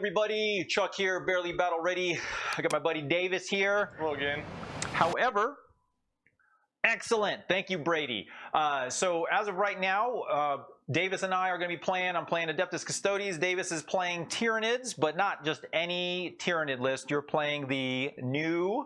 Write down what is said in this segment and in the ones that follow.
everybody, Chuck here, barely battle ready. I got my buddy Davis here. Hello again. However, excellent. Thank you, Brady. So as of right now, Davis and I are going to be playing. I'm playing Adeptus Custodes. Davis is playing Tyranids, but not just any Tyranid list. You're playing the new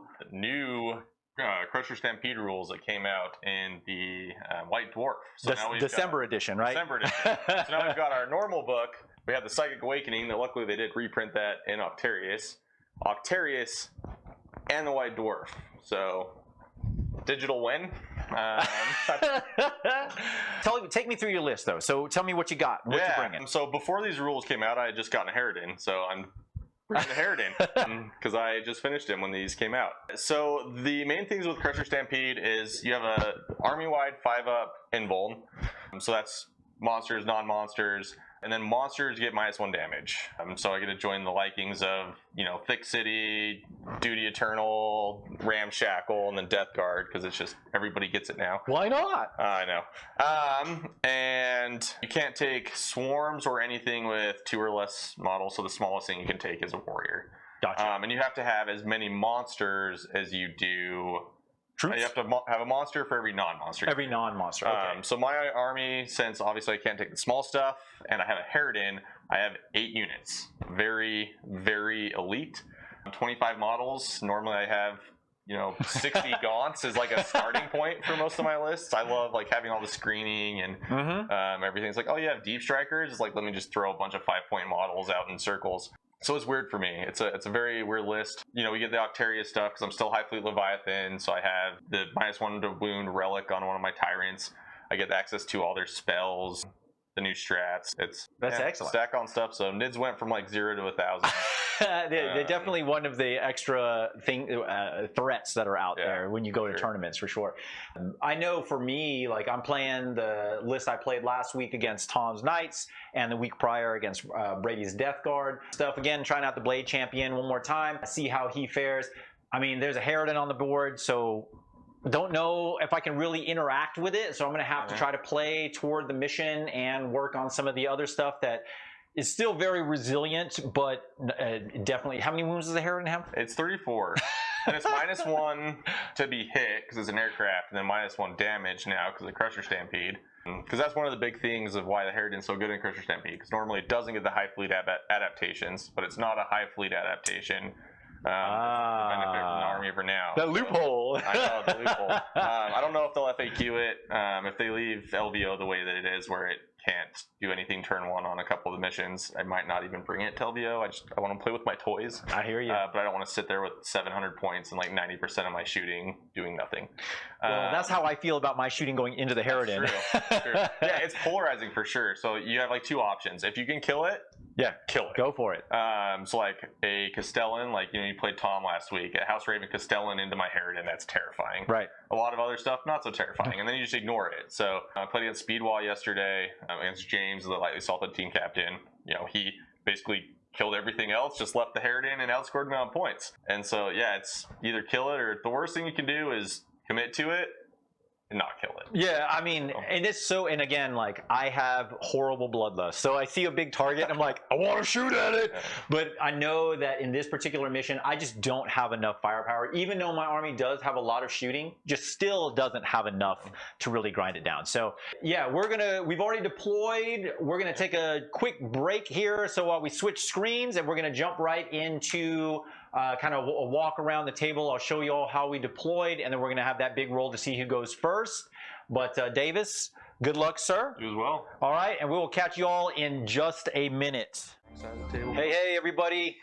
Crusher Stampede rules that came out in the White Dwarf. So now we've December edition, right? December edition. So now we've got our normal book. We have the Psychic Awakening. That luckily they did reprint that in Octarius, and the White Dwarf. So digital win. Take me through your list, though. So tell me what you got. What you bringing? So before these rules came out, I had just gotten a Harridan. So I'm bringing the Harridan because I just finished him when these came out. So the main things with Crusher Stampede is you have a army-wide 5-up invuln. So that's monsters, non-monsters. And then monsters get -1 damage. So I get to join the likings of, Thick City, Duty Eternal, Ramshackle, and then Death Guard, because it's just everybody gets it now. Why not? I know. And you can't take swarms or anything with 2 or less models, so the smallest thing you can take is a warrior. Gotcha. And you have to have as many monsters as you do. Troops? You have to have a monster for every non-monster. Every non-monster, okay. So my army, since obviously I can't take the small stuff, and I have a Harridan, I have 8 units. Very, very elite. 25 models. Normally I have, 60 gaunts is like a starting point for most of my lists. I love having all the screening and everything. It's like, oh, you have Deep Strikers? It's like, let me just throw a bunch of 5-point models out in circles. So it's weird for me. It's a very weird list. We get the Octarius stuff because I'm still High Fleet Leviathan, so I have the -1 to wound relic on one of my tyrants. I get access to all their spells, the new strats. That's excellent. Stack on stuff. So Nids went from 0 to 1,000. They're definitely one of the extra threats that are out there when you go to tournaments, for sure. I know for me, I'm playing the list I played last week against Tom's Knights and the week prior against Brady's Death Guard stuff. Again, trying out the Blade Champion one more time, see how he fares. I mean, there's a Harridan on the board, so don't know if I can really interact with it. So I'm going to have to try to play toward the mission and work on some of the other stuff that is still very resilient, but definitely. How many wounds does the Harridan have? It's 34. And it's -1 to be hit because it's an aircraft, and then -1 damage now because of Crusher Stampede. Because that's one of the big things of why the Harridan's so good in Crusher Stampede. Because normally it doesn't get the High Fleet adaptations, but it's not a High Fleet adaptation. Benefit from the army for now. The loophole. I know, the loophole. I don't know if they'll FAQ it. If they leave LVO the way that it is, where it can't do anything turn 1 on a couple of the missions, I might not even bring it to LVO. I want to play with my toys. I hear you. But I don't want to sit there with 700 points and 90% of my shooting doing nothing. Well, that's how I feel about my shooting going into the Harridan. True. Yeah, it's polarizing for sure. So you have 2 options. If you can kill it, kill it. Go for it. So a Castellan, you played Tom last week, a House Raven Castellan into my Harridan, that's terrifying. Right. A lot of other stuff, not so terrifying. And then you just ignore it. So I played against Speedwall yesterday, against James, the lightly salted team captain. He basically killed everything else, just left the Harridan and outscored me on points. And so, it's either kill it, or the worst thing you can do is commit to it and not kill it. Yeah, I mean, and it's so, and again, I have horrible bloodlust. So I see a big target and I'm like, I want to shoot at it. But I know that in this particular mission, I just don't have enough firepower. Even though my army does have a lot of shooting, just still doesn't have enough to really grind it down. So yeah, we've already deployed. We're going to take a quick break here. So while we switch screens, and we're going to jump right into kind of a walk around the table. I'll show you all how we deployed, and then we're going to have that big roll to see who goes first. But Davis, good luck, sir. You as well. All right, and we will catch you all in just a minute. Hey, everybody.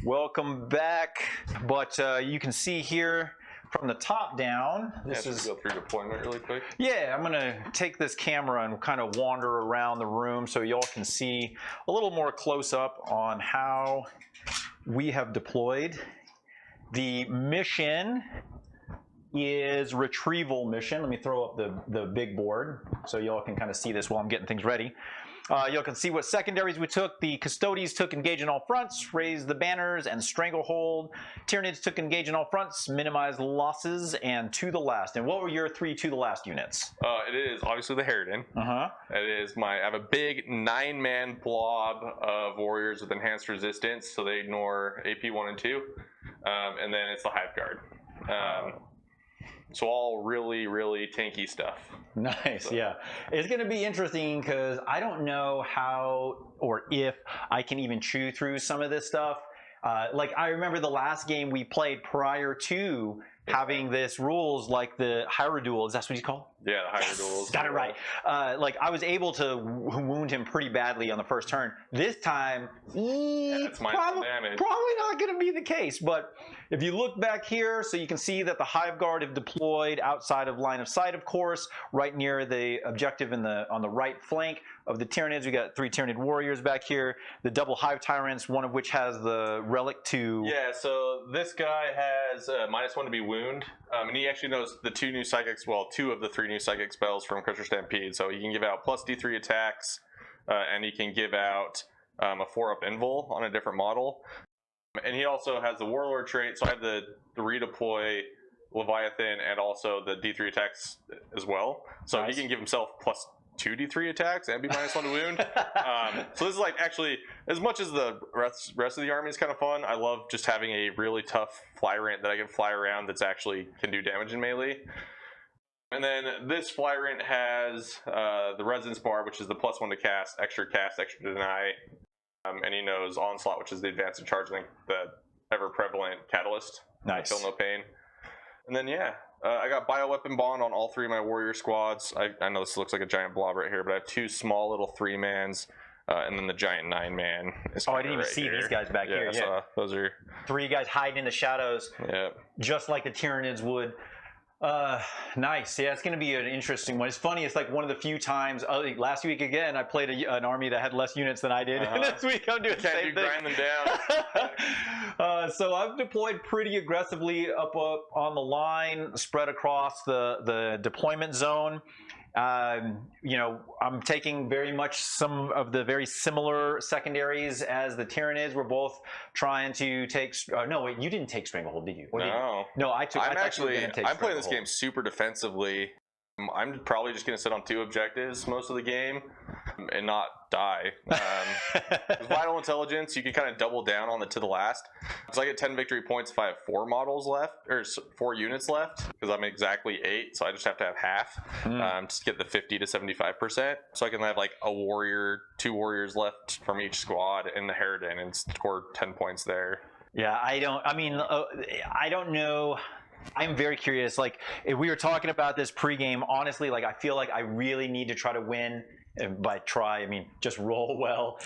Welcome back. But you can see here from the top down, this is... go through deployment really quick. Yeah, I'm going to take this camera and kind of wander around the room so y'all can see a little more close up on how we have deployed. The mission is Retrieval mission. Let me throw up the big board so y'all can kind of see this while I'm getting things ready. You can see what secondaries we took. The Custodes took engage in all fronts, raise the banners, and stranglehold. Tyranids took engage in all fronts, minimize losses, and to the last. And what were your 3 to the last units? It is obviously the Harridan. It is I have a big 9-man blob of warriors with enhanced resistance, so they ignore AP 1 and 2. And then it's the Hive Guard. So all really, really tanky stuff. Nice, so. Yeah. It's going to be interesting because I don't know how or if I can even chew through some of this stuff. Like I remember the last game we played prior to having this rules like the Hierodual, is that what he's called? Yeah, the Hieroduals. Got it right. Like I was able to wound him pretty badly on the first turn. This time, it's probably not going to be the case. But if you look back here, so you can see that the Hive Guard have deployed outside of line of sight, of course, right near the objective on the right flank of the Tyranids. We got 3 Tyranid warriors back here. The double Hive Tyrants, one of which has the relic to... Yeah, so this guy has -1 to be wound, and he actually knows the 2 new psychics, well, 2 of the 3 new psychic spells from Crusher Stampede. So he can give out plus D3 attacks, and he can give out a 4-up invul on a different model. And he also has the Warlord trait, so I have the redeploy Leviathan and also the D3 attacks as well. So nice. He can give himself plus 2 D3 attacks and be -1 to wound. So this is like actually, as much as the rest of the army is kind of fun, I love just having a really tough Flyrant that I can fly around that's actually can do damage in melee. And then this Flyrant has the Resonance Bar, which is the +1 to cast, extra deny. And he knows Onslaught, which is the advanced and charge link, the ever-prevalent Catalyst. Nice. Kill no pain. And then, yeah, I got Bioweapon Bond on all 3 of my warrior squads. I know this looks like a giant blob right here, but I have 2 small little 3-mans, and then the giant 9-man. Oh, I didn't even see these guys back here. Yeah, so those are 3 guys hiding in the shadows. Yeah. Just like the Tyranids would. Nice. Yeah, it's going to be an interesting one. It's funny. It's like one of the few times. Last week again, I played an army that had less units than I did. And this week I'm doing the same thing. Grind them down. So I've deployed pretty aggressively up on the line, spread across the deployment zone. You know, I'm taking very much some of the very similar secondaries as the Tyranids. We're both trying to take. No, wait, you didn't take Stranglehold, did you? No, I took. I'm playing this game super defensively. I'm probably just going to sit on 2 objectives most of the game and not die. With Vital Intelligence, you can kind of double down on the to the last. Because I get 10 victory points if I have 4 models left, or 4 units left, because I'm exactly 8, so I just have to have half to get the 50 to 75%. So I can have like a warrior, 2 warriors left from each squad in the Harridan and score 10 points there. Yeah, I don't know. I'm very curious. Like, if we were talking about this pregame, honestly, like I feel like I really need to try to win. And by try, I mean just roll well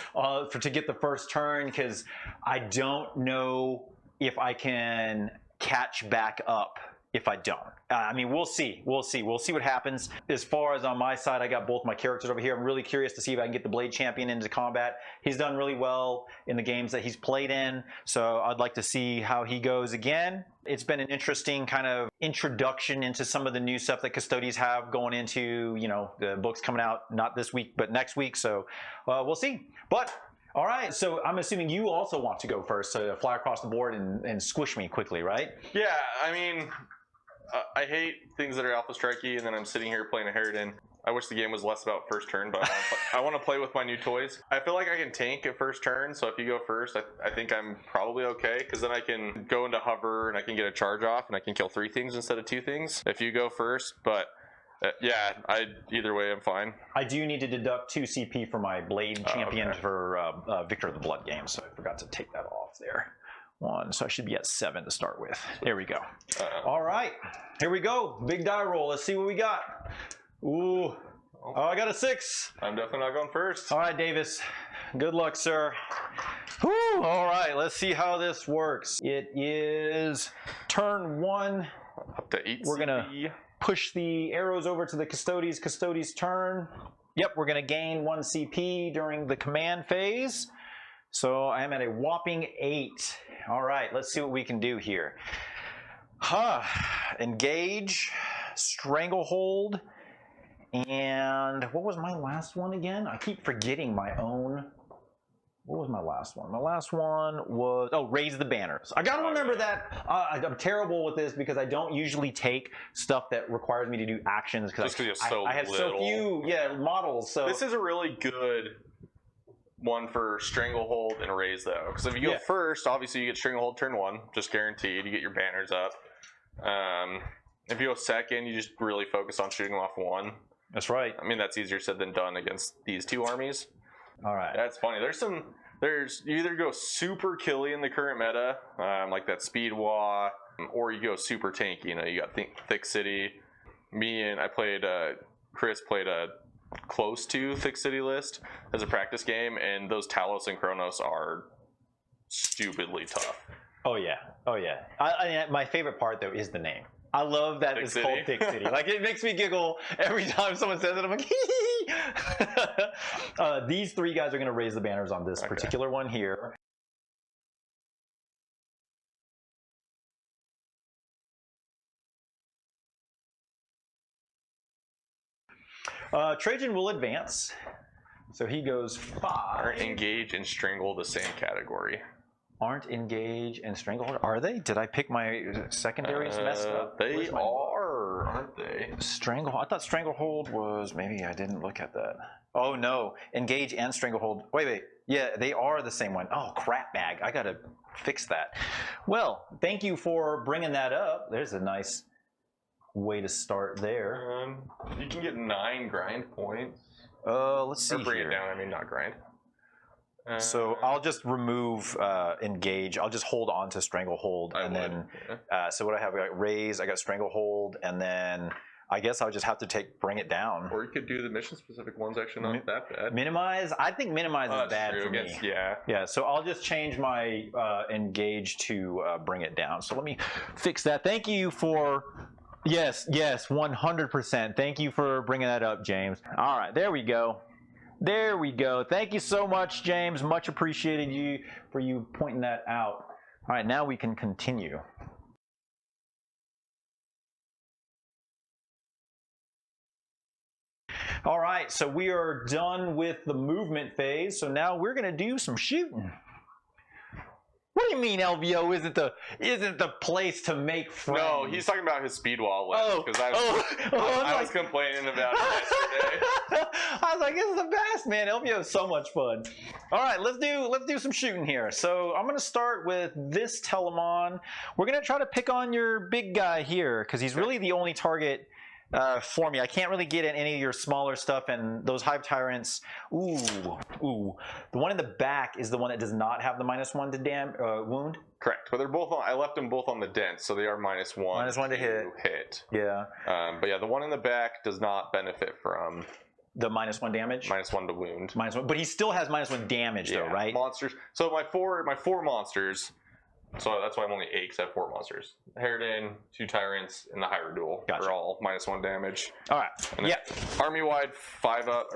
to get the first turn, because I don't know if I can catch back up if I don't. I mean, we'll see. We'll see what happens. As far as on my side, I got both my characters over here. I'm really curious to see if I can get the Blade Champion into combat. He's done really well in the games that he's played in, so I'd like to see how he goes again. It's been an interesting kind of introduction into some of the new stuff that Custodes have going into, you know, the books coming out not this week, but next week. So we'll see. But all right, so I'm assuming you also want to go first to fly across the board and squish me quickly, right? Yeah, I mean, I hate things that are alpha strikey, and then I'm sitting here playing a Harridan. I wish the game was less about first turn, but I want to play with my new toys. I feel like I can tank at first turn, so if you go first, I think I'm probably okay, because then I can go into hover and I can get a charge off and I can kill 3 things instead of 2 things if you go first. But yeah, either way, I'm fine. I do need to deduct 2 CP for my Blade Champion for Victor of the Blood game, so I forgot to take that off there. 1, so I should be at 7 to start with. There we go. All right, here we go. Big die roll. Let's see what we got. Ooh. Oh, I got a 6. I'm definitely not going first. All right, Davis. Good luck, sir. Whew. All right, let's see how this works. It is turn 1. Up to 8 We're going to push the arrows over to the Custodes turn. Yep, we're going to gain 1 CP during the command phase. So I am at a whopping 8. All right, let's see what we can do here. Engage, Stranglehold, And what was my last one again? I keep forgetting my own. What was my last one? My last one was, oh, raise the banners. I gotta remember that. I'm terrible with this because I don't usually take stuff that requires me to do actions because I have so few models. So this is a really good one for Stranglehold and Raise, though. Because if you go first, obviously you get Stranglehold turn 1, just guaranteed. You get your banners up. If you go second, you just really focus on shooting off 1. That's right. I mean, that's easier said than done against these 2 armies. All right. That's funny. You either go super killy in the current meta, like that Speed Wah, or you go super tanky. You know, you got Thick City. Chris played a close to Thick City list as a practice game, and those Talos and Kronos are stupidly tough. Oh yeah, oh yeah. My favorite part though is the name. I love that it's called Thick City. Like, it makes me giggle every time someone says it. I'm like, hee hee. These 3 guys are going to raise the banners on this particular one here. Trajan will advance. So he goes 5. Aren't Engage and Strangle the same category? Aren't Engage and Stranglehold? Are they? Did I pick my secondaries messed up? They are, aren't they? Stranglehold. I thought Stranglehold was, maybe I didn't look at that. Oh no, Engage and Stranglehold. Wait. Yeah, they are the same one. Oh, crap bag. I gotta fix that. Well, thank you for bringing that up. There's a nice way to start there. You can get 9 grind points. Let's see. Or bring it down, I mean, not grind. So I'll just remove Engage. I'll just hold on to Stranglehold, and then so what I have, I got Raise, I got Stranglehold, and then I guess I'll just have to bring it down. Or you could do the mission specific ones. Actually, not that bad. Minimize. I think minimize is bad for me. Yeah. So I'll just change my Engage to bring it down. So let me fix that. Thank you for. Yes, 100%. Thank you for bringing that up, James. All right, there we go. There we go. Thank you so much, James. Much appreciated for you pointing that out. All right, now we can continue. All right, so we are done with the movement phase. So now we're going to do some shooting. What do you mean LVO isn't the place to make friends? No, he's talking about his speed wall list, because I was complaining about it yesterday. I was like, this is the best, man. LVO is so much fun. All right, let's do some shooting here. So I'm gonna start with this Telemon. We're gonna try to pick on your big guy here because he's really the only target for me. I can't really get in any of your smaller stuff, and those Hive Tyrants. Ooh. The one in the back is the one that does not have the -1 to wound. Correct, but they're both on. I left them both on the dent, so they are -1. -1 to hit. Yeah. But yeah, the one in the back does not benefit from the -1 damage. -1 to wound. -1, but he still has -1 damage though, right? Monsters. So my four monsters. So that's why I'm only 8, because I have 4 monsters. Harridan, 2 Tyrants, and the Hierodule. Gotcha. They're all -1 damage. All right. And army-wide 5 up,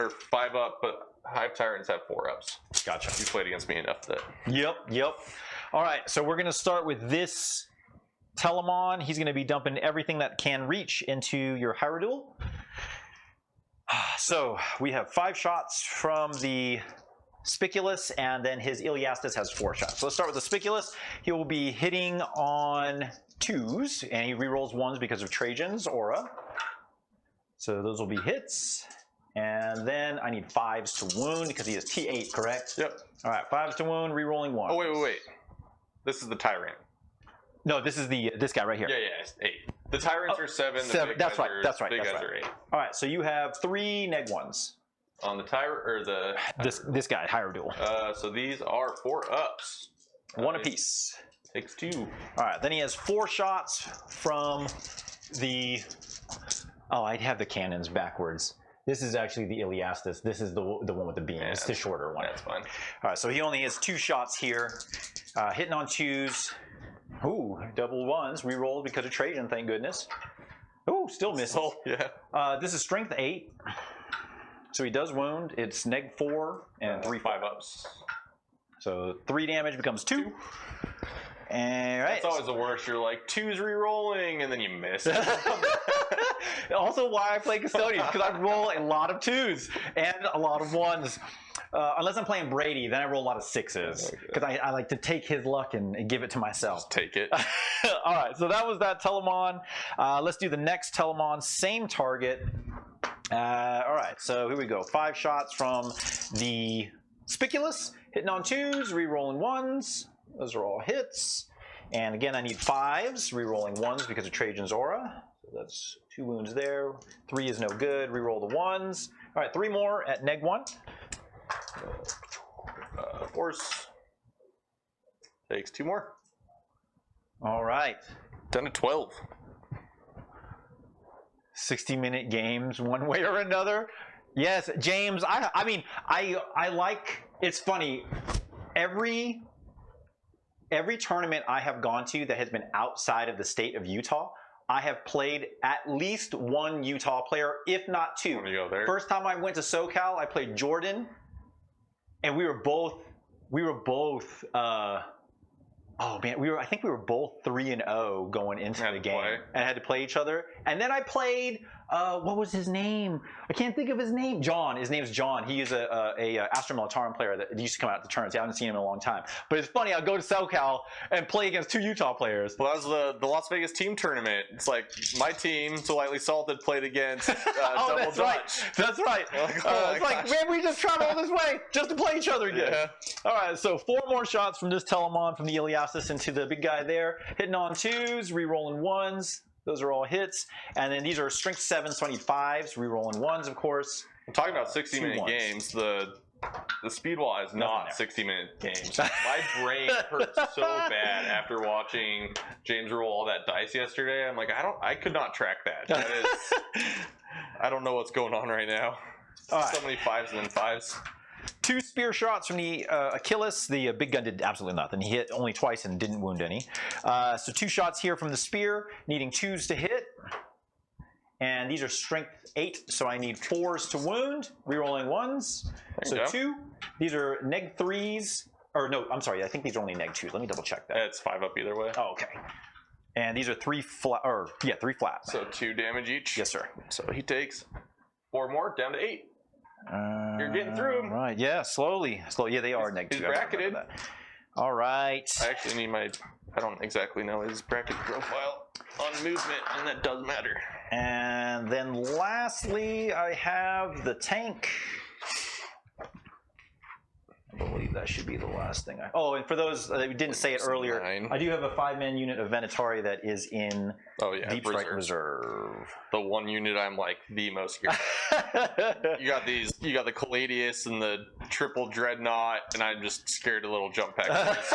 but Hive Tyrants have 4 ups. Gotcha. You played against me enough that. Yep. All right, so we're going to start with this Telemon. He's going to be dumping everything that can reach into your Hierodule. So we have 5 shots from the Spiculus, and then his Iliastus has 4 shots. So let's start with the Spiculus. He will be hitting on 2s, and he rerolls 1s because of Trajan's aura. So those will be hits. And then I need 5s to wound because he is T8, correct? Yep. All right, 5s to wound, rerolling 1. Oh, wait. This is the Tyrant. No, this is this guy right here. Yeah, it's 8. The Tyrants are 7. That's right. Big guys are 8. All right, so you have 3 neg-1s. On the Tyrant, or the... This guy, Hierodule. So these are 4 ups. 1 apiece. Takes 2. All right, then he has 4 shots from the... Oh, I have the cannons backwards. This is actually the Iliastus. This is the one with the beam. It's the shorter one. That's fine. All right, so he only has 2 shots here. Hitting on 2s. Ooh, double 1s. Rerolled because of Trajan, thank goodness. Ooh, still missing. Yeah. This is strength 8. So he does wound. It's neg 4 and 3 5 ups. So 3 damage becomes 2. And right. That's always the worst. You're like 2's re-rolling, and then you miss. Also, why I play Custodians, because I roll a lot of 2s and a lot of 1s. Unless I'm playing Brady, then I roll a lot of 6s because I like to take his luck and give it to myself. Just take it. All right, so that was that Telemon. Let's do the next Telemon, same target. All right, so here we go. 5 shots from the Spiculus, hitting on 2s, re-rolling 1s. Those are all hits. And again, I need 5s, re-rolling 1s because of Trajan's Aura. So that's 2 wounds there. 3 is no good, re-roll the 1s. All right, 3 more at neg 1. Force takes 2 more. All right. Down to 12. 60-minute games, one way or another. Yes, James. I mean, I like. It's funny. Every tournament I have gone to that has been outside of the state of Utah, I have played at least one Utah player, if not 2. When you go there. First time I went to SoCal, I played Jordan, and we were both. Oh man, I think we were both 3-0 going into the game, and had to play each other. And then I played. What was his name? I can't think of his name. John. His name's John. He is a Astra Militarum player that used to come out to tournaments. I haven't seen him in a long time. But it's funny. I'll go to SoCal and play against 2 Utah players. Well, that was the Las Vegas team tournament. It's like my team, so Lightly Salted, played against oh, Double that's Dutch. right. That's right. It's like, man, we just traveled all this way just to play each other again. Yeah. All right, so 4 more shots from this Telemon from the Iliasis into the big guy there. Hitting on 2s, re-rolling 1s. Those are all hits. And then these are strength 7s, so I need 5s, re-rolling 1s, of course. I'm talking about 60-minute games. The speed wall is not 60-minute games. My brain hurts so bad after watching James roll all that dice yesterday. I'm like, I could not track that. That is, I don't know what's going on right now. All right. So many 5s and then 5s. 2 spear shots from the Achilles. The big gun did absolutely nothing. He hit only twice and didn't wound any. So 2 shots here from the spear, needing 2s to hit. And these are strength 8, so I need 4s to wound, re-rolling 1s. So 2. These are neg 3s. Or no, I'm sorry, I think these are only neg 2s. Let me double check that. It's 5 up either way. Oh, okay. And these are 3 flat, or yeah, 3 flat. So 2 damage each. Yes, sir. So he takes 4 more, down to 8. You're getting through them. Right, yeah, slowly. Yeah, they are neg 2. He's bracketed. All right. I actually need I don't exactly know his bracket profile on movement, and that does matter. And then lastly, I have the tank. I believe that should be the last thing. Oh, and for those that didn't say it earlier, I do have a 5-man unit of Venatori that is in Deep Strike Reserve. The one unit I'm like the most scared of. You got the Caladius and the triple Dreadnought, and I'm just scared of little jump packs.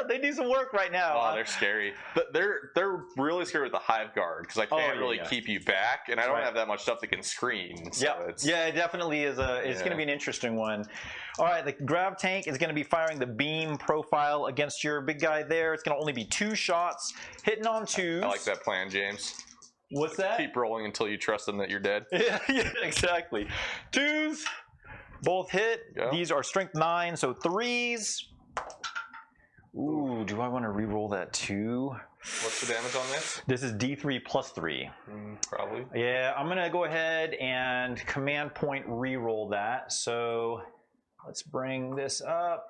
They do some work right now. Oh, they're scary. But they're really scary with the Hive Guard, because I can't really keep you back, and I don't have that much stuff that can screen. So yeah, it definitely is it's going to be an interesting one. All right, the Grav tank is going to be firing the beam profile against your big guy there. It's going to only be 2 shots, hitting on 2s. I like that plan, James. What's that? Keep rolling until you trust them that you're dead. Yeah, exactly. 2s, both hit. Go. These are strength 9, so 3s. Ooh, do I want to re-roll that too? What's the damage on this? This is D3 plus 3. Probably. Yeah, I'm going to go ahead and command point re-roll that. So let's bring this up.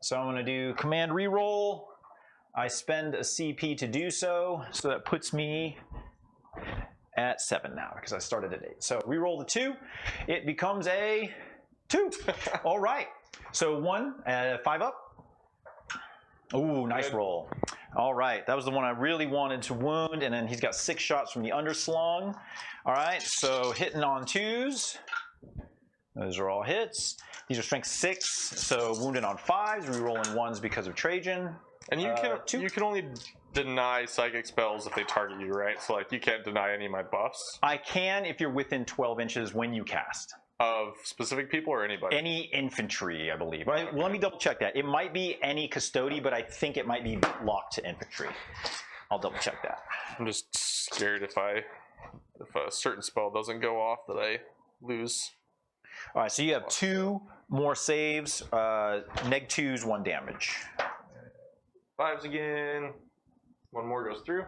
So I'm going to do command re-roll. I spend a CP to do so. So that puts me at 7 now because I started at 8. So re-roll the 2. It becomes a 2. All right. So 1, 5 up. Ooh, nice roll. All right, that was the one I really wanted to wound, and then he's got 6 shots from the underslung. All right, so hitting on 2s. Those are all hits. These are strength 6, so wounded on 5s, re-rolling 1s because of Trajan. And you can only deny psychic spells if they target you, right? So like you can't deny any of my buffs. I can if you're within 12 inches when you cast. Of specific people or anybody? Any infantry, I believe. Well, let me double check that. It might be any custody, but I think it might be locked to infantry. I'll double check that. I'm just scared if a certain spell doesn't go off that I lose. All right, so you have 2 more saves, neg 2s, 1 damage. 5s again. One more goes through.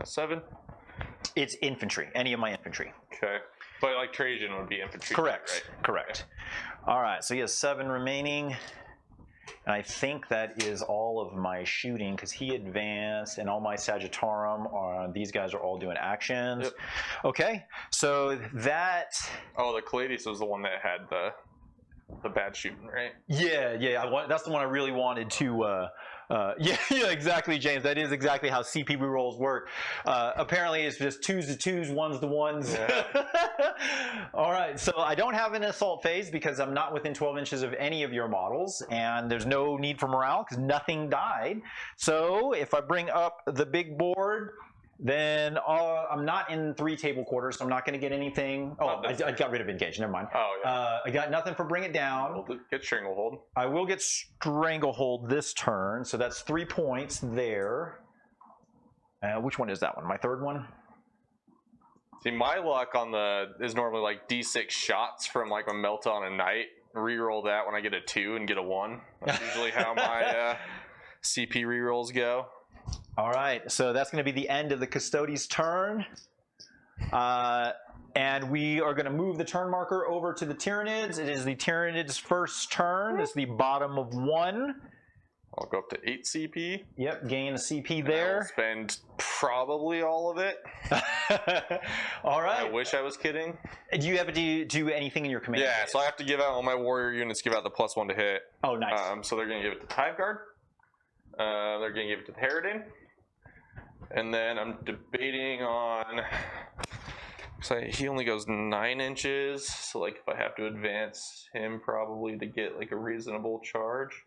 7. It's infantry. Any of my infantry. Okay. But like Trajan would be infantry. Correct. Right? Correct. Okay. All right. So he has 7 remaining. And I think that is all of my shooting because he advanced and all my Sagittarum are, these guys are all doing actions. Yep. Okay. So that. Oh, the Caladius was the one that had the bad shooting, right? Yeah. That's the one I really wanted to. Yeah, exactly, James. That is exactly how CP rerolls work. Apparently, it's just 2s to 2s, 1s to 1s. Yeah. All right, so I don't have an assault phase because I'm not within 12 inches of any of your models, and there's no need for morale because nothing died. So if I bring up the big board, then I'm not in 3 table quarters, so I'm not going to get anything. Oh, I got rid of engage. Never mind. Oh, yeah. I got nothing for bring it down. We'll get Stranglehold. I will get Stranglehold this turn, so that's 3 points there. Which one is that one? My third one? See, my luck on is normally like D6 shots from like a melt on a night. Reroll that when I get a 2 and get a 1. That's usually how my CP rerolls go. All right, so that's going to be the end of the Custodes' turn. And we are going to move the turn marker over to the Tyranids. It is the Tyranids' first turn. It's the bottom of 1. I'll go up to 8 CP. Yep, gain a CP there. I'll spend probably all of it. All right. I wish I was kidding. Do you have to do anything in your command? Yeah, so I have to give out all my warrior units, give out the +1 to hit. Oh, nice. So they're going to give it to Tithe Guard. They're going to give it to the Harridan. And then I'm debating on, so he only goes 9 inches, so like if I have to advance him probably to get like a reasonable charge.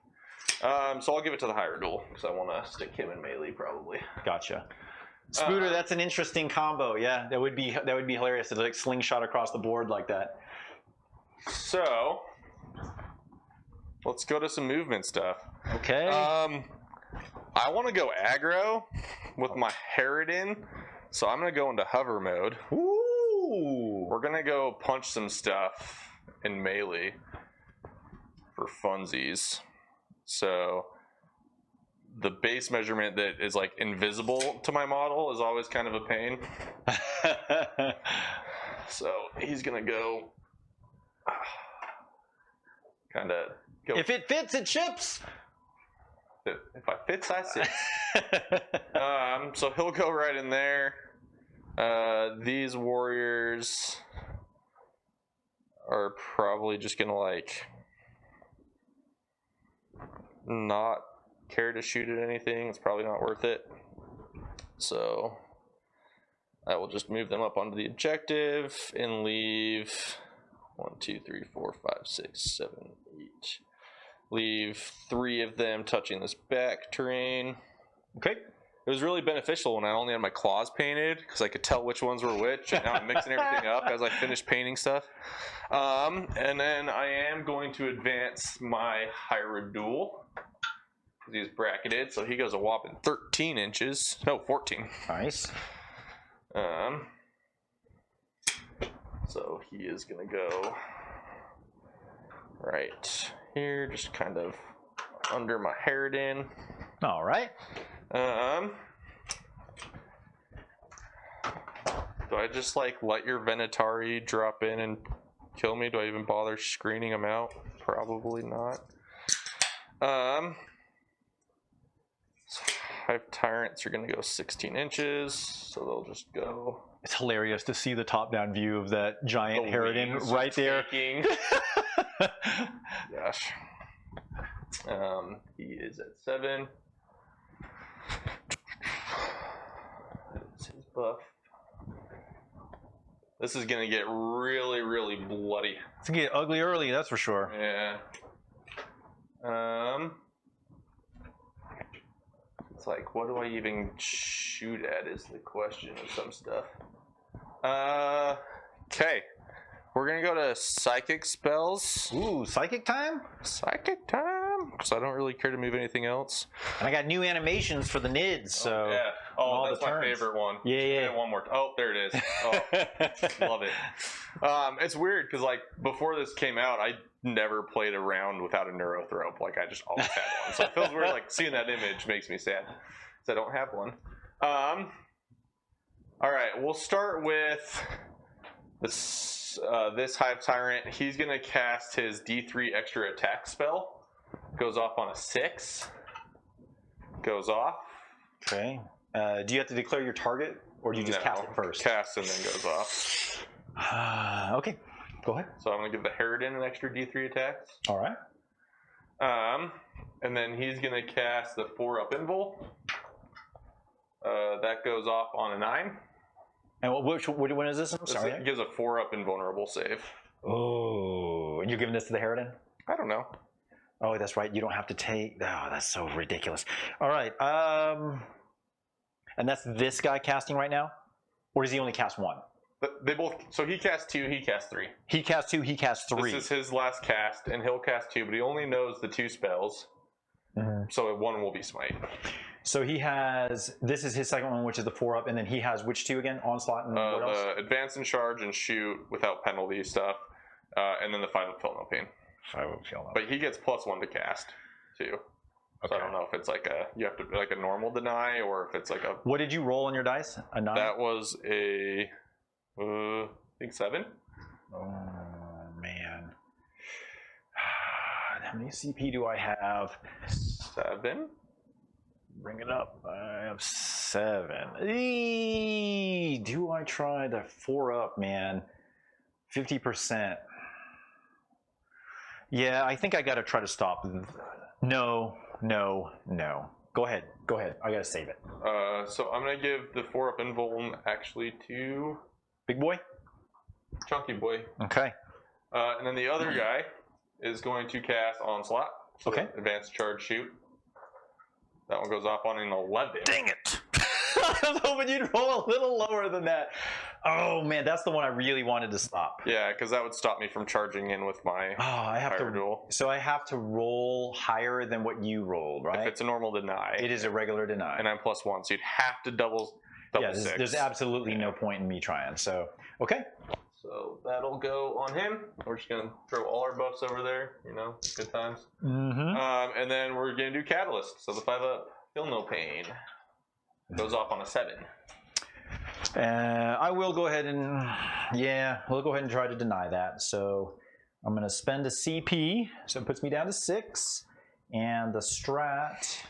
So I'll give it to the higher duel because I want to stick him in melee probably. Gotcha. Spooter, that's an interesting combo. Yeah, that would be hilarious to like slingshot across the board like that. So let's go to some movement stuff. Okay. I want to go aggro with my Harridan, so I'm going to go into hover mode. Ooh! We're going to go punch some stuff in melee for funsies. So the base measurement that is like invisible to my model is always kind of a pain. So he's going to go kind of go. If it fits, it ships! If I fits, I sits. So he'll go right in there. These warriors are probably just gonna like not care to shoot at anything. It's probably not worth it. So I will just move them up onto the objective and leave 1, 2, 3, 4, 5, 6, 7, 8. Leave 3 of them touching this back terrain. Okay. It was really beneficial when I only had my claws painted because I could tell which ones were which, and now I'm mixing everything up as I finish painting stuff. And then I am going to advance my Hierodule because he's bracketed, so he goes a whopping 13 inches. No, 14. Nice. So he is going to go right here, just kind of under my Harridan. All right. Do I just like let your Venatari drop in and kill me? Do I even bother screening them out? Probably not. 5 Tyrants are going to go 16 inches, so they'll just go. It's hilarious to see the top-down view of that giant Harridan right there. Gosh. He is at 7. That's his buff. This is gonna get really, really bloody. It's gonna get ugly early, that's for sure. Yeah. It's like, what do I even shoot at is the question of some stuff. Okay. We're gonna go to psychic spells. Ooh, psychic time? Psychic time? Because I don't really care to move anything else. And I got new animations for the NIDS, so. Oh, yeah. Oh, that's my favorite one. Yeah. One more. Oh, there it is. Oh, love it. It's weird because like before this came out, I never played a round without a neurothrope. Like I just always had one. So it feels weird. Like seeing that image makes me sad because I don't have one. All right, we'll start with this Hive Tyrant. He's gonna cast his D3 extra attack spell. Goes off on a 6. Goes off. Okay. Do you have to declare your target, or do you just cast it first? Cast and then goes off. Okay, go ahead. So I'm gonna give the Harridan an extra D3 attacks. All right. And then he's gonna cast the 4-up invul. That goes off on a 9. And which one is this? I'm sorry. It gives a 4-up invulnerable save. Oh, and you're giving this to the Harridan? I don't know. Oh, that's right. You don't have to take. Oh, that's so ridiculous. All right. And that's this guy casting right now, or does he only cast 1? They both. So he casts 2. He casts 3. He casts 2. He casts 3. This is his last cast, and he'll cast 2, but he only knows the 2 spells. So 1 will be smite. So he has. This is his second one, which is the 4-up, and then he has which 2 again? Onslaught and what else? The advance and charge and shoot without penalty stuff, and then the 5-up feel no pain. 5-up feel no. But he gets +1 to cast too. So I don't know if it's like you have to like a normal deny or if it's like a. What did you roll on your dice? A 9? That was a, I think 7. Oh man. How many CP do I have? 7. Bring it up. I have 7. Eee, do I try the 4-up, man? 50%. Yeah, I think I got to try to stop. No. Go ahead. I got to save it. So I'm going to give the 4-up invuln actually to Big boy? Chunky Boy. Okay. And then the other guy is going to cast Onslaught. So Okay. Advanced charge shoot. That one goes off on an 11. Dang it! I was hoping you'd roll a little lower than that. Oh man, that's the one I really wanted to stop. Yeah, because that would stop me from charging in with my I have to. duel. So I have to roll higher than what you rolled, right? If it's a normal deny. It is a regular deny. And I'm +1, so you'd have to double yeah, 6. there's absolutely no point in me trying. So okay. So that'll go on him. We're just gonna throw all our buffs over there. You know, good times. Mm-hmm. And then we're gonna do Catalyst. So the 5-up feel no pain goes off on a 7. I will go ahead and we'll go ahead and try to deny that. So I'm going to spend a CP, so it puts me down to 6, and the strat.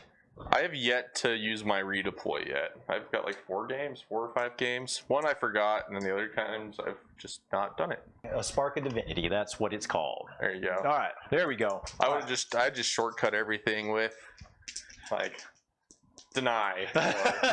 I have yet to use my redeploy yet. I've got like 4 or 5 games. One I forgot, and then the other times I've just not done it. A Spark of Divinity, that's what it's called. There you go. All right, there we go. I just shortcut everything with like deny.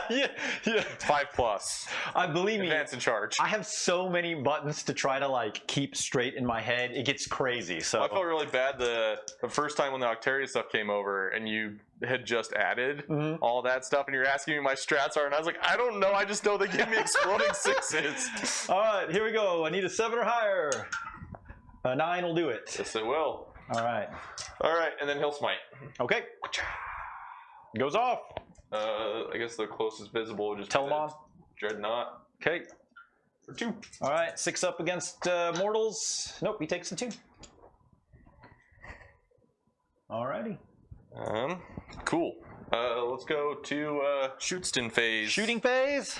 yeah. 5+. I believe me. Advance and charge. I have so many buttons to try to like keep straight in my head. It gets crazy. So I felt really bad the first time when the Octaria stuff came over and you had just added all that stuff and you're asking me my strats are and I was like, I don't know. I just know they give me exploding 6s. All right, here we go. I need a 7 or higher. A 9 will do it. Yes, it will. All right. And then he'll smite. Okay. Goes off. I guess the closest visible would just Telemon. Dreadnought. Okay. For 2. All right, 6 up against mortals. Nope, he takes a 2. All righty. Cool. Let's go to Shootston phase. Shooting phase.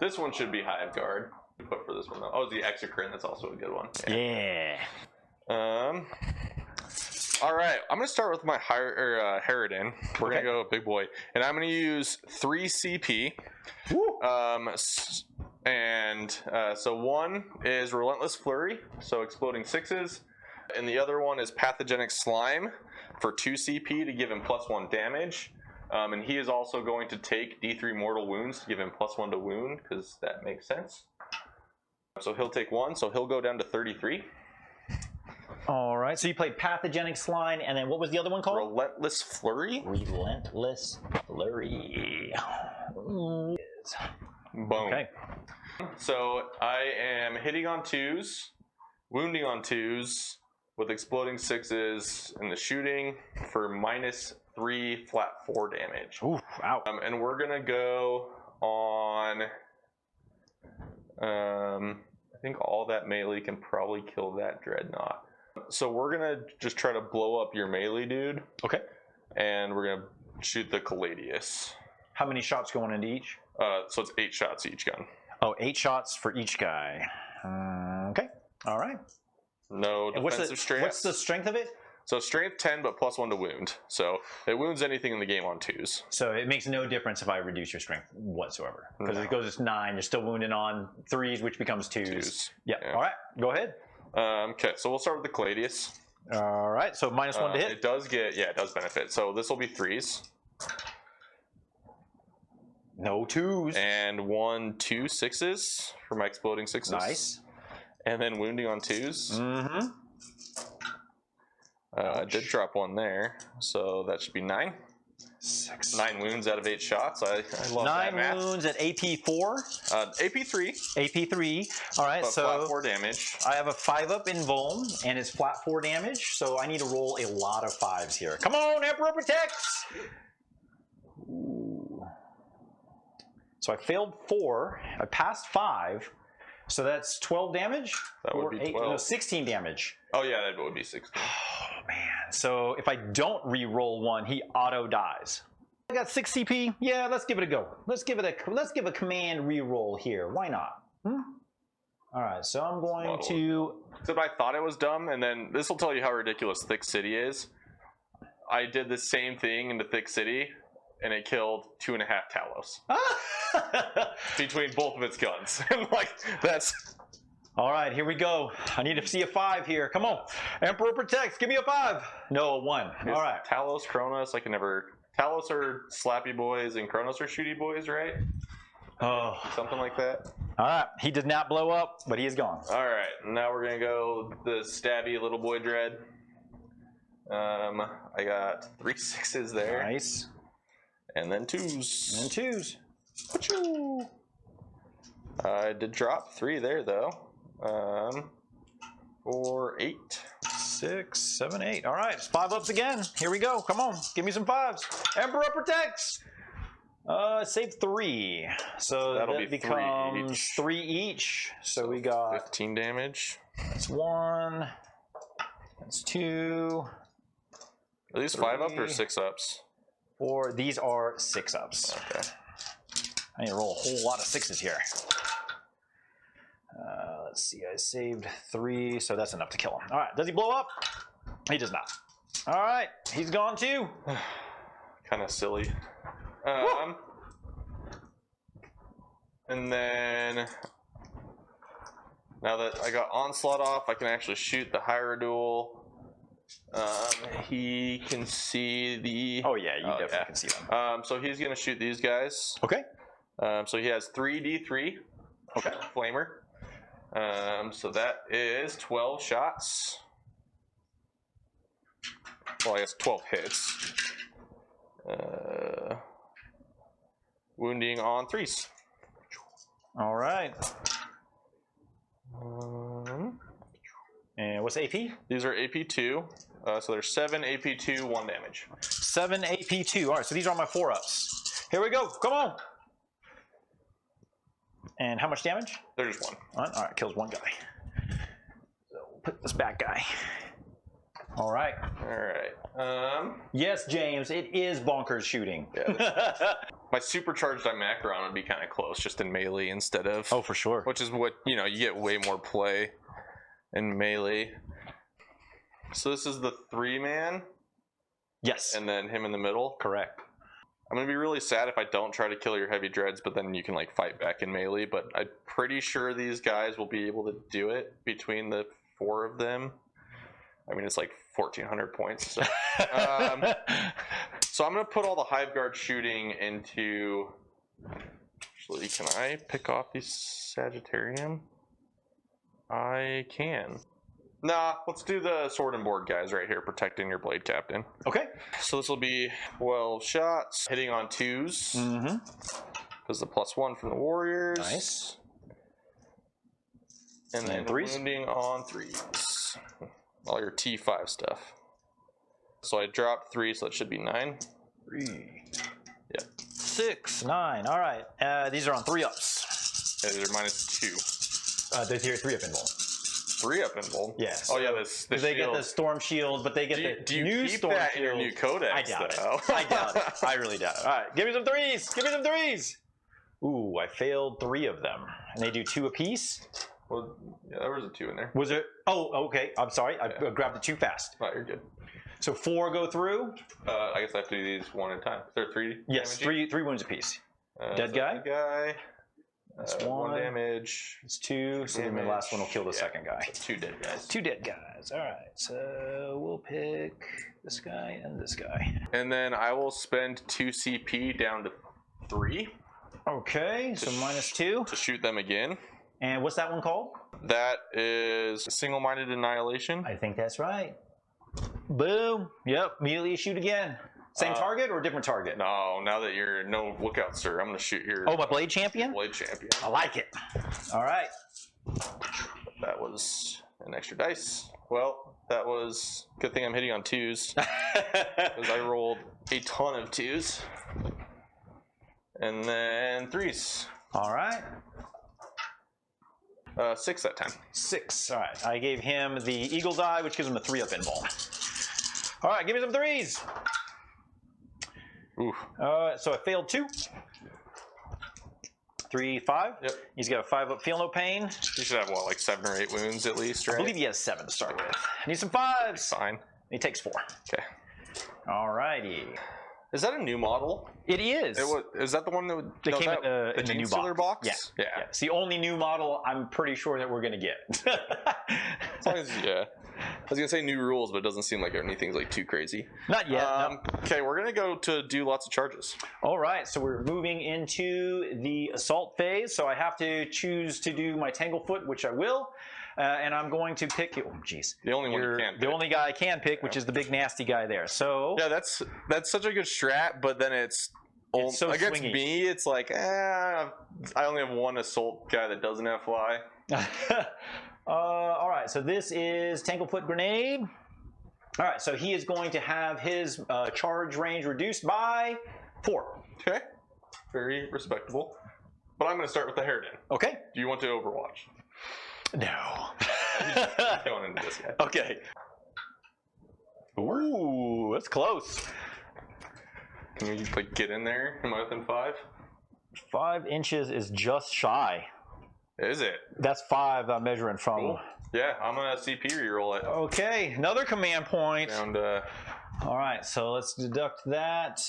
This one should be Hive Guard. Put for this one though. Oh, the Exocrine. That's also a good one. Yeah. All right, I'm gonna start with my Harridan. We're Okay. gonna go big boy, and I'm gonna use 3 CP. Woo. So one is Relentless Flurry, so exploding 6s, and the other one is Pathogenic Slime for 2 CP to give him +1 damage. And he is also going to take D3 mortal wounds to give him +1 to wound, because that makes sense. So he'll take 1, so he'll go down to 33. All right, so you played Pathogenic Slime, and then what was the other one called? Relentless Flurry. Relentless Flurry. Boom. Okay. So I am hitting on 2s, wounding on 2s, with exploding 6s in the shooting for -3 flat 4 damage. Ooh, ow. And we're gonna go on. I think all that melee can probably kill that dreadnought. So we're gonna just try to blow up your melee dude. Okay. And we're gonna shoot the Caladius. How many shots going into each? So it's 8 shots each gun. Oh, 8 shots for each guy. Okay. All right. No defensive strength. What's the strength of it? So strength 10, but +1 to wound. So it wounds anything in the game on 2s. So it makes no difference if I reduce your strength whatsoever. Because it goes to 9, you're still wounding on 3s, which becomes 2s. Yeah. All right. Go ahead. Okay, so we'll start with the Caladius. All right. So -1 to hit. It does get, it does benefit. So this will be 3s. No 2s. And 1, 2 6s for my exploding 6s. Nice. And then wounding on 2s. Mm-hmm. I did drop 1 there, so that should be 9. 6. 9 wounds out of 8 shots. I love that math. 9 wounds at AP4. AP3. AP3. All right, But so flat 4 damage. I have a 5-up in Vuln, and it's flat 4 damage, so I need to roll a lot of 5s here. Come on, Emperor protects! Ooh. So I failed 4. I passed 5. So that's 12 damage? That would be 12. No, 16 damage. Oh yeah, that would be 16. Oh man. So if I don't re-roll 1, he auto dies. I got 6 CP. Yeah, let's give it a go. Let's give a command re-roll here. Why not? All right, so I'm going to. Except I thought it was dumb, and then this will tell you how ridiculous Thick City is. I did the same thing in the Thick City, and it killed 2.5 Talos between both of its guns. And like that's. All right, here we go. I need to see a 5 here. Come on, Emperor protects. Give me a 5. No, a 1. All right. Talos, Kronos. I can never. Talos are slappy boys, and Kronos are shooty boys, right? Oh, Something like that. all right. He did not blow up, but he is gone. All right, now we're gonna go the stabby little boy dread. I got 3 6s there. Nice. And then 2s. And 2s. Achoo. I did drop 3 there though. 4, 8. 6, 7, 8. All right, it's 5-ups again. Here we go. Come on, give me some 5s. Emperor protects. Save 3. So That'll that be becomes 3 3 each. So we got 15 damage. that's 1. That's 2. Are these 5-up or 6-ups? 4. These are 6-ups. Okay. I need to roll a whole lot of 6s here. Let's see, I saved 3, so that's enough to kill him. All right, does he blow up? He does not. All right, he's gone too. Kind of silly. And then now that I got Onslaught off, I can actually shoot the Hierodule. He can see the. Oh yeah, you definitely can see them. So he's gonna shoot these guys. Okay. So he has 3d3. Okay. Flamer. So that is 12 shots. Well, I guess 12 hits. Wounding on 3s. All right. And what's AP? These are AP2. So there's 7 AP2, 1 damage. 7 AP2. All right, so these are my 4-ups. Here we go. Come on. And how much damage? There's 1. All right, kills 1 guy. So we'll put this back guy. All right. All right. Yes, James, it is bonkers shooting. Yeah, my supercharged Dimacron would be kind of close, just in melee instead of. Oh, for sure. Which is what, you get way more play in melee. So this is the 3-man. Yes. And then him in the middle. Correct. I'm gonna be really sad if I don't try to kill your heavy dreads, but then you can like fight back in melee. But I'm pretty sure these guys will be able to do it between the 4 of them. I mean, it's like 1,400 points. So, so I'm gonna put all the Hive Guard shooting into. Actually, can I pick off these Sagittarium? I can. Nah, let's do the sword and board guys right here, protecting your blade captain. Okay. So this will be 12 shots, hitting on 2s. Mm-hmm. Because the +1 from the warriors. Nice. And then 3s? Wounding on 3s. All your T5 stuff. So I dropped 3, so that should be 9. 3. Yep. 6, 9. All right. These are on 3-ups. Yeah, these are -2. They hear 3-up invuln. 3-up invuln? Yes. Oh yeah, this they get the storm shield, but they get do you new keep storm that shield. in your new codex? I doubt though? it. I doubt it. I really doubt it. All right, give me some 3s. Give me some 3s. Ooh, I failed 3 of them, and they do 2 apiece. Well, yeah, there was a 2 in there. Was it? Oh, okay. I'm sorry. I grabbed it too fast. Oh, you're good. So 4 go through. I guess I have to do these one at a time. Is there 3? Yes, three wounds apiece. Dead guy. Dead guy. That's 1 damage. It's 2. So then the last one will kill the second guy. 2 dead guys. 2 dead guys. All right. So we'll pick this guy and this guy. And then I will spend 2 CP down to 3. Okay. So -2 to shoot them again. And what's that one called? That is single-minded annihilation. I think that's right. Boom. Yep. Immediately shoot again. Same target or different target? No, now that you're no lookout, sir, I'm going to shoot your Oh, my blade champion? blade champion. I like it. All right. That was an extra dice. Well, that was good thing I'm hitting on 2s because I rolled a ton of 2s. And then 3s. All right. 6 that time. 6. All right. I gave him the eagle die, which gives him a 3-up invuln. All right. Give me some 3s. Oof. So I failed 2. 3, 5. Yep. He's got a 5-up feel no pain. You should have, what, like 7 or 8 wounds at least, right? I believe he has 7 to start with. I need some 5s. Fine. He takes 4. Okay. All righty. Is that a new model? It is. Is that the one that It came in the Gene new Stealer box? Yeah. It's the only new model I'm pretty sure that we're going to get. As long as, yeah. I was going to say new rules, but it doesn't seem like anything's like too crazy. Not yet. No. Okay, we're going to go to do lots of charges. All right, so we're moving into the assault phase. So I have to choose to do my Tanglefoot, which I will. And I'm going to pick, oh geez. The only one you can pick. The only guy I can pick, which is the big nasty guy there. So yeah, that's such a good strat, but then it's so against swingy. me, it's like, I only have one assault guy that doesn't have fly. All right, so this is Tanglefoot Grenade. All right, so he is going to have his charge range reduced by 4. Okay, very respectable. But I'm going to start with the Harridan. Okay. Do you want to Overwatch? No. He's going into this guy. Okay. Ooh, that's close. Can we like get in there? Am I within 5? 5 inches is just shy. Is it? That's 5 I'm measuring from. Cool. Yeah, I'm gonna CP reroll it. Okay, another command point. Down to... All right, so let's deduct that.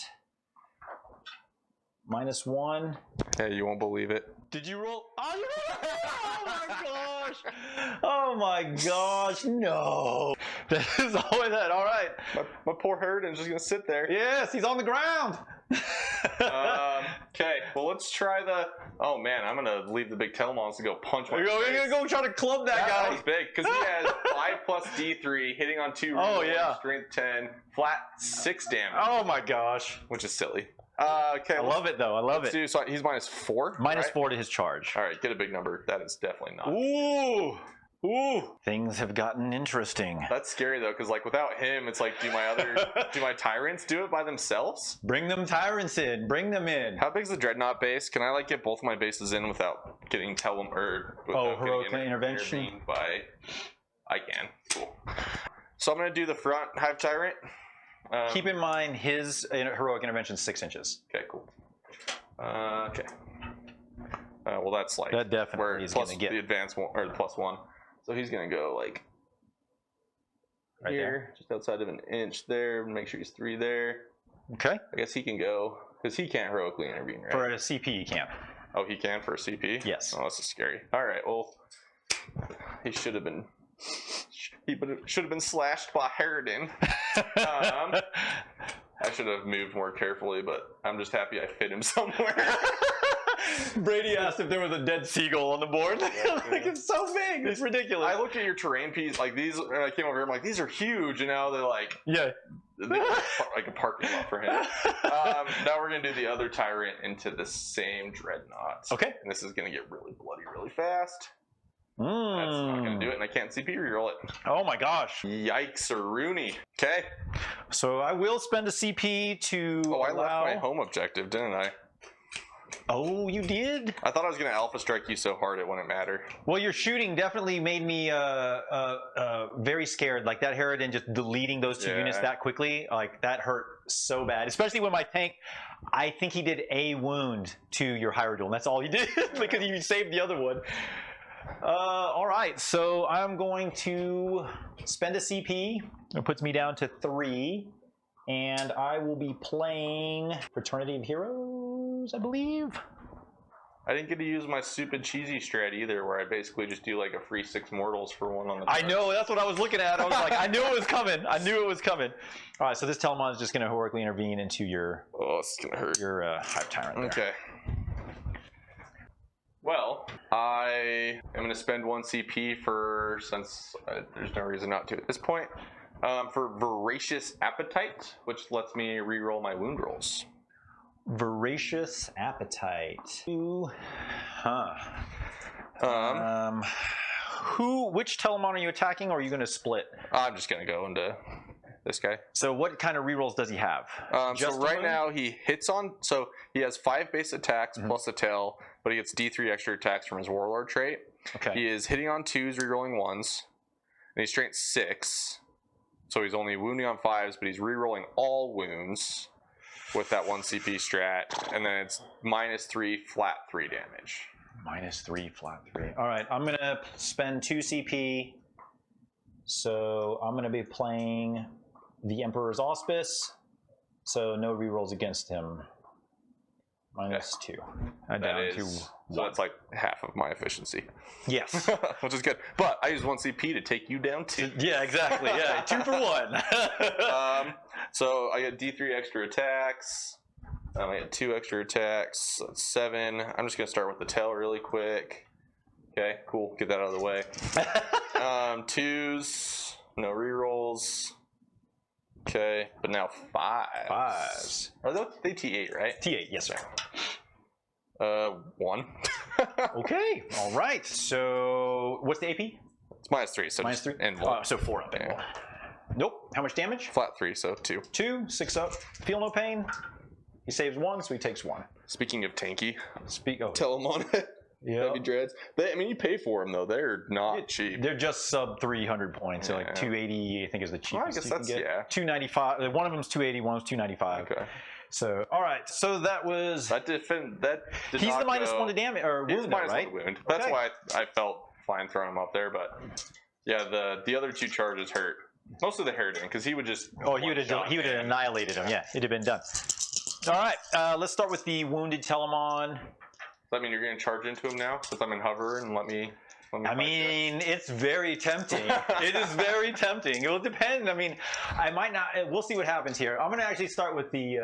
-1. Hey, you won't believe it. Did you roll? Oh, you rolled! Oh my gosh! Oh my gosh! No. That is always that. All right. My poor Harridan's just gonna sit there. Yes, he's on the ground. Okay, well let's try the. Oh man, I'm gonna leave the big Telmons to go punch my. You're gonna go try to club that guy. That was big because he has 5 + D3, hitting on 2. Oh yeah. Strength 10, flat 6 damage. Oh my gosh. Which is silly. Okay, I love it though. I love it. So he's -4. Minus right? 4 to his charge. All right, get a big number. That is definitely not. Ooh. Ooh. Things have gotten interesting. That's scary though, because like without him, it's like do my tyrants do it by themselves? Bring them tyrants in. Bring them in. How big's the dreadnought base? Can I like get both my bases in without getting heroic intervention? Intervened by? I can. Cool. So I'm gonna do the front hive tyrant. Keep in mind his heroic intervention is 6 inches. Okay, cool. Okay. Well, that's like that definitely where is plus gonna get the advanced one or the +1. So he's gonna go like right here, there. just outside of an inch there. Make sure he's 3 there. Okay. I guess he can go because he can't heroically intervene, right? For a CP, you can't. Oh, he can for a CP. Yes. Oh, this is scary. All right. Well, he should have been. He should have been slashed by Harridan. I should have moved more carefully, but I'm just happy I fit him somewhere. Brady asked if there was a dead seagull on the board. Like, it's so big. It's ridiculous. I looked at your terrain piece, like these, and I came over here, I'm like, these are huge, and now they're like, yeah, like a parking lot for him. Now we're going to do the other tyrant into the same dreadnought. Okay. And this is going to get really bloody really fast. That's not going to do it, and I can't CP reroll it. Oh my gosh. Yikes, Rooney. Okay. So I will spend a CP to Oh, I allow... left my home objective, didn't I? Oh, you did? I thought I was going to alpha strike you so hard it wouldn't matter. Well, your shooting definitely made me very scared. Like that Harridan just deleting those two units that quickly, like that hurt so bad. Especially when my tank, I think he did a wound to your Hierodule, and that's all he did because you saved the other one. All right, so I'm going to spend a CP. It puts me down to 3, and I will be playing Fraternity of Heroes, I believe. I didn't get to use my stupid cheesy strat either, where I basically just do like a free 6 mortals for 1 on the I know, that's what I was looking at. I was like, I knew it was coming. I knew it was coming. All right, so this Telemon is just going to heroically intervene into your it's gonna hurt. Your Hive Tyrant there. Okay. Well, I am going to spend 1 CP for, since there's no reason not to at this point, for Voracious Appetite, which lets me reroll my wound rolls. Voracious Appetite. Which Telemon are you attacking, or are you going to split? I'm just going to go into this guy. So what kind of rerolls does he have? So right now he hits on, so he has 5 base attacks plus a tail, but he gets D3 extra attacks from his Warlord trait. Okay. He is hitting on 2s, rerolling 1s, and he's strength 6. So he's only wounding on 5s, but he's rerolling all wounds with that 1 CP strat, and then it's -3 flat 3 damage. -3 flat 3. All right, I'm going to spend 2 CP. So I'm going to be playing the Emperor's Auspice. So no rerolls against him. -2. That is, so that's like half of my efficiency. Yes. Which is good. But I use 1 CP to take you down 2. Yeah, exactly. Yeah, 2 for 1. So I get D3 extra attacks. I get 2 extra attacks. So that's 7. I'm just going to start with the tail really quick. Okay, cool. Get that out of the way. 2s, no rerolls. Okay, but now 5s. 5s. Are they T8, right? T8, yes, sir. 1. Okay, all right. So what's the AP? It's -3, so -3? And 1. So 4 up and more. Nope. How much damage? Flat 3, so 2. 2, 6 up. Feel no pain. He saves 1, so he takes 1. Speaking of tanky, Oh. Telemon. Yeah. Heavy dreads. I mean, you pay for them though. They're not cheap. They're just sub 300 points. So like 280, I think, is the cheapest. Well, I guess that's, you can get. 295. One of them's 280. One was 295. Okay. So all right. So that was. That did he's the -1 to damage or wound, though, right? Wound. That's why I felt fine throwing him up there. But yeah, the other 2 charges hurt. Most of the Harridan, because he would just. Oh, he would have annihilated him. Yeah, it'd have been done. All right. Let's start with the wounded Telemon. Does that mean you're going to charge into him now since I'm in hover and let me I mean, it's very tempting. It is very tempting. It will depend. I mean, I might not. We'll see what happens here. I'm going to actually start with the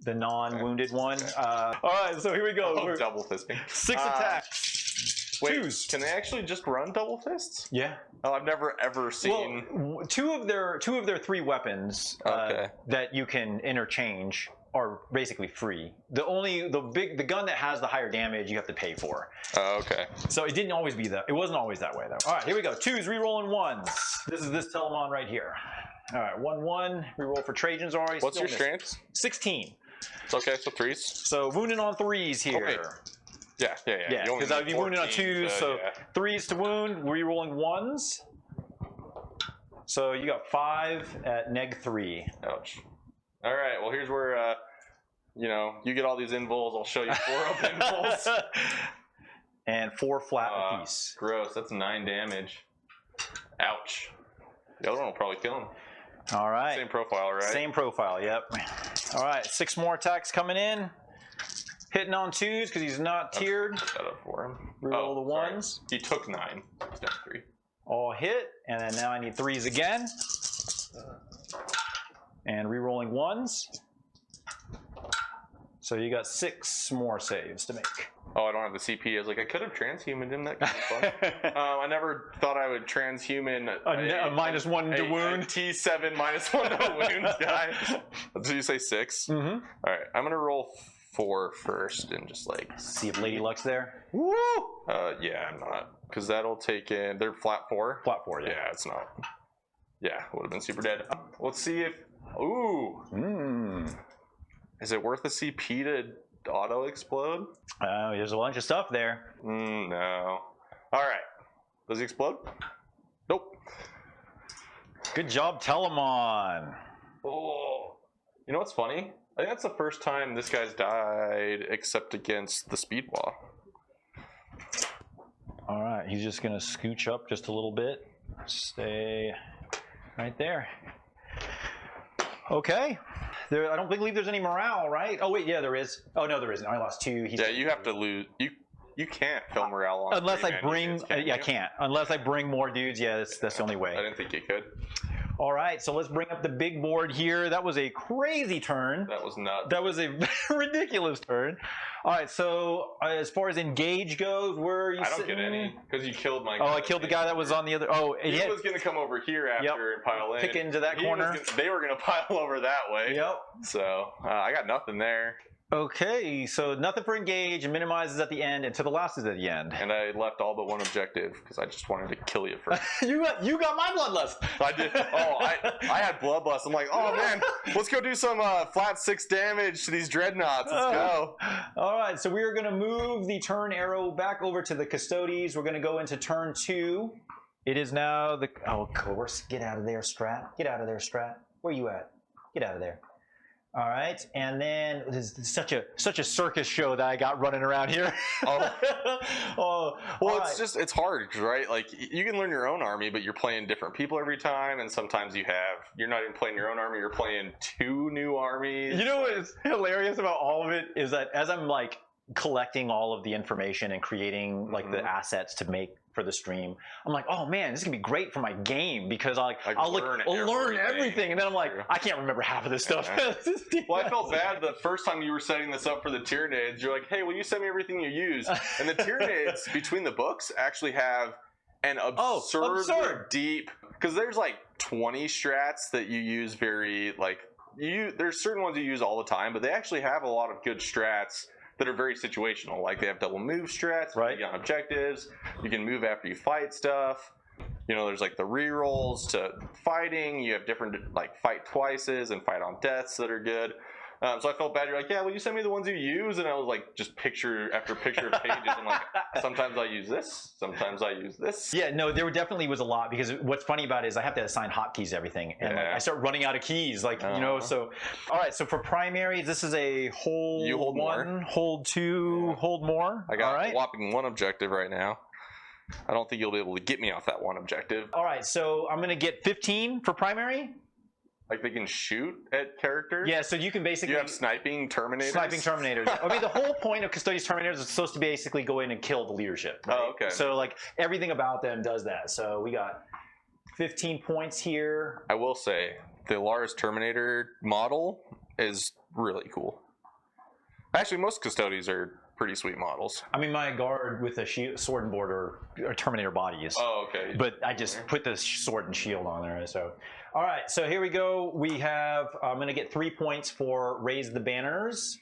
non-wounded one. All right, so here we go. We're double fisting. 6 attacks. Wait, 2s. Can they actually just run double fists? Yeah. Oh, I've never ever seen. Well, two of their 3 weapons that you can interchange are basically free. The gun that has the higher damage you have to pay for. Oh, okay. So it didn't always be that. It wasn't always that way though. All right, here we go. 2s, rerolling 1s. This is this Telemon right here. All right, 1/1. Reroll for Trajan's already. What's your strength? 16. It's okay, so 3s. So wounding on 3s here. Okay. Yeah. Because I'd be wounding on 2s, so 3s to wound, rerolling 1s. So you got 5 at -3. Ouch. All right, well here's where, you get all these invols, I'll show you 4 up invols. And 4 flat apiece. Gross, that's 9 damage. Ouch. The other one will probably kill him. All right. Same profile, right? Same profile, yep. All right, 6 more attacks coming in. Hitting on 2s because he's not tiered. Set up for him. Reroll the 1s. He took 9. He's down 3. All hit, and then now I need 3s again. And rerolling 1s. So you got 6 more saves to make. Oh, I don't have the CP. I was like, I could have transhumaned him. That could be fun. I never thought I would transhuman a -1 to wound. A T7 -1 to wound guy. Did you say 6? Mm-hmm. All right, I'm gonna roll 4 first and just like see if Lady Luck's there. Woo! Yeah, I'm not, because that'll take in. They're flat 4. Flat 4, yeah. Yeah, it's not. Yeah, would have been super dead. Let's see if. Ooh. Mm. Is it worth a CP to auto explode? Oh, there's a bunch of stuff there. No. All right. Does he explode? Nope. Good job, Telemon. Oh. You know what's funny? I think that's the first time this guy's died except against the Speedwall. All right, he's just going to scooch up just a little bit. Stay right there. Okay. There, I don't believe there's any morale, right? Oh, wait, yeah, there is. Oh, no, there isn't. I lost 2. Yeah, you have to lose. You can't fill morale on unless I bring. units, I can't. Unless I bring more dudes. Yeah, that's the only way. I didn't think you could. All right, so let's bring up the big board here. That was a crazy turn. That was nuts. That was a ridiculous turn. All right, so as far as engage goes, where are you I don't sitting? get any because you killed my guy. Oh, I killed the guy that was on the other. Oh, he was going to come over here after and pile in. Pick into that corner. They were going to pile over that way. Yep. So I got nothing there. Okay, so nothing for engage, and minimizes at the end, and to the last is at the end. And I left all but one objective because I just wanted to kill you first. you got my bloodlust. I did. Oh, I had bloodlust. I'm like, oh man, let's go do some flat 6 damage to these dreadnoughts. Let's go. All right, so we are going to move the turn arrow back over to the Custodes. We're going to go into turn 2. It is now the. Oh, of course. Get out of there, Strat. Get out of there, Strat. Where you at? Get out of there. All right, and then this is such a circus show that I got running around here. Well, it's hard, right? Like you can learn your own army, but you're playing different people every time, and sometimes you're not even playing your own army, you're playing 2 new armies. You know what's hilarious about all of it is that as I'm like collecting all of the information and creating like the assets to make for the stream, I'm like, oh man, this is gonna be great for my game because I'll learn everything, and then I'm like, I can't remember half of this stuff. Well, I felt bad the first time you were setting this up for the Tyranids. You're like, hey, will you send me everything you use? And the Tyranids between the books actually have an absurd deep, because there's like 20 strats that you use very like there's certain ones you use all the time, but they actually have a lot of good strats that are very situational. Like they have double move strats, right? You get on objectives. You can move after you fight stuff. You know, there's like the rerolls to fighting. You have different like fight twices and fight on deaths that are good. So I felt bad. You're like, yeah, will you send me the ones you use? And I was like, just picture after picture of pages. I'm like, sometimes I use this, sometimes I use this. Yeah, no, there definitely was a lot because what's funny about it is I have to assign hotkeys to everything, and like, I start running out of keys, like you know. So, all right, so for primaries, this is a hold. You hold 1, hold 2, hold more. I got a whopping 1 objective right now. I don't think you'll be able to get me off that 1 objective. All right, so I'm gonna get 15 for primary. Like they can shoot at characters? Yeah, so you can basically... You have sniping Terminators? Sniping Terminators. I mean, the whole point of Custodes Terminators is supposed to basically go in and kill the leadership. Right? Oh, okay. So, like, everything about them does that. So, we got 15 points here. I will say, the Lars Terminator model is really cool. Actually, most Custodes are pretty sweet models. I mean, my guard with a sword and board are Terminator bodies. Oh, okay. But I just put the sword and shield on there. So, all right. So here we go. We have. I'm going to get 3 points for raise the banners.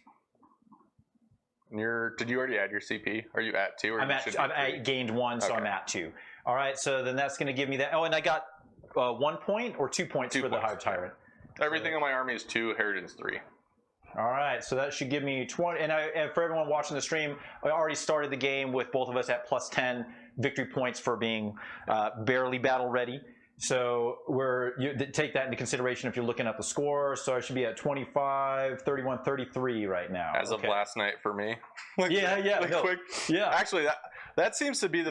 Did you already add your CP? Are you at 2? Or I gained 1, so I'm at 2. All right. So then that's going to give me that. Oh, and I got 1 point or 2 points for the Hive Tyrant. Everything on my army is 2. Inheritance 3. All right, so that should give me 20. And for everyone watching the stream, I already started the game with both of us at plus 10 victory points for being barely battle ready. So take that into consideration if you're looking at the score. So I should be at 25, 31, 33 right now. As of last night for me. Actually, that seems to be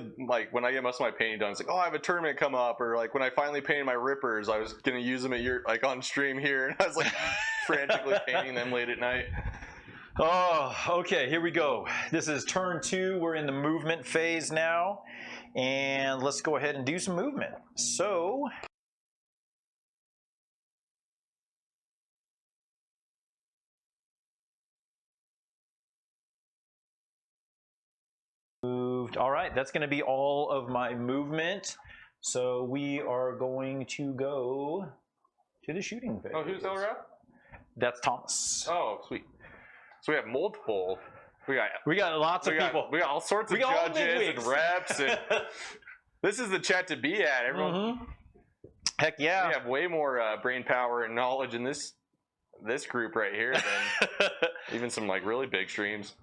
when I get most of my painting done, it's like, oh, I have a tournament come up, or like when I finally painted my rippers, I was gonna use them at on stream here, and I was like frantically painting them late at night. Oh, okay, here we go. This is turn 2. We're in the movement phase now, and let's go ahead and do some movement. So. All right, that's going to be all of my movement. So we are going to go to the shooting phase. Oh, who's over up? That's Thomas. Oh, sweet. So we have multiple. We got lots of people. We got all sorts of judges and reps. And this is the chat to be at. Everyone. Heck yeah. We have way more brain power and knowledge in this group right here than Even some like really big streams.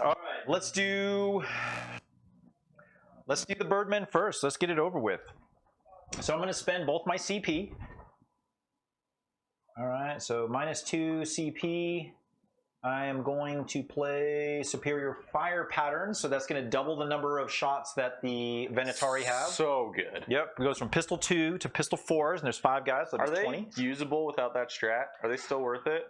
All right, let's do the Birdmen first. Let's get it over with. So I'm going to spend both my CP. All right, so -2 CP. I am going to play Superior Fire Patterns, so that's going to double the number of shots that the Venatari have. So good. Yep, it goes from pistol 2 to pistol 4s, and there's 5 guys. So are they 20. usable without that strat? Are they still worth it?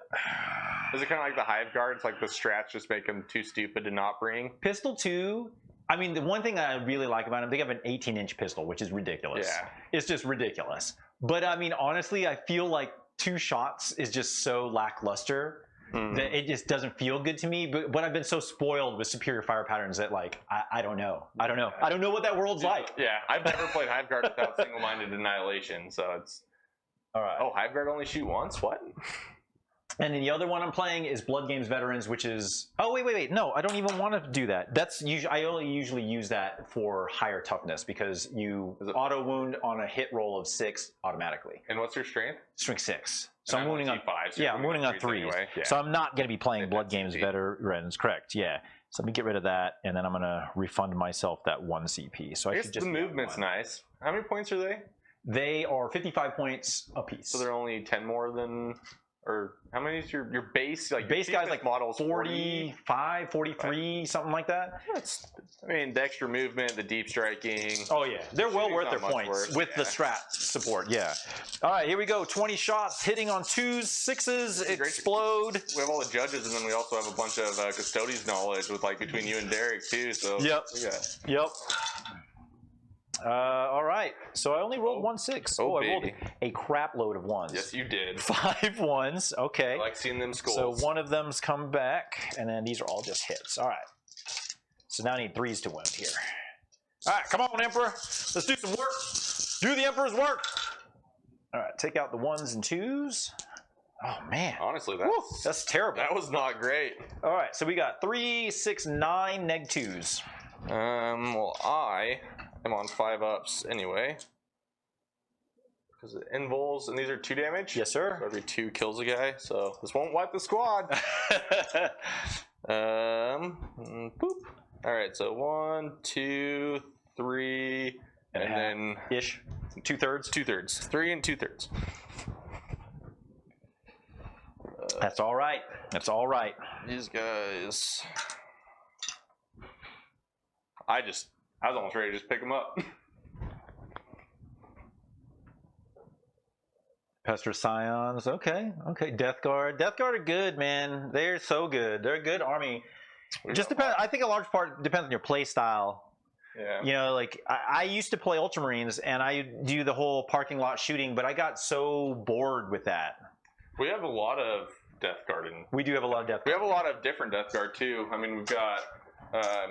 Is it kind of like the Hive Guard? It's like the strats just make them too stupid to not bring? Pistol 2, I mean, the one thing that I really like about them, they have an 18-inch pistol, which is ridiculous. Yeah. It's just ridiculous. But, I mean, honestly, I feel like 2 shots is just so lackluster. That it just doesn't feel good to me, but I've been so spoiled with Superior Fire Patterns that like I don't know. I don't know what that world's like. Yeah, I've never played Hive Guard without single-minded annihilation, so it's all right. Oh, Hive Guard only shoot once? What? And then the other one I'm playing is Blood Games Veterans, which is wait. No, I don't even want to do that. That's usually I only usually use that for higher toughness because you auto wound on a hit roll of 6 automatically. And what's your strength? Strength 6. So I'm wounding on 5. So yeah, I'm wounding on 3s. Anyway. Yeah. So I'm not going to be playing Blood Games Veterans, correct? Yeah. So let me get rid of that, and then I'm going to refund myself that 1 CP. So I guess should just the movement's nice. How many points are they? They are 55 points apiece. So they're only 10 more than. Or how many is your base? Like base guy's like models 45, 43, something like that. I mean, the extra movement, the deep striking. Oh yeah, they're well worth their points with the strat support. Yeah. All right, here we go. 20 shots, hitting on 2s, 6s, explode. We have all the judges, and then we also have a bunch of Custodes knowledge with like between you and Derek too. So yep. All right, so I only rolled 1 6. Oh, I rolled a crap load of 1s. Yes, you did. 5 1s. Okay. I like seeing them skulls. So one of them's come back, and then these are all just hits. All right. So now I need 3s to wound here. All right, come on, Emperor. Let's do some work. Do the Emperor's work. All right, take out the 1s and 2s. Oh man. Honestly, that's terrible. That was not great. All right, so we got 3, 6, 9 neg 2s. Well, I am on 5 ups anyway. Because it invols, and these are 2 damage? Yes, sir. So every 2 kills a guy, so this won't wipe the squad. Boop. Alright, so 1, 2, 3, and then... Ish. 2/3? 2/3. 3 and 2/3. That's all right. That's all right. These guys... I was almost ready to just pick them up. Pester Scions, okay. Death Guard are good, man. They're so good. They're a good army. Just depends. I think a large part depends on your play style. Yeah. You know, like I used to play Ultramarines, and I do the whole parking lot shooting, but I got so bored with that. We have a lot of Death Guard. We do have a lot of Death Guard. We have a lot of different Death Guard too. I mean, we've got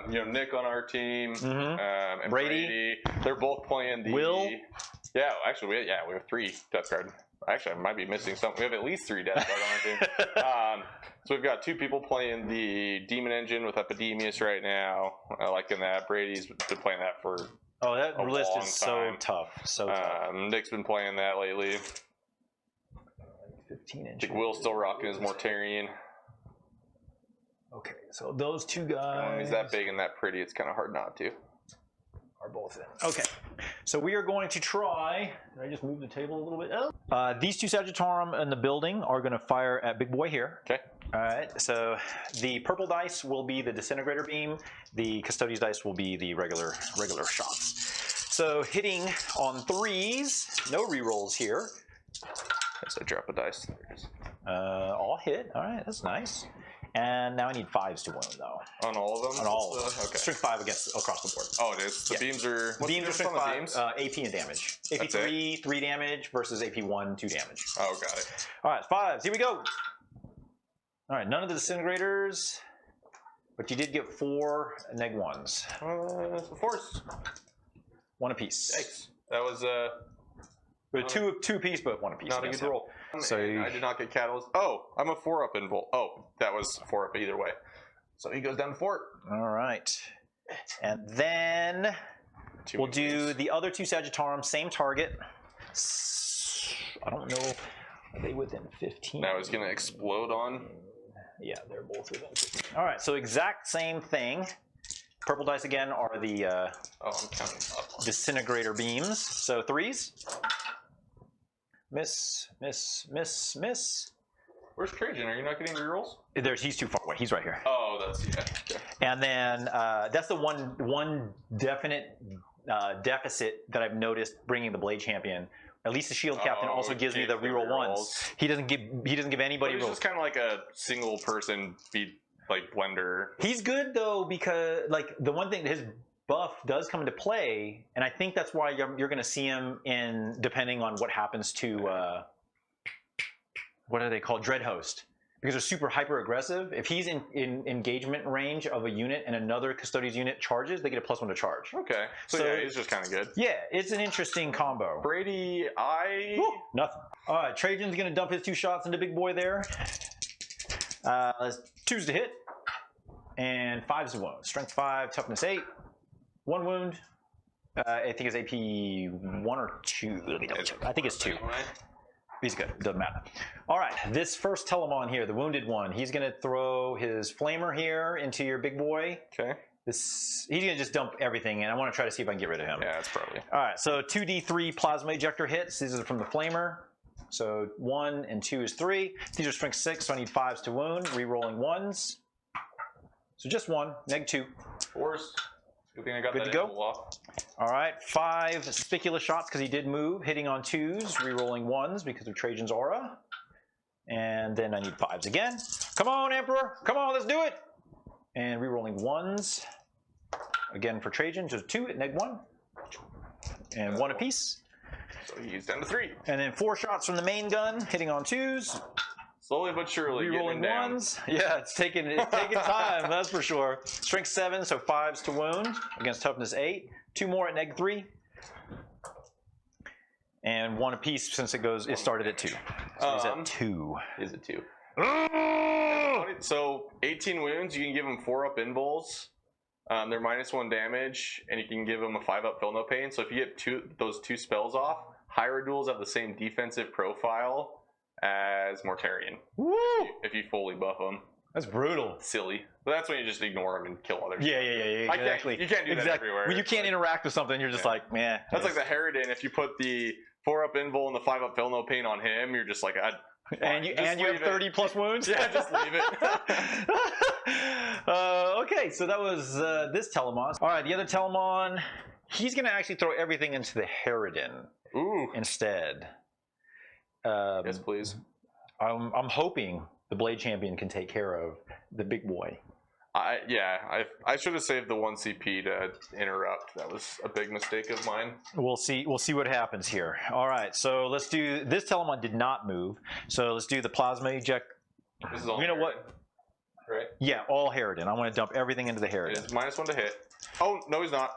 Nick on our team, and Brady. They're both playing the Will. Yeah, actually, we have 3 Death Guard. Actually, I might be missing something. We have at least 3 Death Guard on our team. So we've got 2 people playing the Demon Engine with Epidemius right now. I liking that. Brady's been playing that for that list is so tough. So tough. Nick's been playing that lately. 15 inch. I think Will's still rocking his Mortarian. Okay, so those 2 guys. When he's that big and that pretty, it's kind of hard not to. Are both in. Okay, so we are going to try. Did I just move the table a little bit? Oh. These 2 Sagittarum in the building are going to fire at Big Boy here. Okay. All right. So the purple dice will be the disintegrator beam. The Custodes dice will be the regular shots. So hitting on 3s, no rerolls here. So drop a dice. All hit. All right, that's nice. And now I need 5s to wound, though. On all of them? On all of them. Okay. Strength 5 across the board. Oh, it is? The beams are... What's beams are strength 5, AP and damage. AP 3, 3 damage versus AP 1, 2 damage. Oh, got it. All right, 5s. Here we go. All right, none of the disintegrators, but you did get 4 neg 1s. Of course. 1 apiece. Yikes. That was... two apiece, but 1 apiece. Not a good roll. So I did not get catalyst. Oh, I'm a 4-up in Volt. Oh, that was 4-up either way. So he goes down to 4. All right. And then we'll do the other 2 Sagittarum, same target. I don't know. Are they within 15? Now he's going to explode on Yeah, they're both within 15. All right, so exact same thing. Purple dice again are the I'm counting up. disintegrator beams. So 3s. Miss, miss, miss, miss. Where's Trajan? Are you not getting rerolls? He's too far away. He's right here. Oh, that's yeah. Okay. And then that's the one definite deficit that I've noticed bringing the Blade Champion. At least the Shield Captain also gives me the reroll ones. He doesn't give anybody He's rolls. just kind of like a single person blender. He's good though because like the one thing his buff does come into play, and I think that's why you're going to see him in depending on what happens to what are they called, Dread Host, because they're super hyper aggressive. If he's in engagement range of a unit and another Custodes unit charges, they get a +1 to charge. Okay, so yeah, he's just kind of good. Yeah, it's an interesting combo. Brady, Nothing. All right, Trajan's going to dump his 2 shots into big boy there. 2s to hit and 5s to wound. Strength 5, toughness 8, 1 wound. I think it's AP 1 or 2. Let me double check. I think it's 2. He's good. Doesn't matter. All right, this first Telemon here, the wounded one, he's going to throw his flamer here into your big boy. Okay. He's going to just dump everything, and I want to try to see if I can get rid of him. Yeah, that's probably. All right, so 2d3 plasma ejector hits. These are from the flamer. So 1 and 2 is 3. These are strength 6, so I need 5s to wound. Re-rolling 1s. So just 1, -2. 4s. Good thing I got Good that to go. off. All right, 5 spicula shots because he did move, hitting on 2s, re-rolling 1s because of Trajan's aura. And then I need 5s again. Come on, Emperor. Come on, let's do it. And re-rolling 1s. Again for Trajan, just 2 at -1. And 1 apiece. So he's down to 3. And then 4 shots from the main gun, hitting on 2s. Slowly but surely Re-rolling getting him down. 1s. Yeah, it's taking time, that's for sure. Strength 7, so 5s to wound against toughness 8. 2 more at -3. And 1 apiece since it started at 2. So he's at 2. He's at 2. So 18 wounds, you can give him 4 up invuls. They're -1 damage, and you can give him a 5 up feel no pain. So if you get those 2 spells off, Hierodules have the same defensive profile as Mortarion. Woo! If you fully buff them. That's brutal. Silly. But that's when you just ignore them and kill others. Yeah, exactly. You can't do that everywhere. When you can't interact with something, you're just like, man. That's like the Harridan. If you put the 4 up invul and the 5 up feel no pain on him, you're just like, and you have 30 plus wounds? Yeah, just leave it. Okay, so that was this Telemon. All right, the other Telemon, he's going to actually throw everything into the Harridan instead. Yes, please. I'm hoping the Blade Champion can take care of the big boy. I should have saved the 1 CP to interrupt. That was a big mistake of mine. We'll see what happens here. All right, so let's do this. Telemon did not move, so let's do the plasma eject. This is all. You know what? Right? Yeah, all Harridan. I want to dump everything into the Harridan. It's -1 to hit. Oh no, he's not.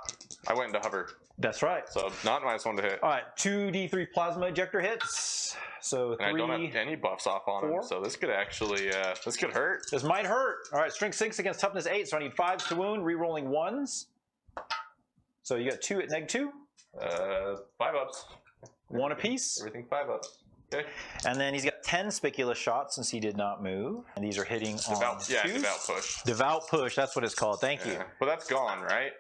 I went into hover. That's right. So not -1 to hit. All right, 2d3 plasma ejector hits. So 3. And I don't have any buffs off on 4. him, so this could actually this could hurt. This might hurt. All right, strength 6 against toughness 8, so I need 5s to wound, re-rolling 1s. So you got 2 at -2. 5 ups. 1 apiece. Everything 5 ups. Okay. And then he's got 10 spicula shots since he did not move. And these are hitting on Devout 2s. Devout push. Devout push, that's what it's called. Thank you. But that's gone, right?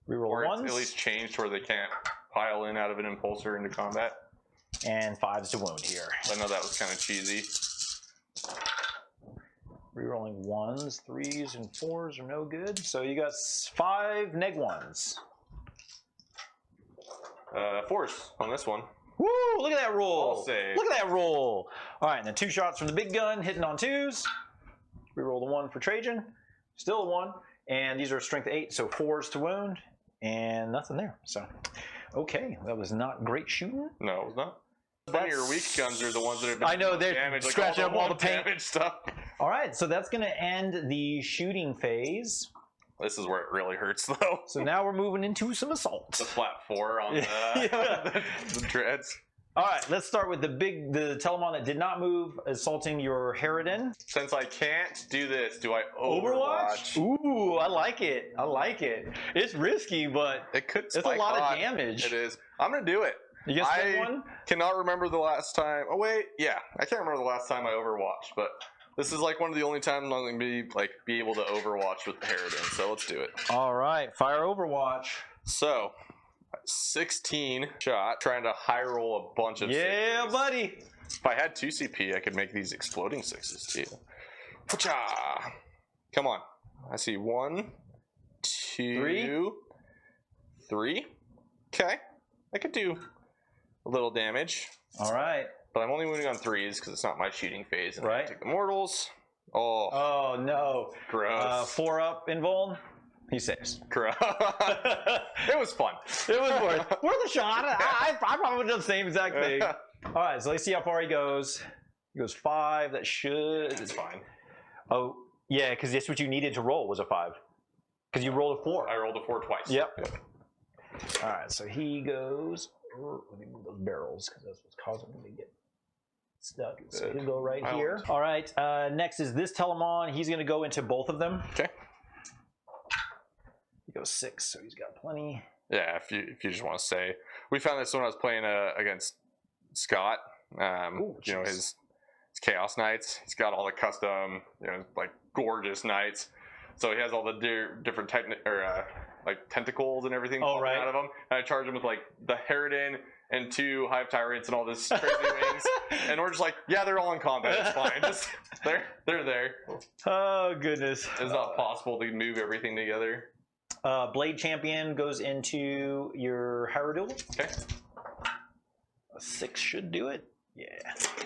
Reroll Or 1s. it's at least changed where they can't pile in out of an impulsor into combat. And 5s to wound here. I know that was kind of cheesy. Rerolling 1s, 3s, and 4s are no good. So you got 5 -1s. 4s on this one. Woo! Look at that roll. All save. Look at that roll. All right, and then 2 shots from the big gun hitting on 2s. Reroll the 1 for Trajan. Still a 1. And these are strength 8, so 4s to wound. And nothing there. So, okay, that was not great shooting. No, it was not. Some of your weak guns are the ones that have been I know, they're damage, scratching up all the paint. damage stuff. All right, so that's going to end the shooting phase. This is where it really hurts, though. So now we're moving into some assault. The flat 4 on the, the dreads. All right, let's start with the Telemon that did not move, assaulting your Harridan. Since I can't do this, do I Overwatch? Ooh, I like it. I like it. It's risky, but It could it's a spike lot on. of damage. It is. I'm going to do it. You guess I one? cannot remember the last time. Oh, wait. Yeah. I can't remember the last time I Overwatched, but This is like one of the only times I'm going to be able to Overwatch with the Harridan, so let's do it. All right, fire Overwatch. So, 16 shot, trying to high roll a bunch of Yeah, sixes. buddy. If I had 2 CP, I could make these exploding sixes too. Cha! Come on. I see 1, 2, 3. Okay. I could do a little damage. All right. But I'm only wounding on 3s because it's not my shooting phase. And Right. I take the mortals. Oh no. Gross. 4 up in Vuln. He saves. Gross. It was fun. It was worth a shot. I probably would have done the same exact thing. All right, so let's see how far he goes. He goes 5. That should. It's fine. Oh, yeah, because that's what you needed to roll was a 5. Because you rolled a 4. I rolled a 4 twice. Yep. All right, so he goes. Let me move those barrels because that's what's causing me to get stuck. So he'll go right here. All right, next is this Telemon. He's going to go into both of them. Okay. He goes 6, so he's got plenty. Yeah, if you just want to say, we found this when I was playing against Scott. Ooh, you know his Chaos Knights. He's got all the custom, like gorgeous knights. So he has all the different type like tentacles and everything popping out of them. And I charge him with like the Harridan and 2 Hive Tyrants and all this crazy wings. And we're just like, yeah, they're all in combat. It's fine. Just they're there. Oh goodness! It's not possible to move everything together. Blade Champion goes into your Harridan. Okay. A 6 should do it. Yeah.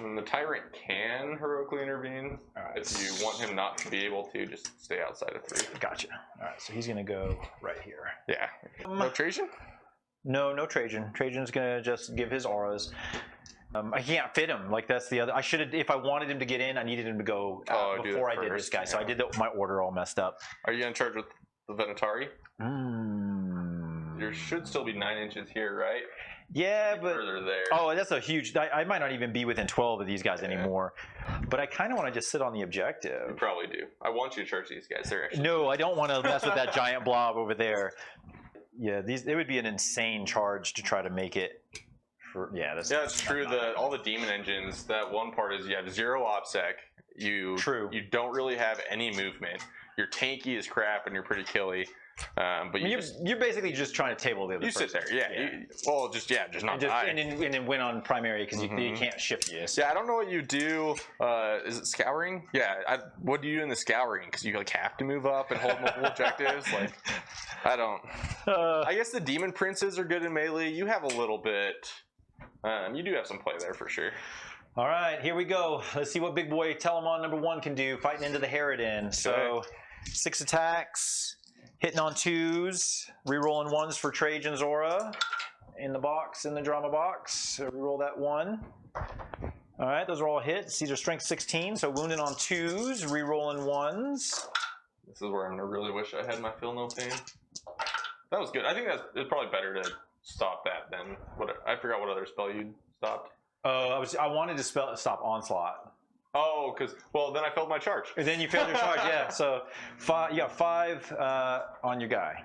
And the Tyrant can heroically intervene. Right. If you want him not to be able to, just stay outside of 3. Gotcha. All right, so he's going to go right here. Yeah. No Trajan? No Trajan. Trajan's going to just give his auras. I can't fit him. Like, that's the other. I should have, if I wanted him to get in, I needed him to go before I did this guy. Yeah. So I did my order all messed up. Are you in charge with the Venatari? There should still be 9 inches here, right? Yeah, but further there. Oh, that's a huge. I might not even be within 12 of these guys anymore. But I kind of want to just sit on the objective. You probably do. I want you to charge these guys. They're actually. No, I don't want to mess with that giant blob over there. Yeah, it would be an insane charge to try to make it. It's true. All the demon engines. That one part is you have 0 OBSEC. You don't really have any movement. You're tanky as crap and you're pretty killy. But you're basically just trying to table the other person. You sit there, just not die. And then win on primary because you can't shift you. So. Yeah, I don't know what you do. Is it scouring? Yeah, what do you do in the scouring? Because you have to move up and hold multiple objectives. Like, I don't. I guess the demon princes are good in melee. You have a little bit. You do have some play there for sure. All right, here we go. Let's see what big boy Telemon number 1 can do fighting into the Harridan. So 6 attacks. Hitting on 2s, rerolling 1s for Trajan's aura in the box, in the drama box. So reroll that 1. All right, those are all hits. These are strength 16, so wounding on 2s, rerolling 1s. This is where I'm gonna really wish I had my feel no pain. That was good. I think it's probably better to stop that than I forgot what other spell you stopped. I wanted to stop onslaught. Oh, then I failed my charge. And then you failed your charge, yeah. So you got 5 on your guy.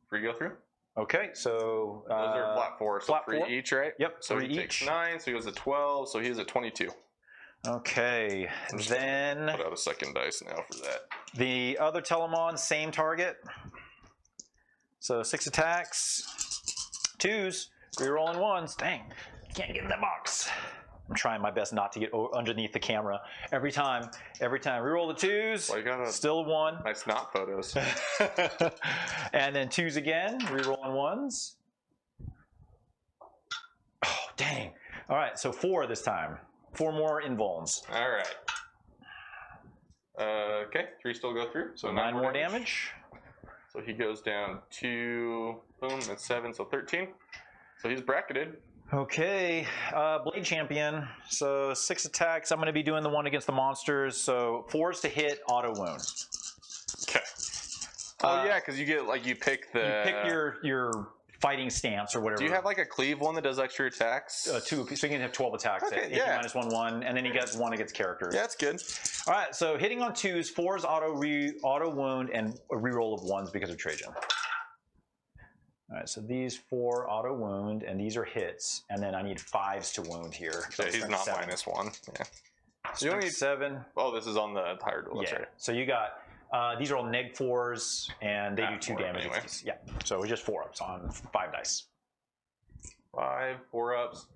Free go through? Okay, so those are flat 4, so 3 each, right? Yep, so 3 he each. Takes 9, so he goes to 12, so he's at 22. Okay, then put out a second dice now for that. The other Telemon, same target. So 6 attacks, 2s, rerolling 1s. Dang, can't get in that box. I'm trying my best not to get underneath the camera. Every time. Reroll the 2s, well, still 1. Nice knot photos. And then 2s again, rerolling 1s. Oh, dang. All right, so 4 this time. 4 more invulns. All right. Okay, 3 still go through. So 9 more damage. So he goes down to, boom, that's 7, so 13. So he's bracketed. Okay, Blade Champion. So 6 attacks. I'm going to be doing the one against the monsters. So 4s to hit, auto wound. Okay. Oh yeah, because you get you pick your fighting stance or whatever. Do you have like a cleave one that does extra attacks? 2, so you can have 12 attacks. Okay, at -1/1, and then he gets 1 against characters. Yeah, that's good. All right, so hitting on 2s, 4s auto wound, and a reroll of 1s because of Trajan. All right, so these 4 auto wound, and these are hits, and then I need 5s to wound here. So he's not -1. Yeah. You only need 7. Oh, this is on the tire duel. That's Yeah. right. So you got these are all neg 4s, and they do 2 damage. Anyway. Yeah. So just 4-ups on 5 dice. 5 4-ups.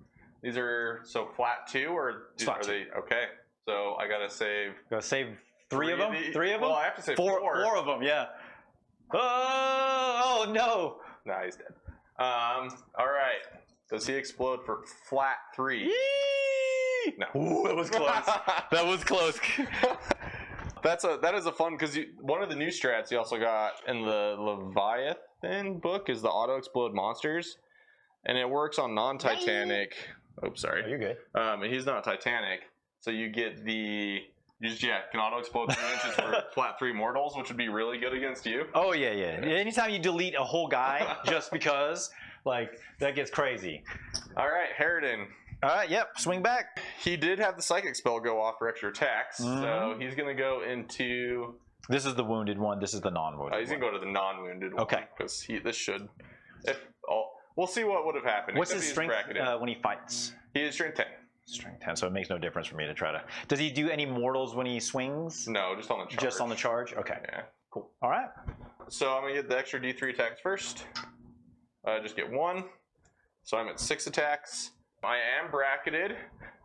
These are so flat 2 or Flat are they okay? So I gotta save. Gotta save 3 of them. 3 of them. Well, I have to save 4 4 of them. Yeah. Oh no. Nah, he's dead. All right. Does he explode for flat 3? Yee! No. Ooh, that was close. That was close. That is a fun because one of the new strats you also got in the Leviathan book is the auto explode monsters, and it works on non-Titanic. Oh, sorry. Oh, you're good. And he's not Titanic, so you get the can auto explode 3 inches for flat 3 mortals, which would be really good against you. Oh yeah. Anytime you delete a whole guy just because, like, that gets crazy. All right, Harridan. All right. Yep. Swing back. He did have the psychic spell go off for extra attacks, so he's gonna go into. This is the wounded one. This is the non-wounded. He's gonna go to the non-wounded one. Okay. Because this should. We'll see what would have happened. What's his strength when he fights? He is strength 10. Strength 10, so it makes no difference for me to try to. Does he do any mortals when he swings? No, just on the charge. Just on the charge? Okay. Yeah. Cool. All right. So I'm gonna get the extra D3 attacks first. Just get 1. So I'm at 6 attacks. I am bracketed,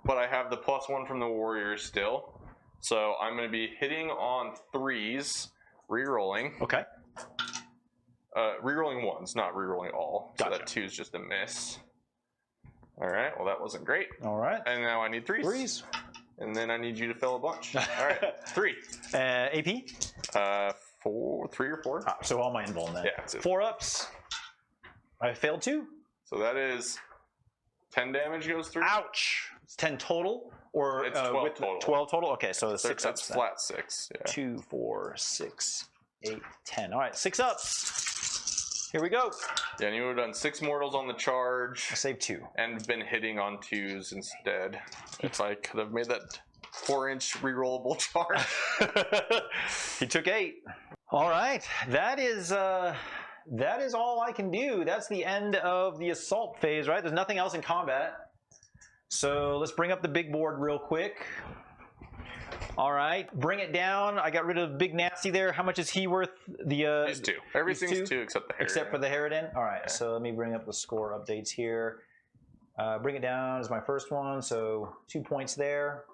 but I have the +1 from the warriors still. So I'm gonna be hitting on 3s, re-rolling. Okay. Re-rolling 1s, not re-rolling all. Gotcha. So that 2 is just a miss. All right. Well, that wasn't great. All right. And now I need 3s. 3s. And then I need you to fill a bunch. All right. 3. AP? 4, 3 or 4. So all my involved in that. Yeah. That's it. 4-ups. I failed 2. So that is 10 damage goes through. Ouch. It's 10 total, or It's 12 with total. 12 total. Okay, so the 6 That's ups. flat 6. Yeah. 2, 4, 6, 8, 10. All right, 6 ups. Here we go. Yeah, and you would have done 6 mortals on the charge. I saved 2. And been hitting on 2s instead. If I could have made that 4-inch rerollable charge. He took 8. All right, that is all I can do. That's the end of the assault phase, right? There's nothing else in combat. So let's bring up the big board real quick. All right, bring it down. I got rid of Big Nasty there. How much is he worth? He's 2. Everything's 2 except the Harridan. Except for the Harridan? All right, so let me bring up the score updates here. Bring it down is my first one, so 2 points there.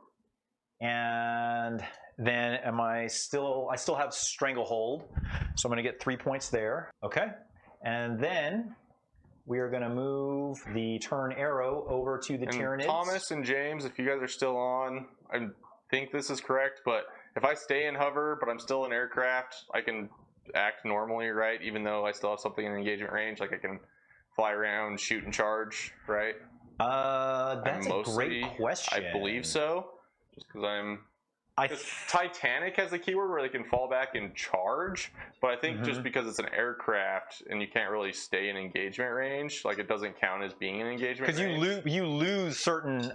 And then I still have Stranglehold, so I'm going to get 3 points there. Okay, and then we are going to move the turn arrow over to the Tyranids. Thomas and James, if you guys are still on, I think this is correct, but if I stay in hover, but I'm still in aircraft, I can act normally, right? Even though I still have something in engagement range, like I can fly around, shoot, and charge, right? That's a great question. I believe so, just because Titanic has a keyword where they can fall back and charge, but I think just because it's an aircraft and you can't really stay in engagement range, like it doesn't count as being in engagement range. Because you lose certain...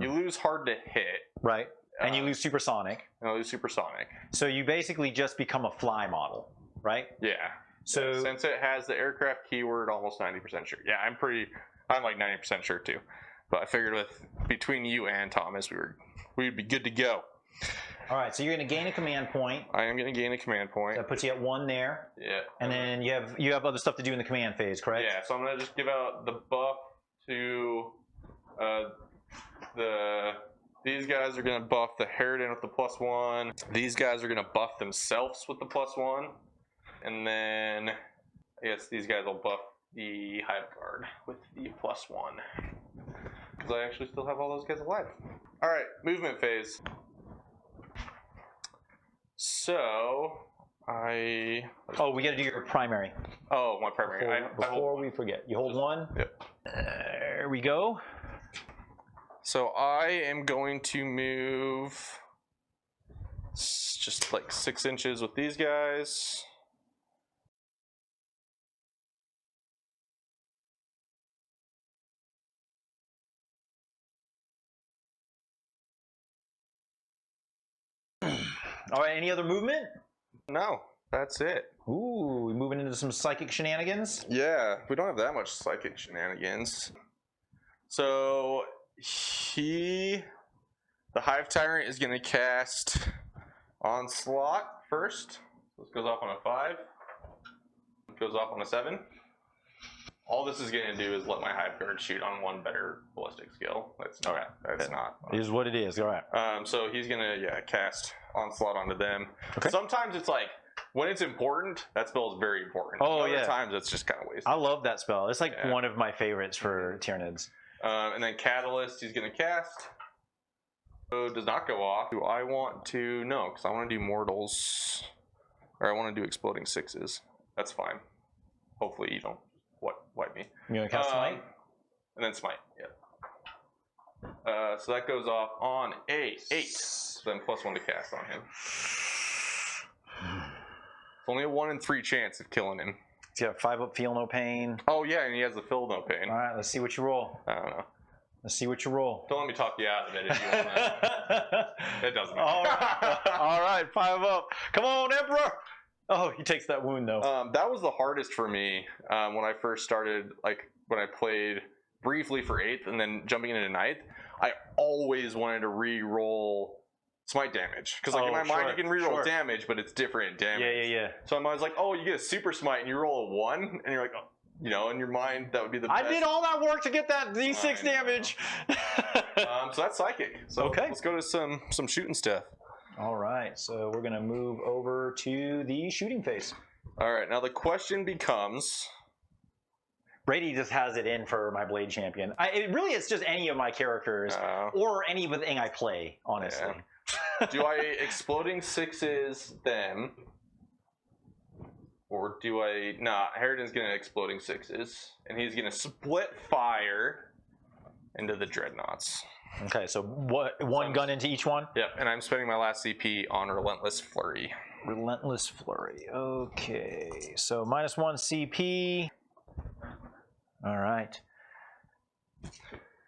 you lose hard to hit. Right, and you lose supersonic. And I lose supersonic. So you basically just become a fly model, right? Yeah. So since it has the aircraft keyword, almost 90% sure. Yeah, I'm like 90% sure too. But I figured between you and Thomas, we'd be good to go. All right, so you're going to gain a command point. I am going to gain a command point. That puts you at 1 there. Yeah. And then you have other stuff to do in the command phase, correct? Yeah, so I'm going to just give out the buff to these guys are going to buff the Harridan with the +1. These guys are going to buff themselves with the +1. And then I guess these guys will buff the Hive Guard with the +1. Because I actually still have all those guys alive. All right, movement phase. So Oh, we got to do your primary. Oh, my primary. Before we forget, you hold 1. Yep. There we go. So I am going to move just like 6 inches with these guys. All right, any other movement? No, that's it. Ooh, we moving into some psychic shenanigans? Yeah, we don't have that much psychic shenanigans. So he The Hive Tyrant is going to cast Onslaught first. This goes off on a 5. It goes off on a 7. All this is going to do is let my Hive Guard shoot on 1 better ballistic skill. That's not. That's not. It is what it is. All right. So he's going to cast Onslaught onto them. Okay. Sometimes it's like, when it's important, that spell is very important. Other times it's just kind of wasted. I love that spell. It's like one of my favorites for Tyranids. And then Catalyst, he's going to cast. So it does not go off. Do I want to? No, because I want to do Mortals. Or I want to do Exploding Sixes. That's fine. Hopefully you don't wipe me. You want to cast Smite? And then Smite, yeah. So that goes off on a 8. So then +1 to cast on him. It's only a 1 in 3 chance of killing him. He's got 5 up, feel no pain. Oh yeah, and he has the Feel No Pain. All right, let's see what you roll. I don't know. Let's see what you roll. Don't let me talk you out of it if you want that. It doesn't matter. All right. All right, 5 up. Come on, Emperor. Oh, he takes that wound though. That was the hardest for me when I first started. Like when I played briefly for 8th and then jumping into 9th. I always wanted to re-roll Smite damage because like in my mind you can re-roll damage, but it's different damage. Yeah. So I'm always like, oh, you get a super smite and you roll a 1, and you're like, oh, you know, in your mind that would be the best. I did all that work to get that D6 damage. So that's psychic. So let's go to some shooting stuff. All right, so we're gonna move over to the shooting phase. All right, now the question becomes. Brady just has it in for my Blade Champion. It's just any of my characters or anything I play, honestly. Yeah. Do I Exploding Sixes them? Or do I... Nah, Harridan's going to Exploding Sixes. And he's going to split fire into the Dreadnoughts. Okay, so one gun into each one? Yep, and I'm spending my last CP on Relentless Flurry. Relentless Flurry. Okay, so -1 CP. All right.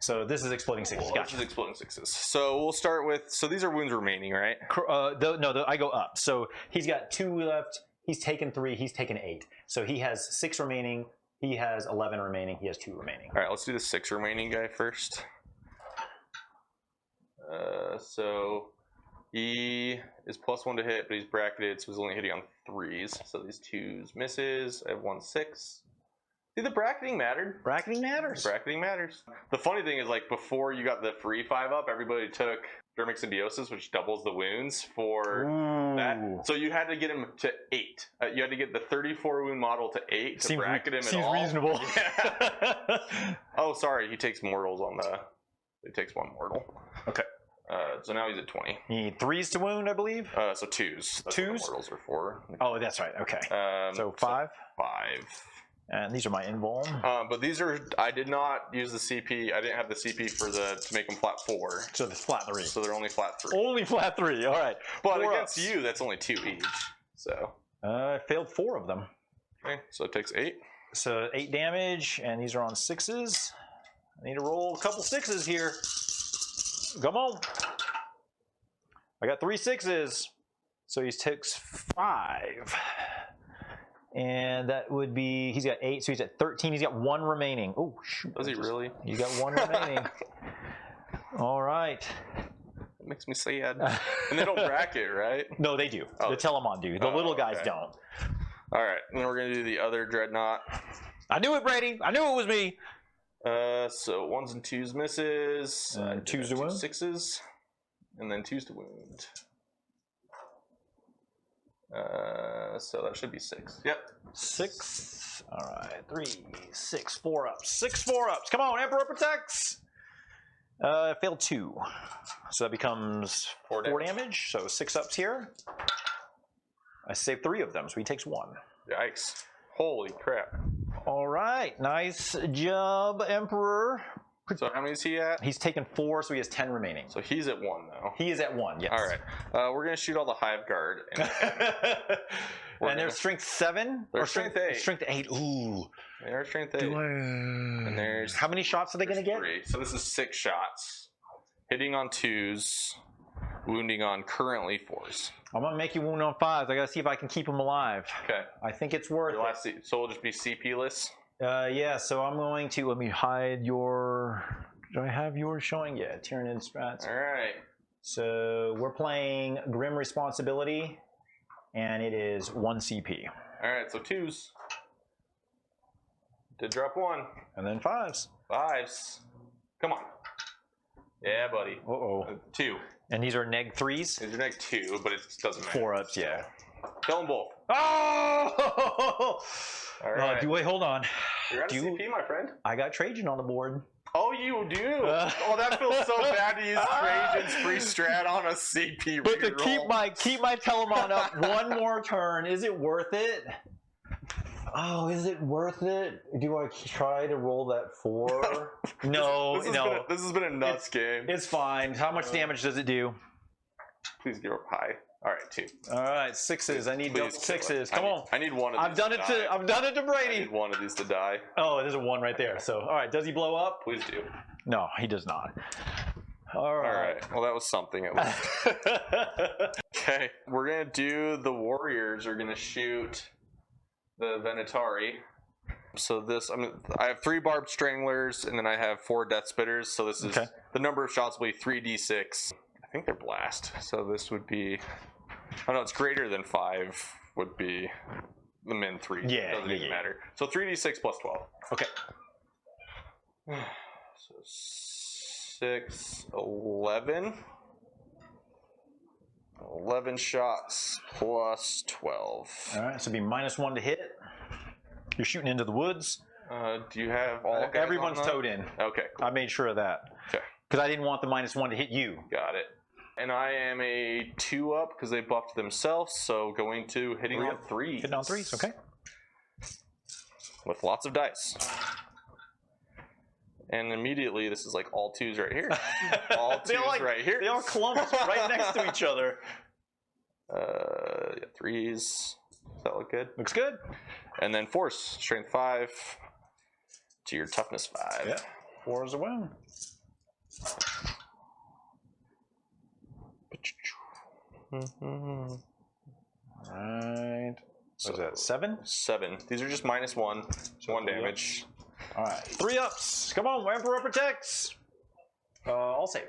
So this is Exploding Sixes. Well, this is Exploding Sixes. So we'll start with... So these are wounds remaining, right? I go up. So he's got 2 left. He's taken 3. He's taken 8. So he has 6 remaining. He has 11 remaining. He has 2 remaining. All right, let's do the 6 remaining guy first. So he is +1 to hit, but he's bracketed, so he's only hitting on 3s. So these 2s misses. I have 1 6. See, the bracketing mattered. Bracketing matters. Bracketing matters. The funny thing is, like, before you got the free 5 up, everybody took Dermic Symbiosis, which doubles the wounds for that. So you had to get him to 8. You had to get the 34 wound model to 8 to bracket him at all. Seems reasonable. Yeah. Oh, sorry. He takes mortals on the... He takes 1 mortal. Okay. So now he's at 20. You need 3s to wound, I believe? So 2s. That's 2s? What the mortals are for. Oh, that's right. Okay. So 5? 5. And these are my invuln. But these are, I did not use the CP. I didn't have the CP for to make them flat 4. So it's flat 3. So they're only flat 3. Only flat 3. All right. But against you, that's only 2 each. So. I failed 4 of them. Okay. So it takes 8. So 8 damage, and these are on 6s. I need to roll a couple 6s here. Come on. I got 3 6s. So he takes 5. And that would be, he's got 8, so he's at 13. He's got 1 remaining. Oh, shoot. Does he really? You got 1 remaining. All right. That makes me sad. And they don't bracket, right? No, they do. The Telemon do. The little guys don't. All right. And then we're going to do the other Dreadnought. I knew it, Brady. I knew it was me. So 1s and 2s misses. 2s to wound? 6s. And then 2s to wound. So that should be 6. Yep. 6. All right. 3, 6, 4 ups. 6 4 ups. Come on, Emperor protects. Failed 2. So that becomes 4 damage. So 6 ups here. I saved 3 of them, so he takes 1. Yikes. Holy crap. All right. Nice job, Emperor. So how many is he at? He's taken 4, so he has 10 remaining. So he's at 1 now. He is at 1, yes. All right. We're going to shoot all the Hive Guard. And they're strength 7? They're strength 8. Strength 8. Ooh. They're strength 8. And there's... How many shots are they going to get? 3. So this is 6 shots. Hitting on 2s. Wounding on currently 4s. I'm going to make you wound on 5s. I got to see if I can keep them alive. Okay. I think it's worth it. So we'll just be CP-less? Yeah, so I'm going to, let me hide your, do I have yours showing? Yeah, Tyranid strats. All right. So we're playing Grim Responsibility, and it is 1 CP. All right, so 2s. Did drop 1. And then 5s. 5s. Come on. Yeah, buddy. Uh-oh. 2. And these are neg 3s? These are neg 2, but it doesn't matter. 4-ups, yeah. Kill them both. Oh! All right. Wait, hold on. You're out of CP, my friend. I got Trajan on the board. Oh, you do? Oh, that feels so bad to use Trajan's free strat on a CP But to reroll. keep my Telemon up one more turn, is it worth it? Oh, is it worth it? Do I try to roll that 4? No, This has been a nuts game. It's fine. How much damage does it do? Please give up high. All right, 2. All right, 6s. I need 6s. Come on. I need one of these. I've done it to Brady. I need one of these to die. Oh, there's a 1 right there. So, all right, does he blow up? Please do. No, he does not. All right. All right. Well, that was something at least. Okay, we're gonna do the warriors. Are gonna shoot the Venatari. So this, I have 3 barbed stranglers, and then I have 4 death spitters. So this is the number of shots will be 3d6. I think they're blast. So this would be. Oh no, it's greater than 5 would be the min 3. Yeah, doesn't even matter. So 3d6 plus 12. Okay. So 6, 11. 11 shots plus 12. All right, so it'd be -1 to hit. You're shooting into the woods. Do you have all? Everyone's towed in. Okay. Cool. I made sure of that. Okay. Because I didn't want the -1 to hit you. Got it. And I am a 2-up because they buffed themselves, so going to hitting on 3s. Hitting on 3s, okay. With lots of dice. And immediately, this is like all 2s right here. All 2s right here. They all clumped right next to each other. 3s. Does that look good? Looks good. And then force, strength 5 to your toughness 5. Yeah. 4 is a win. Alright. What is that? 7? 7. These are just -1. 1 damage. Alright. 3 ups. Come on, Emperor protects. I'll save.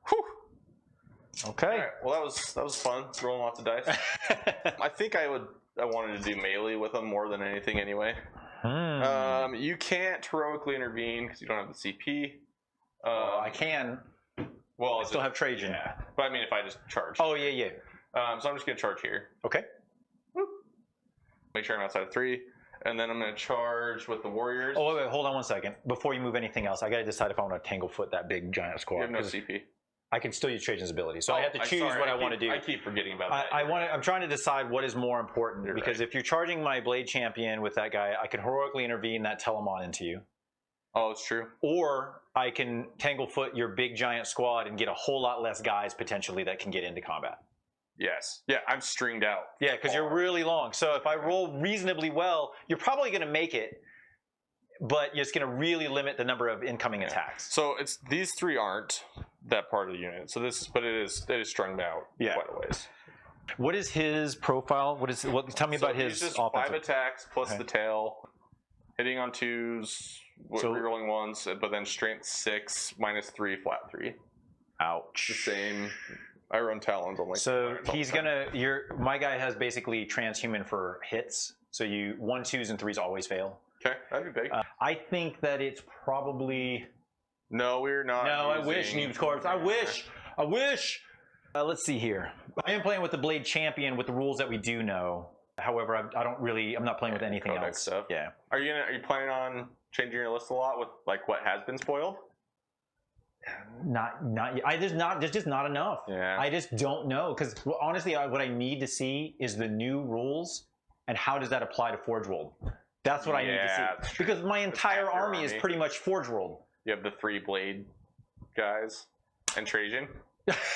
Whew. Okay. All right. Well, that was fun. Rolling lots of dice. I think I wanted to do melee with them more than anything anyway. You can't heroically intervene because you don't have the CP. I can. Well, I still have Trajan. Yeah. But I mean, if I just charge. Oh, yeah. So I'm just going to charge here. Okay. Whoop. Make sure I'm outside of 3. And then I'm going to charge with the warriors. Oh, wait, hold on 1 second. Before you move anything else, I got to decide if I want to Tanglefoot that big giant squad. You have no CP. I can still use Trajan's ability, so I have to choose what I want to do. I keep forgetting about that. I'm trying to decide what is more important because if you're charging my Blade Champion with that guy, I can heroically intervene that Telemon into you. Oh, it's true. Or I can Tanglefoot your big giant squad and get a whole lot less guys potentially that can get into combat. Yes. Yeah, I'm stringed out. Yeah, because you're really long. So if I roll reasonably well, you're probably going to make it, but it's going to really limit the number of incoming attacks. So it's these 3 aren't that part of the unit. So but it is strung out quite a ways. What is his profile? Tell me about his just offensive. 5 attacks plus the tail, hitting on 2s, rerolling 1s, but then strength 6, -3, flat 3. Ouch. The same. I run talons on like. So he's gonna. My guy has basically transhuman for hits. So 1s, 2s, and 3s always fail. Okay, that'd be big. I think that it's probably. No, we're not. No, I wish Noob's Corpse. I wish. Let's see here. I am playing with the Blade Champion with the rules that we do know. However, I'm not playing with anything else. Stuff. Yeah. Are you planning on changing your list a lot with like what has been spoiled? Not yet. There's just not enough. Yeah. I just don't know because honestly, what I need to see is the new rules and how does that apply to Forge World. That's what I need to see because my entire army is pretty much Forge World. You have the 3 blade guys and Trajan.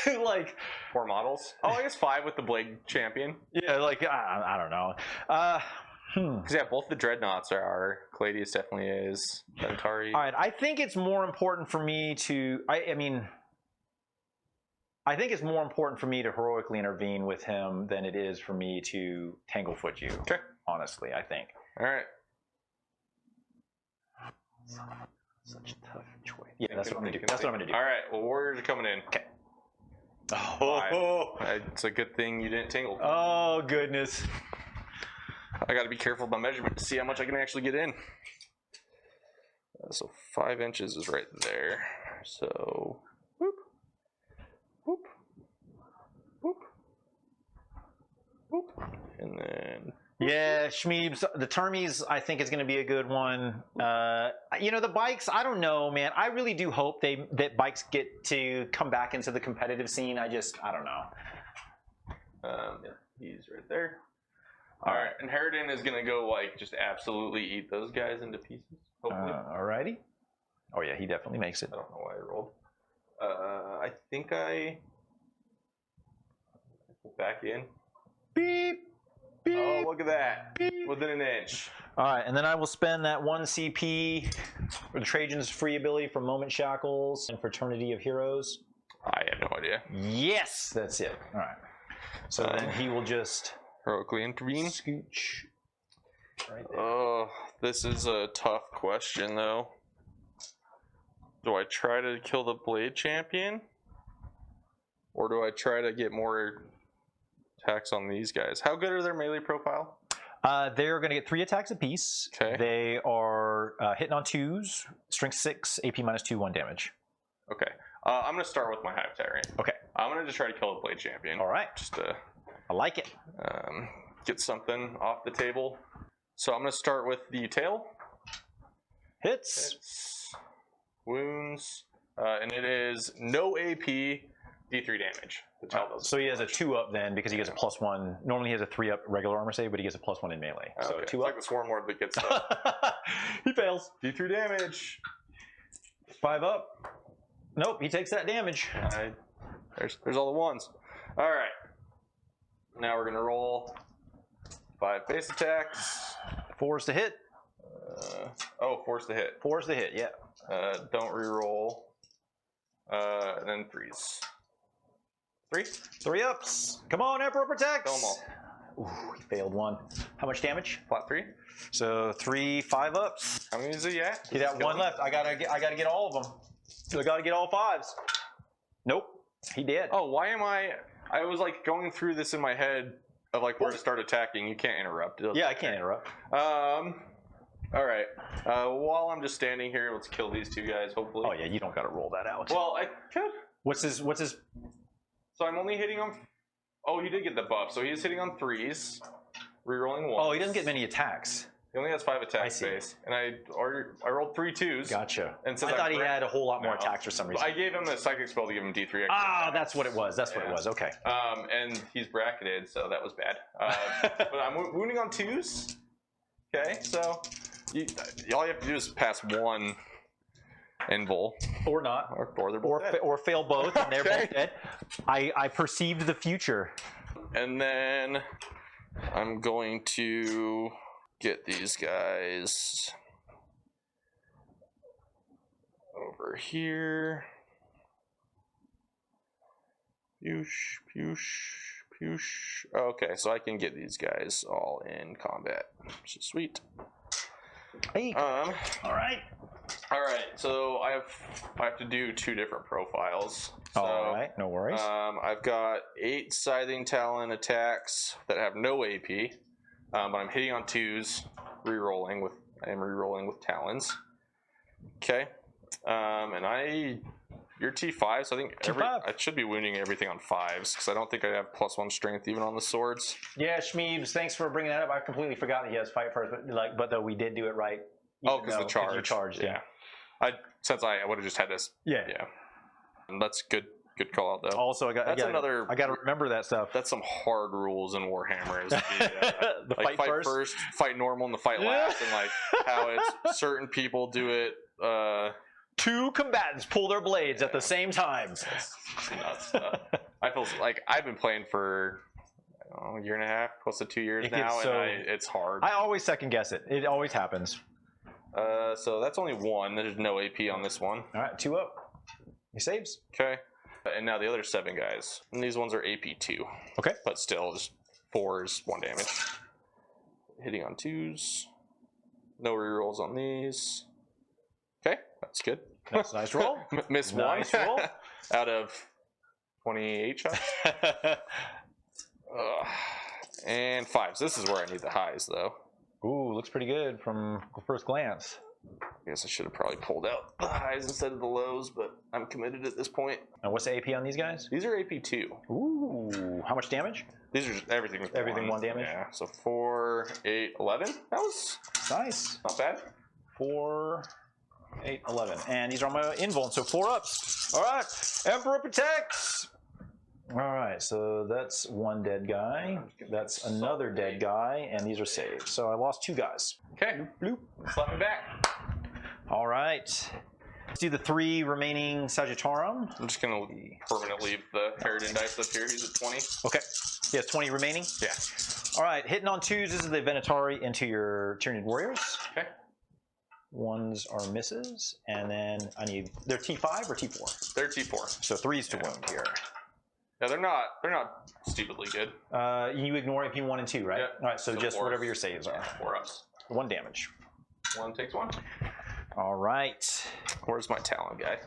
Like 4 models. Oh, I guess 5 with the Blade Champion. Yeah, like I don't know. Because both the dreadnoughts are. Caladius definitely is. Centauri. All right, I think it's more important for me to. I think it's more important for me to heroically intervene with him than it is for me to Tanglefoot you. Okay. Honestly, I think. All right. Such a tough choice. Yeah, that's what I'm gonna do. That's what I'm gonna do. All right. Well, warriors are coming in. Okay. Oh, It's a good thing you didn't tingle. oh goodness. I got to be careful with my measurement to see how much I can actually get in. So 5 inches is right there. So, whoop, whoop, whoop, whoop, and then. Yeah, Schmeebs, the Termies I think is going to be a good one. You know, the bikes, I don't know, man. I really do hope that bikes get to come back into the competitive scene. I don't know. Yeah, he's right there. All right, and Harridan is going to go, like, just absolutely eat those guys into pieces, hopefully. Alrighty. Oh, yeah, he definitely makes it. I don't know why I rolled. I think I back in. Beep. Beep. Oh, look at that. Beep. Within an inch. All right, and then I will spend that 1 CP for the Trajan's free ability for Moment Shackles and Fraternity of Heroes. I have no idea. Yes, that's it. All right. So then he will just heroically intervene. Scooch. Right there. Oh, this is a tough question, though. Do I try to kill the Blade Champion? Or do I try to get more attacks on these guys? How good are their melee profile? They're going to get 3 attacks apiece. Okay. They are hitting on 2s, strength 6, AP -2, 1 damage. Okay. I'm going to start with my Hive Tyrant. Okay. I'm going to just try to kill the Blade Champion. All right. Just to I like it. get something off the table. So I'm going to start with the tail. Hits. Wounds. And it is no AP, D3 damage. The tail does. So he has a 2-up then because he gets a +1. Normally he has a 3-up regular armor save, but he gets a +1 in melee. So okay. 2 It's up. like the Swarm Lord that gets He fails. D3 damage. 5 up. Nope, he takes that damage. There's all the ones. All right. Now we're gonna roll 5 base attacks. 4's to hit. 4's to hit. 4's to hit. Yeah. Don't reroll. And then 3s. 3. 3 ups. Come on, Emperor protects. Kill them all. Ooh, he failed 1. How much damage? Flat 3. So 3 5 ups. How many is it yet? Get that 1 left. I gotta get all of them. I gotta get all 5s. Nope. He did. Oh, why am I was like going through this in my head of like where to start attacking. You can't interrupt. Yeah, I can't interrupt. All right. While I'm just standing here, let's kill these 2 guys. Hopefully. Oh yeah, you don't gotta roll that out. Well, I could. What's his? So I'm only hitting on. Oh, you did get the buff. So he's hitting on 3s, rerolling 1. Oh, he doesn't get many attacks. He only has 5 attack space, and I rolled 3 2s. Gotcha. And since I thought he had a whole lot more No. attacks for some reason. I gave him the psychic spell to give him D3 extra. Ah, that's what it was. That's what it was. Okay. And he's bracketed, so that was bad. But I'm wounding on 2s. Okay, so all you have to do is pass 1 invul. Or not. Or they're both dead. Or fail both, and they're Okay. both dead. I perceived the future. And then I'm going to get these guys over here. Poosh, poosh, poosh. Okay, so I can get these guys all in combat, which is sweet. Hey. All right. All right, so I have to do 2 different profiles. So, All right. No worries. I've got 8 Scything Talon attacks that have no AP, but I'm hitting on 2s, rerolling with Talons. Okay, and you're T5, so I think I should be wounding everything on 5s because I don't think I have +1 strength even on the swords. Yeah, Schmeebs, thanks for bringing that up. I completely forgot that he has fight first, but though we did do it right. Oh, because the charge. You charged, yeah. Since I would have just had this. Yeah. And that's good call out though. Also, I got to remember that stuff. That's some hard rules in Warhammer. Is the like fight first, fight normal, and the fight last, and like how it's certain people do it. 2 combatants pull their blades at the same time. It's nuts. I feel like I've been playing for a year and a half, close to 2 years now, and it's hard. I always second guess it. It always happens. So that's only 1. There's no AP on this one. All right, 2 up. He saves. Okay. And now the other 7 guys. And these ones are AP 2. Okay. But still, just 4s, 1 damage. Hitting on 2s. No rerolls on these. Okay, that's good. That's a nice roll. Miss 1. Nice roll. Out of 28 shots. And 5s. This is where I need the highs, though. Ooh, looks pretty good from first glance. I guess I should have probably pulled out the highs instead of the lows, but I'm committed at this point. And what's the AP on these guys? These are AP 2. Ooh, how much damage? These are just everything. Everything 1 damage? Yeah, so 4, 8, 11. That was nice. Not bad. 4, 8, 11. And these are my invuln, so 4 ups. All right, Emperor protects. All right, so that's 1 dead guy. That's another dead guy, and these are saved. So I lost 2 guys. Okay, bloop. Slap me back. All right. Let's do the 3 remaining Sagittarum. I'm just going to permanently leave the Harridan dice up here. He's at 20. Okay. Yes, 20 remaining? Yeah. All right, hitting on 2s. This is the Venatari into your Tyranid warriors. Okay. 1s are misses, and then I need, they're T5 or T4? They're T4. So 3s to wound here. Yeah, they're not stupidly good. You ignore AP 1 and 2, right? Yeah. All right, so just whatever your saves are. 4 ups. 1 damage. 1 takes 1. All right. Where's my Talon guy?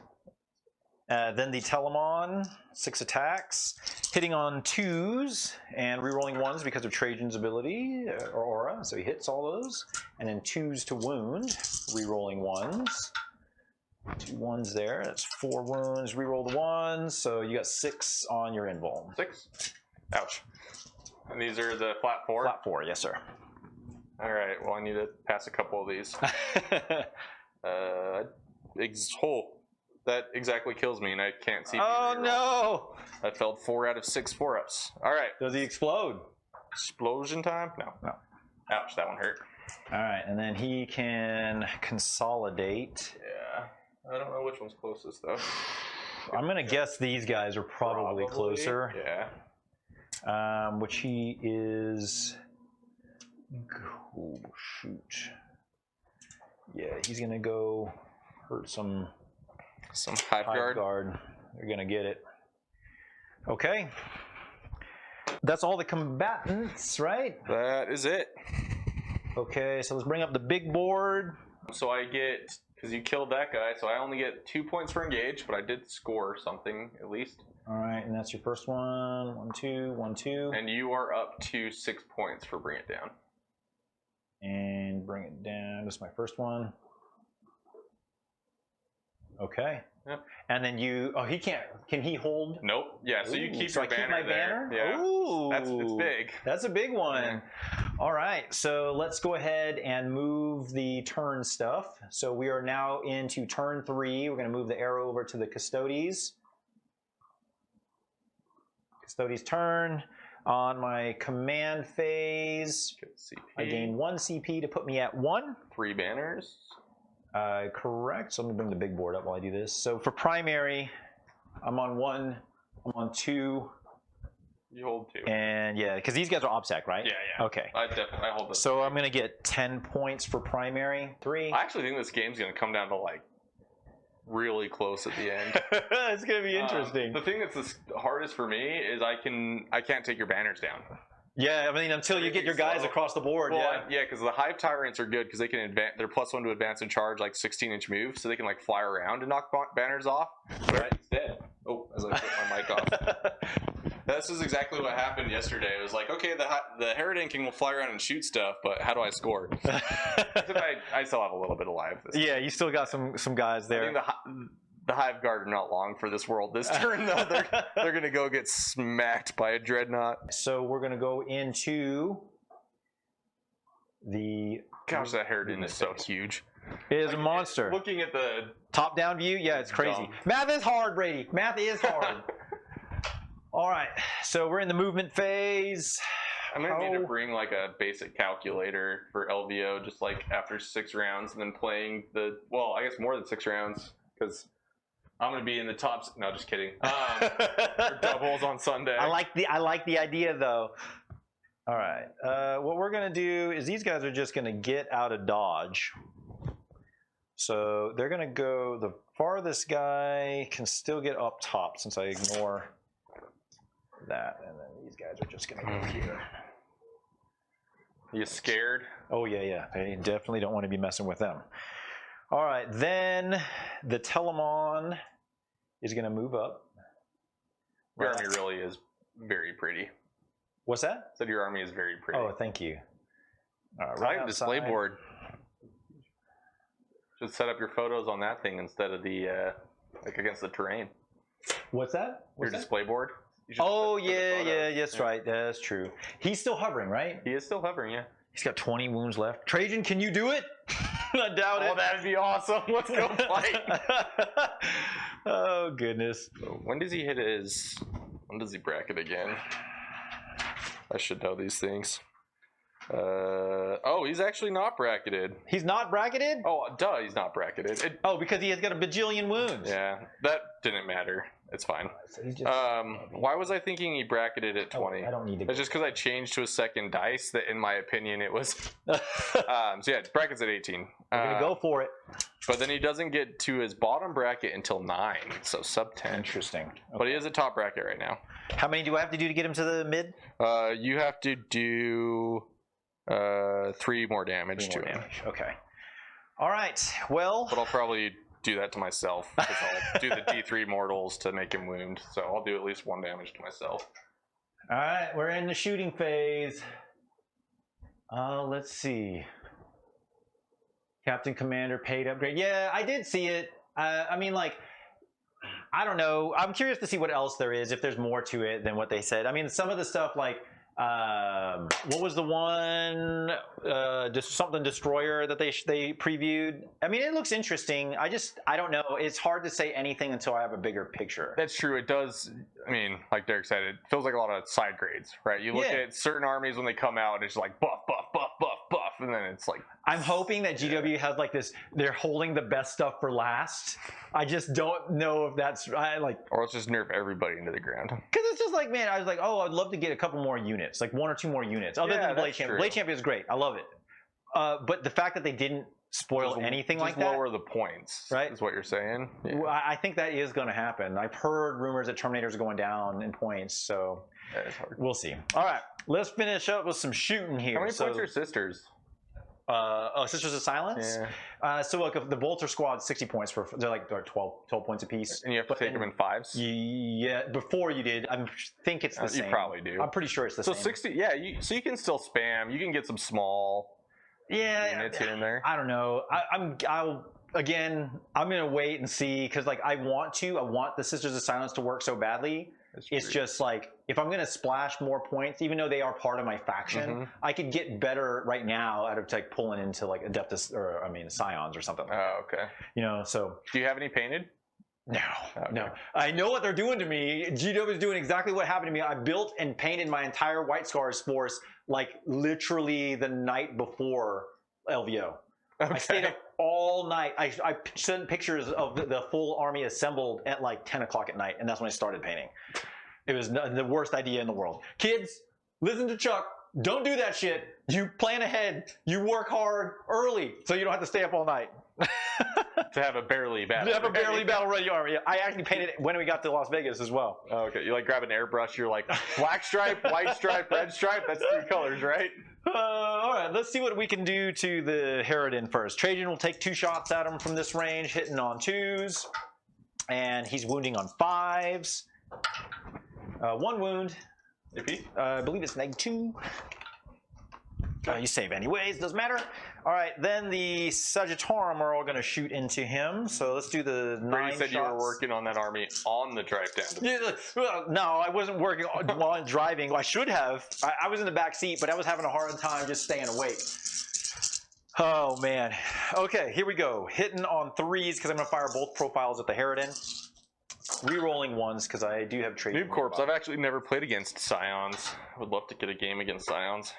Then the Telemon, 6 attacks, hitting on 2s and rerolling 1s because of Trajan's ability or aura, so he hits all those. And then 2s to wound, rerolling 1s. 2 1s there, that's 4 wounds, reroll the 1s, so you got 6 on your invuln. 6? Ouch. And these are the flat 4? Flat 4, yes sir. Alright, well I need to pass a couple of these. That exactly kills me and I can't see. Oh no! I failed 4 out of 6 4-ups. Alright. Does he explode? Explosion time? No. No. Ouch, that one hurt. Alright, and then he can consolidate. Yeah. I don't know which one's closest though. I'm gonna guess these guys are probably closer. Yeah. Which he is. Oh shoot. Yeah, he's gonna go hurt some hive guard. They're gonna get it. Okay. That's all the combatants, right? That is it. Okay, so let's bring up the big board. So I get, because you killed that guy, so I only get 2 points for engage, but I did score something at least. All right, and that's your first one. 1, 2, 1, 2. And you are up to 6 points for bring it down. And bring it down. This is my first one. Okay. Yep. And then you, oh, he can't, can he hold? Nope. Yeah, so you keep so your I banner keep my there. banner? Yeah. Ooh. It's big. That's a big one. Yeah. All right, so let's go ahead and move the turn stuff. So we are now into turn 3. We're going to move the arrow over to the Custodes. Custodes turn. On my command phase, I gain 1 CP to put me at 1. 3 banners. Correct. So I'm going to bring the big board up while I do this. So for primary, I'm on 1, I'm on 2. You hold 2. And yeah, because these guys are OBSEC, right? Yeah. Okay. I hold this. So I'm going to get 10 points for primary. 3. I actually think this game's going to come down to like really close at the end. It's going to be interesting. The thing that's the hardest for me is I can't take your banners down. Yeah, I mean, until you get your guys across the board. Well, yeah, because the Hive Tyrants are good because they can advance. They're +1 to advance and charge, like 16-inch moves, so they can like fly around and knock banners off. Right? Instead, as I put my mic off. This is exactly what happened yesterday. It was like, okay, the Harridan King will fly around and shoot stuff, but how do I score? I still have a little bit of life. Yeah, you still got some guys there. I think the Hive Guard are not long for this world this turn, though. They're going to go get smacked by a Dreadnought. So we're going to go into the... Gosh, that Harridan is so huge. It is a monster. Looking at the... Top-down view? Yeah, it's crazy. Dumb. Math is hard, Brady. Math is hard. All right, so we're in the movement phase. I'm going to need to bring like a basic calculator for LVO, just like after 6 rounds, and then playing the... Well, I guess more than 6 rounds, because... I'm gonna be in the tops. No, just kidding. For doubles on Sunday. I like the idea though. All right. What we're gonna do is these guys are just gonna get out of dodge. So they're gonna go. The farthest guy can still get up top since I ignore that, and then these guys are just gonna go here. You scared? Oh yeah. I definitely don't want to be messing with them. All right, then the Telemon is going to move up. Your army really is very pretty. What's that? Said your army is very pretty. Oh, thank you. I like the display board. Just set up your photos on that thing instead of the like against the terrain. What's that? Your display board. Oh yeah, that's right. That's true. He's still hovering, right? He is still hovering, yeah. He's got 20 wounds left. Trajan, can you do it? I doubt it. Oh, that'd be awesome. Let's go fight. Oh goodness. So when does he hit his? When does he bracket again? I should know these things. Oh, he's actually not bracketed. He's not bracketed? Oh, duh, he's not bracketed. Because he has got a bajillion wounds. Yeah, that didn't matter. It's fine. So he's just, why was I thinking he bracketed at 20? I don't need to. It's just because I changed to a second dice that, in my opinion, it was. So yeah, brackets at 18. We're gonna go for it. But then he doesn't get to his bottom bracket until 9, so sub 10. Interesting. Okay. But he is a top bracket right now. How many do I have to do to get him to the mid? You have to do 3 more damage to him. Okay. All right. Well. But I'll probably do that to myself because I'll do the D3 mortals to make him wound. So I'll do at least 1 damage to myself. All right, we're in the shooting phase. Let's see. Captain Commander paid upgrade. Yeah, I did see it. I mean, like, I don't know. I'm curious to see what else there is, if there's more to it than what they said. I mean, some of the stuff like, what was the one, something destroyer that they previewed? I mean, it looks interesting. I don't know. It's hard to say anything until I have a bigger picture. That's true. It does. I mean, like Derek said, it feels like a lot of side grades, right? You look at certain armies when they come out, and it's like buff, buff, buff, buff, buff, and then it's like. I'm hoping that GW has like this. They're holding the best stuff for last. I just don't know if that's like. Or let's just nerf everybody into the ground. Because it's just like, man, I was like, oh, I'd love to get a couple more units, like 1 or 2 more units, other than the Blade Champion. Blade Champion is great. I love it. But the fact that they didn't spoil anything like that. Lower the points, right? Is what you're saying. Yeah. Well, I think that is going to happen. I've heard rumors that Terminators are going down in points, so we'll see. All right, let's finish up with some shooting here. How many points are Sisters? Sisters of Silence? Yeah. So look, the Bolter Squad, 60 points. They're like 12 points apiece. And you have to take them in 5s? Yeah, before you did. I think it's the same. You probably do. I'm pretty sure it's the same. So 60, yeah, so you can still spam. You can get some small units here and there. I don't know. I'm gonna wait and see, because like I want the Sisters of Silence to work so badly. It's just like, if I'm gonna splash more points, even though they are part of my faction, I could get better right now out of like pulling into like Adeptus, or I mean Scions or something like that. Oh, okay. You know, so. Do you have any painted? No, no. I know what they're doing to me. GW is doing exactly what happened to me. I built and painted my entire White Scars force like literally the night before LVO. Okay. I stayed up all night. I sent pictures of the full army assembled at like 10 o'clock at night, and that's when I started painting. It was the worst idea in the world. Kids, listen to Chuck. Don't do that shit. You plan ahead. You work hard early so you don't have to stay up all night. To have a barely battle. To have a barely battle ready army. I actually painted it when we got to Las Vegas as well. Oh, okay. You like grab an airbrush. You're like black stripe, white stripe, red stripe. That's 3 colors, right? All right. Let's see what we can do to the Harridan first. Trajan will take 2 shots at him from this range, hitting on 2s, and he's wounding on 5s. 1 wound. I believe it's -2. You save anyways, doesn't matter. All right, then the Sagittarum are all going to shoot into him. So let's do the 9 shots. You said you were working on that army on the drive down. No, I wasn't working while driving. I should have. I was in the back seat, but I was having a hard time just staying awake. Oh, man. Okay, here we go. Hitting on 3s because I'm going to fire both profiles at the Harridan. Rerolling 1s because I do have trade. Noob Corps. I've actually never played against Scions. I would love to get a game against Scions.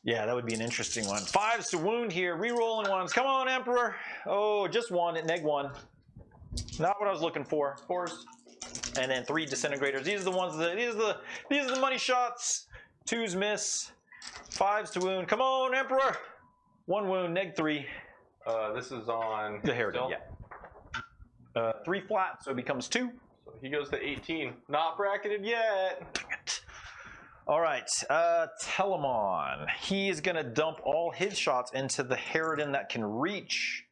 Yeah, that would be an interesting one. 5s to wound here. Rerolling 1s. Come on, Emperor. Oh, just 1 at -1. Not what I was looking for. 4s. And then 3 disintegrators. These are the ones that these are the money shots. 2s miss. 5s to wound. Come on, Emperor. 1 wound. -3. This is on the Harridan. Yeah. 3 flat, so it becomes 2. So he goes to 18. Not bracketed yet. Dang it. All right, Telamon. He is going to dump all his shots into the Harridan that can reach.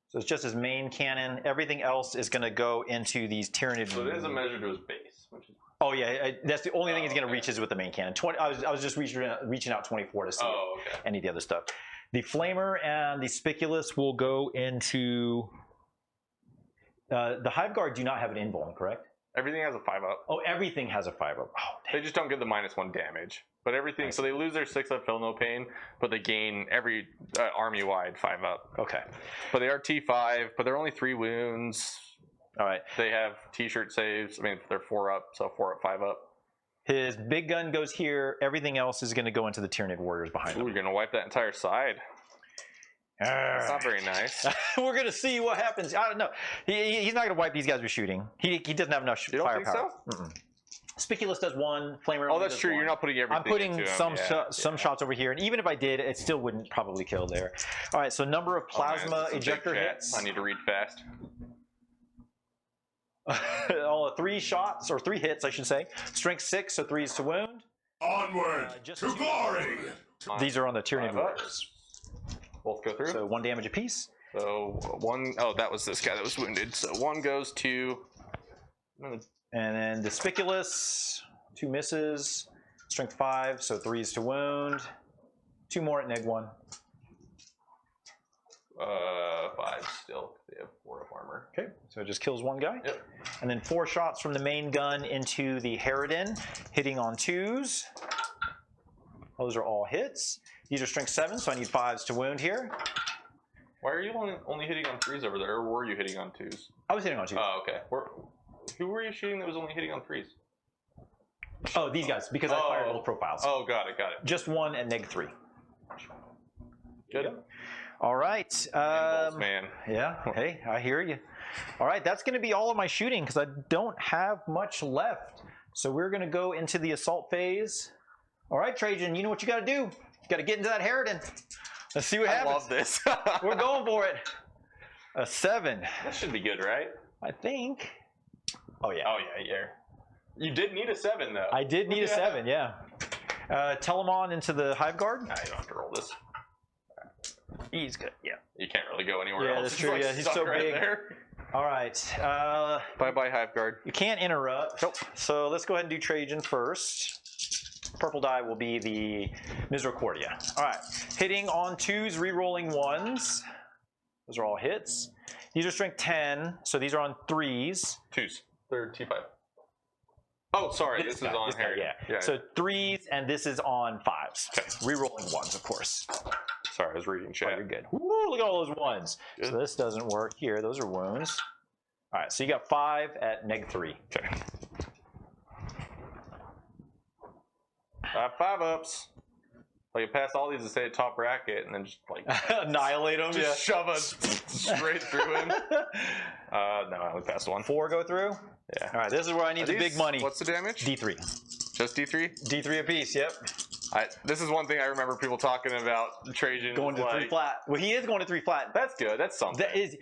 So it's just his main cannon. Everything else is going to go into these Tyranids. So it is a measure to his base, which is Oh yeah, that's the only thing he's going to reach is with the main cannon. 20. I was just reaching out 24 to see any of the other stuff. The flamer and the spiculous will go into. The hive guard do not have an invuln, correct? Everything has a 5-up. Oh, everything has a 5-up. Oh, they just don't get the -1 damage. But everything, so they lose their 6-up, feel no pain, but they gain every army-wide 5-up. Okay. But they are T5, but they're only 3 wounds. All right. They have T-shirt saves. I mean, they're 4-up, so 4-up, 5-up. His big gun goes here. Everything else is going to go into the Tyranid warriors behind him. You're going to wipe that entire side. That's not very nice. We're going to see what happens. I don't know. He's not going to wipe these guys with shooting. He doesn't have enough firepower. You don't think so? Spiculous does 1. Flamer. Oh, that's true. You're not putting everything. I'm putting into some shots over here, and even if I did, it still wouldn't probably kill there. All right. So number of plasma ejector hits. I need to read fast. All 3 shots or 3 hits, I should say. Strength 6, so 3s to wound. Onward to glory. These are on the Tyranid warriors. Both go through. So 1 damage apiece. So 1. Oh, that was this guy that was wounded. So 1 goes to. And then the spiculous, 2 misses. Strength 5, so 3s to wound. 2 more at neg 1. 5 still. They have 4 of armor. Okay, so it just kills 1 guy. Yep. And then 4 shots from the main gun into the Harridan, hitting on 2s. Those are all hits. These are strength 7, so I need 5s to wound here. Why are you only hitting on 3s over there, or were you hitting on 2s? I was hitting on 2s. Oh, okay. Who were you shooting that was only hitting on 3s? Oh, these guys, because I fired both profiles. Oh, got it. Just 1 at neg 3. Good. Yeah. All right. Man. Yeah. Hey, I hear you. All right, that's going to be all of my shooting because I don't have much left. So we're going to go into the assault phase. All right, Trajan, you know what you got to do. You got to get into that Harridan. Let's see what happens. I love this. We're going for it. A 7. That should be good, right? I think. Oh yeah. Oh yeah. You did need a 7 though. I did need a 7. Yeah. Telemon into the hive guard. Nah, you don't have to roll this. He's good. Yeah. You can't really go anywhere else. Yeah, that's true. Yeah, he's so big. There. All right. Bye-bye, hive guard. You can't interrupt. Nope. So let's go ahead and do Trajan first. Purple die will be the Misericordia. All right. Hitting on 2s, re-rolling 1s. Those are all hits. These are strength 10, so these are on 3s. 2s. They're T5. Oh, sorry. This is on Harry. Yeah. So 3s, and this is on 5s. Okay. Re-rolling 1s, of course. Sorry, I was reading chat. Oh, you're good. Woo, look at all those 1s. Good. So this doesn't work here. Those are wounds. All right, so you got 5 at neg 3. Okay. 5-ups. Like, you pass all these to say top bracket, and then just like annihilate them. Just shove us straight through him. No, I only passed 1. 4 go through. Yeah. All right, this is where I need the big money. What's the damage? D3. Just D3? D3 apiece. Yep. This is one thing I remember people talking about. Trajan going to 3 flat. Well, he is going to 3 flat. That's good. That's something. That is.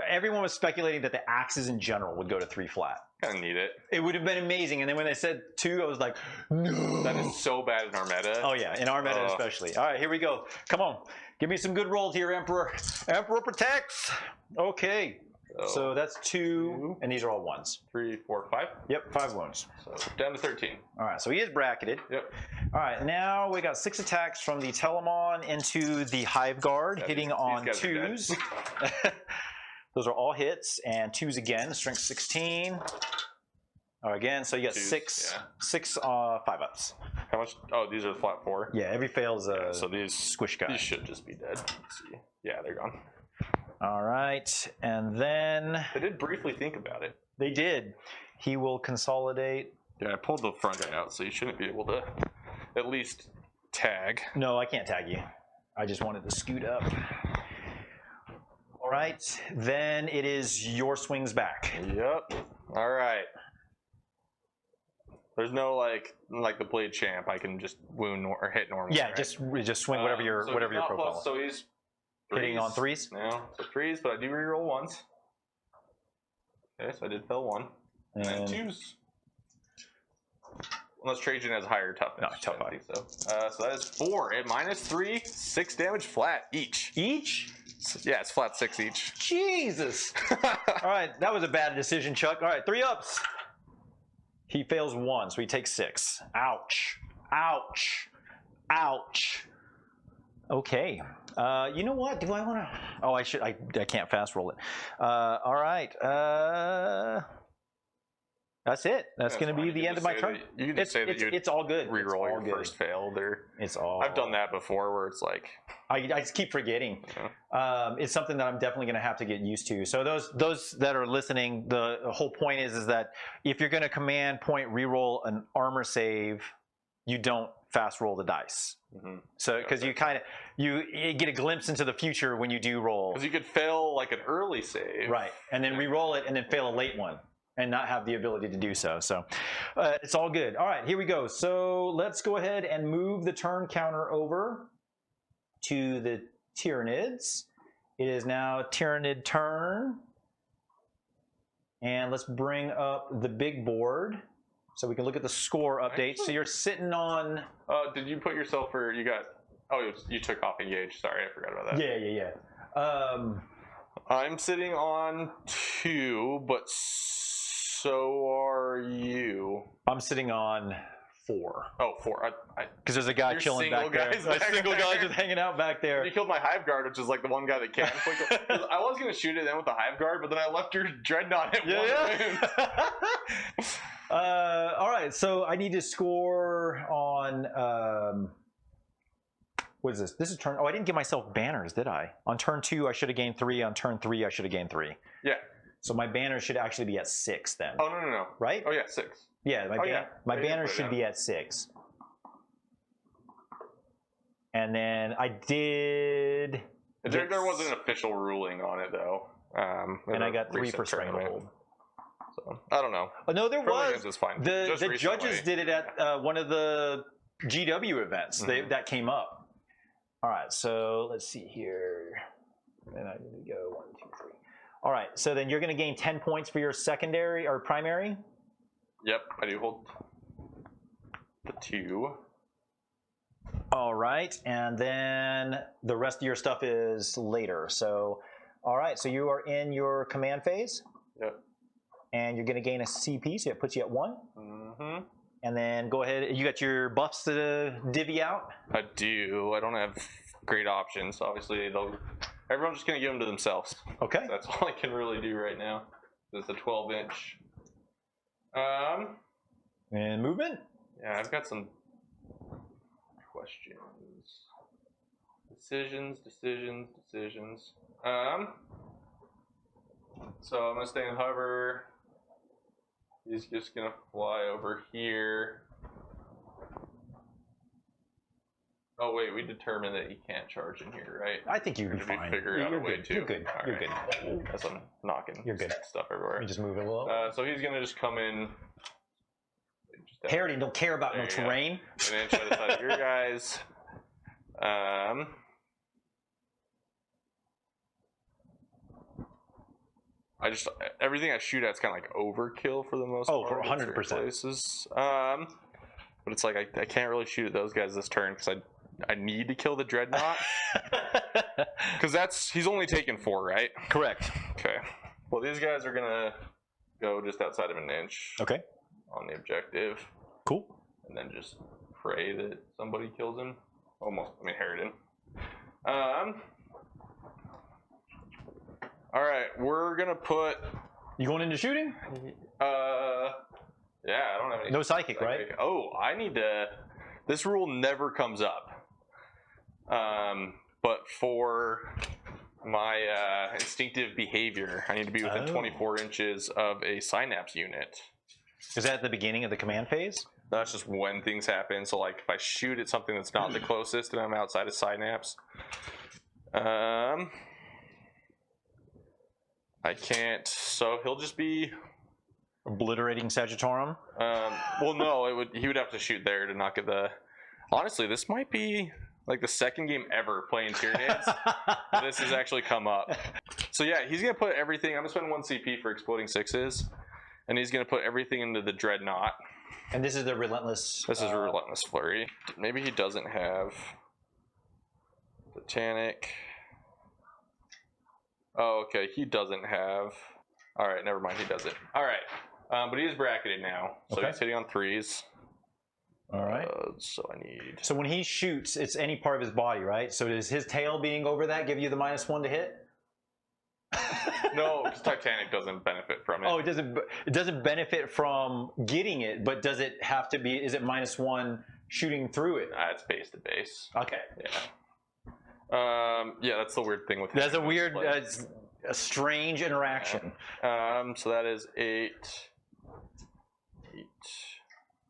Everyone was speculating that the axes in general would go to 3 flat. Kind of need it. It would have been amazing. And then when they said 2, I was like, no. That is so bad in our meta. Oh yeah, in our meta especially. All right, here we go. Come on, give me some good rolls here, Emperor. Emperor protects. Okay. So that's 2, and these are all 1s. 3, 4, 5. Yep, 5 wounds. So down to 13. All right, so he is bracketed. Yep. All right, now we got 6 attacks from the Telemon into the Hive Guard, hitting on 2s. Those are all hits, and 2s again, strength 16. Again, so you got 6 5-ups. How much? Oh, these are the flat 4. Yeah, every fail's a so these squish guy. These should just be dead. Let's see. Yeah, they're gone. All right, and then they did briefly think about it. They did. He will consolidate. Yeah, I pulled the front guy out, so you shouldn't be able to at least tag. No, I can't tag you. I just wanted to scoot up. All right, then it is your swings back. Yep. All right. There's no like the blade champ. I can just wound or hit normally. Yeah, right? just swing whatever your profile. Plus, so he's hitting on 3s. No, so 3s, but I do reroll 1s. Okay, so I did fail 1, and then 2s. Unless Trajan has higher toughness. No, tough. I think so. So that is 4 at -3, 6 damage flat each. Each? Yeah, it's flat 6 each. Jesus. All right, that was a bad decision, Chuck. All right, 3 ups. He fails 1, so he takes 6. Ouch. Ouch. Ouch. Okay. You know what? Do I want to? Oh, I should. I can't fast roll it. All right. That's it. That's going to be the end of my turn. You can just say that it's all good. Reroll your first failed, or it's all. I've done that before, where it's like I just keep forgetting. Yeah. It's something that I'm definitely going to have to get used to. So those that are listening, the whole point is that if you're going to command point reroll an armor save, you don't fast roll the dice. So because you kind of you get a glimpse into the future when you do roll. Because you could fail like an early save, right, and then re-roll it, and then fail a late one, and not have the ability to do so. So it's all good. All right, here we go. So let's go ahead and move the turn counter over to the Tyranids. It is now Tyranid turn, and let's bring up the big board so we can look at the score update. So you're sitting on. Did you put yourself for you got? Oh, you took off engage. Sorry, I forgot about that. Yeah. I'm sitting on 2, but so are you. I'm sitting on 4. Oh, 4. Because there's a guy chilling back there. A single guy just hanging out back there. You killed my hive guard, which is like the one guy that can't. I was gonna shoot it then with the hive guard, but then I left your dreadnought at 1 wound. All right, so I need to score on. What is this? This is turn. Oh, I didn't give myself banners, did I? On turn 2, I should have gained 3. On turn 3, I should have gained 3. Yeah. So my banner should actually be at 6 then. Oh no. Right? Oh yeah, 6. Yeah, my banner should be at 6. And then I did. There wasn't an official ruling on it though. And I got 3 for Stranglehold. So I don't know. No, there was. Is fine. The judges did it at one of the GW events. That came up. All right, so let's see here. And I need to go 1, 2, 3. All right, so then you're going to gain 10 points for your secondary or primary. Yep, I do hold the 2. All right, and then the rest of your stuff is later. So, all right, so you are in your command phase. Yep. And you're going to gain a CP, so it puts you at 1. Mm-hmm. And then go ahead. You got your buffs to divvy out? I do. I don't have great options. Obviously, everyone's just going to give them to themselves. Okay. That's all I can really do right now. It's a 12-inch. And movement? Yeah, I've got some questions. Decisions. So I'm going to stay in hover. He's just going to fly over here. Oh, wait, we determined that he can't charge in here, right? I think you'd be fine. Figure out a way to. You're good. All You're right. good. As I'm knocking stuff everywhere. Let me just move it a little. So he's going to just come in. Harry don't care about no terrain. An inch out of side of your guys. Everything I shoot at is kind of like overkill for the most part. For 100%. Places. But it's like I can't really shoot at those guys this turn because I need to kill the dreadnought. Because he's only taken 4, right? Correct. Okay. Well, these guys are gonna go just outside of an inch. Okay. On the objective. Cool. And then just pray that somebody kills him. Harridan. All right, we're gonna put. You going into shooting? Yeah, I don't have any. No psychic, right? Oh, I need to. This rule never comes up. But for my instinctive behavior, I need to be within 24 inches of a synapse unit. Is that at the beginning of the command phase? That's just when things happen. So, like, if I shoot at something that's not the closest and I'm outside of synapse, I can't. So he'll just be obliterating Sagittarium. Well, no, he would have to shoot there to not get the. Honestly, this might be like the second game ever playing Tyranids. This has actually come up. So yeah, he's gonna put everything. I'm gonna spend 1 CP for exploding 6s, and he's gonna put everything into the dreadnought. And this is the relentless. This is a relentless flurry. Maybe he doesn't have Titanic. Oh, okay, he doesn't have. All right, never mind, he doesn't. All right, But he is bracketed now, so he's hitting on 3s. All right. So I need. So when he shoots, it's any part of his body, right? So does his tail being over that give you the -1 to hit? No, because Titanic doesn't benefit from it. Oh, it doesn't benefit from getting it, but does it have to be? Is it -1 shooting through it? It's base to base. Okay. Yeah. Yeah, that's the weird thing with. That's a weird, a strange interaction. Yeah. So that is 8.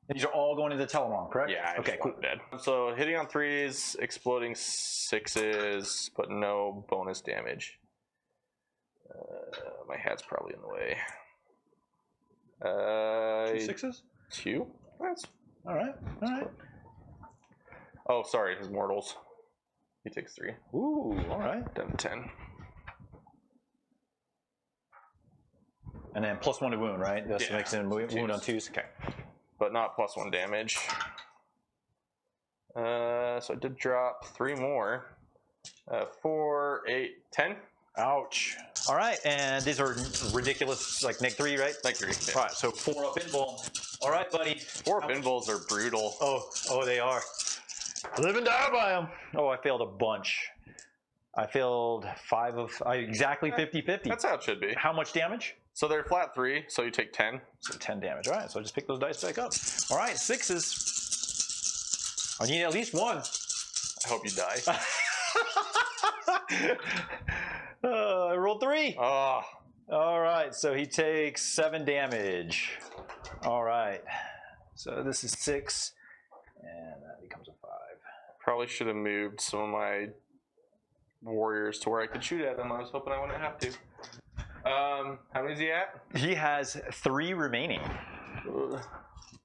These are all going to the Telemon, correct? Yeah. Okay. Cool. Dead. So hitting on 3s, exploding 6s, but no bonus damage. My hat's probably in the way. 2 6s? 2? That's all right. All right. Oh, sorry, his mortals. He takes 3. Ooh, all right. Down to 10. And then +1 to wound, right? That's makes it wound on 2s. Okay. But not +1 damage. So I did drop 3 more. 4, 8, 10. Ouch. All right, and these are ridiculous, like -3, right? -3. Yeah. All right, so 4 up invul. All right, buddy. 4 up invuls are brutal. Oh, they are. Live and die by them. Oh, I failed a bunch. I failed 5 of exactly 50-50. That's how it should be. How much damage? So they're flat 3, so you take 10. So 10 damage. All right, so I just pick those dice back up. All right, 6s. I need at least 1. I hope you die. I rolled 3. Oh. All right, so he takes 7 damage. All right, so this is 6, and that becomes a 5. Probably should have moved some of my warriors to where I could shoot at them. I was hoping I wouldn't have to. How many is he at? He has 3 remaining, Ugh.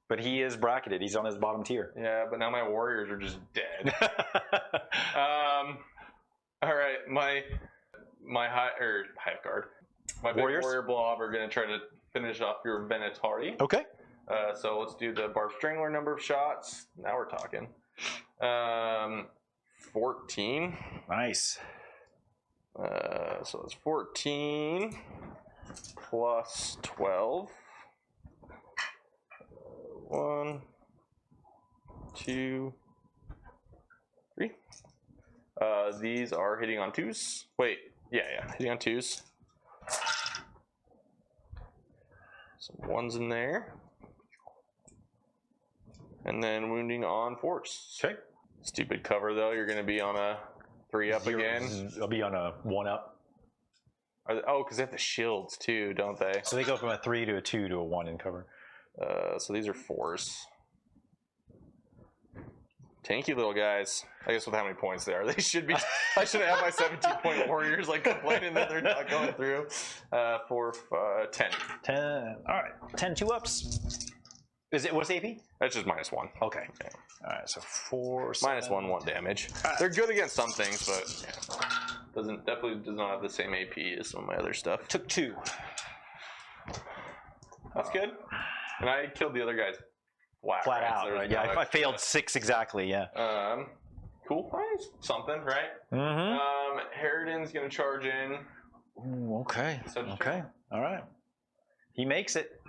but he is bracketed. He's on his bottom tier. Yeah, but now my warriors are just dead. All right, my hive guard, my big Warriors? warrior blob are gonna try to finish off your Venatari. Okay. So let's do the Barb Strangler number of shots. Now we're talking. 14. Nice. So it's 14 plus 12. 1, 2, 3. These are hitting on 2s. Wait, yeah, hitting on 2s. Some 1s in there. And then wounding on 4s. Okay. Stupid cover though, you're going to be on a 3 up again. I'll be on a 1 up. Because they have the shields too, don't they? So they go from a 3 to a 2 to a 1 in cover. So these are 4s. Tanky little guys. I guess with how many points they are, they should be. I should have my 17-point warriors like complaining that they're not going through. 4, 10. 10. All right. 10 2-ups. Is it what's AP? That's just -1. Okay. All right. So 4. -1, 1 damage. They're good against some things, but definitely does not have the same AP as some of my other stuff. Took 2. That's good. And I killed the other guys flat out. Right? Yeah, I failed 6 exactly. Yeah. Cool. Nice. Something, right? Mm-hmm. Harridan's gonna charge in. Ooh, okay. Okay. All right. He makes it.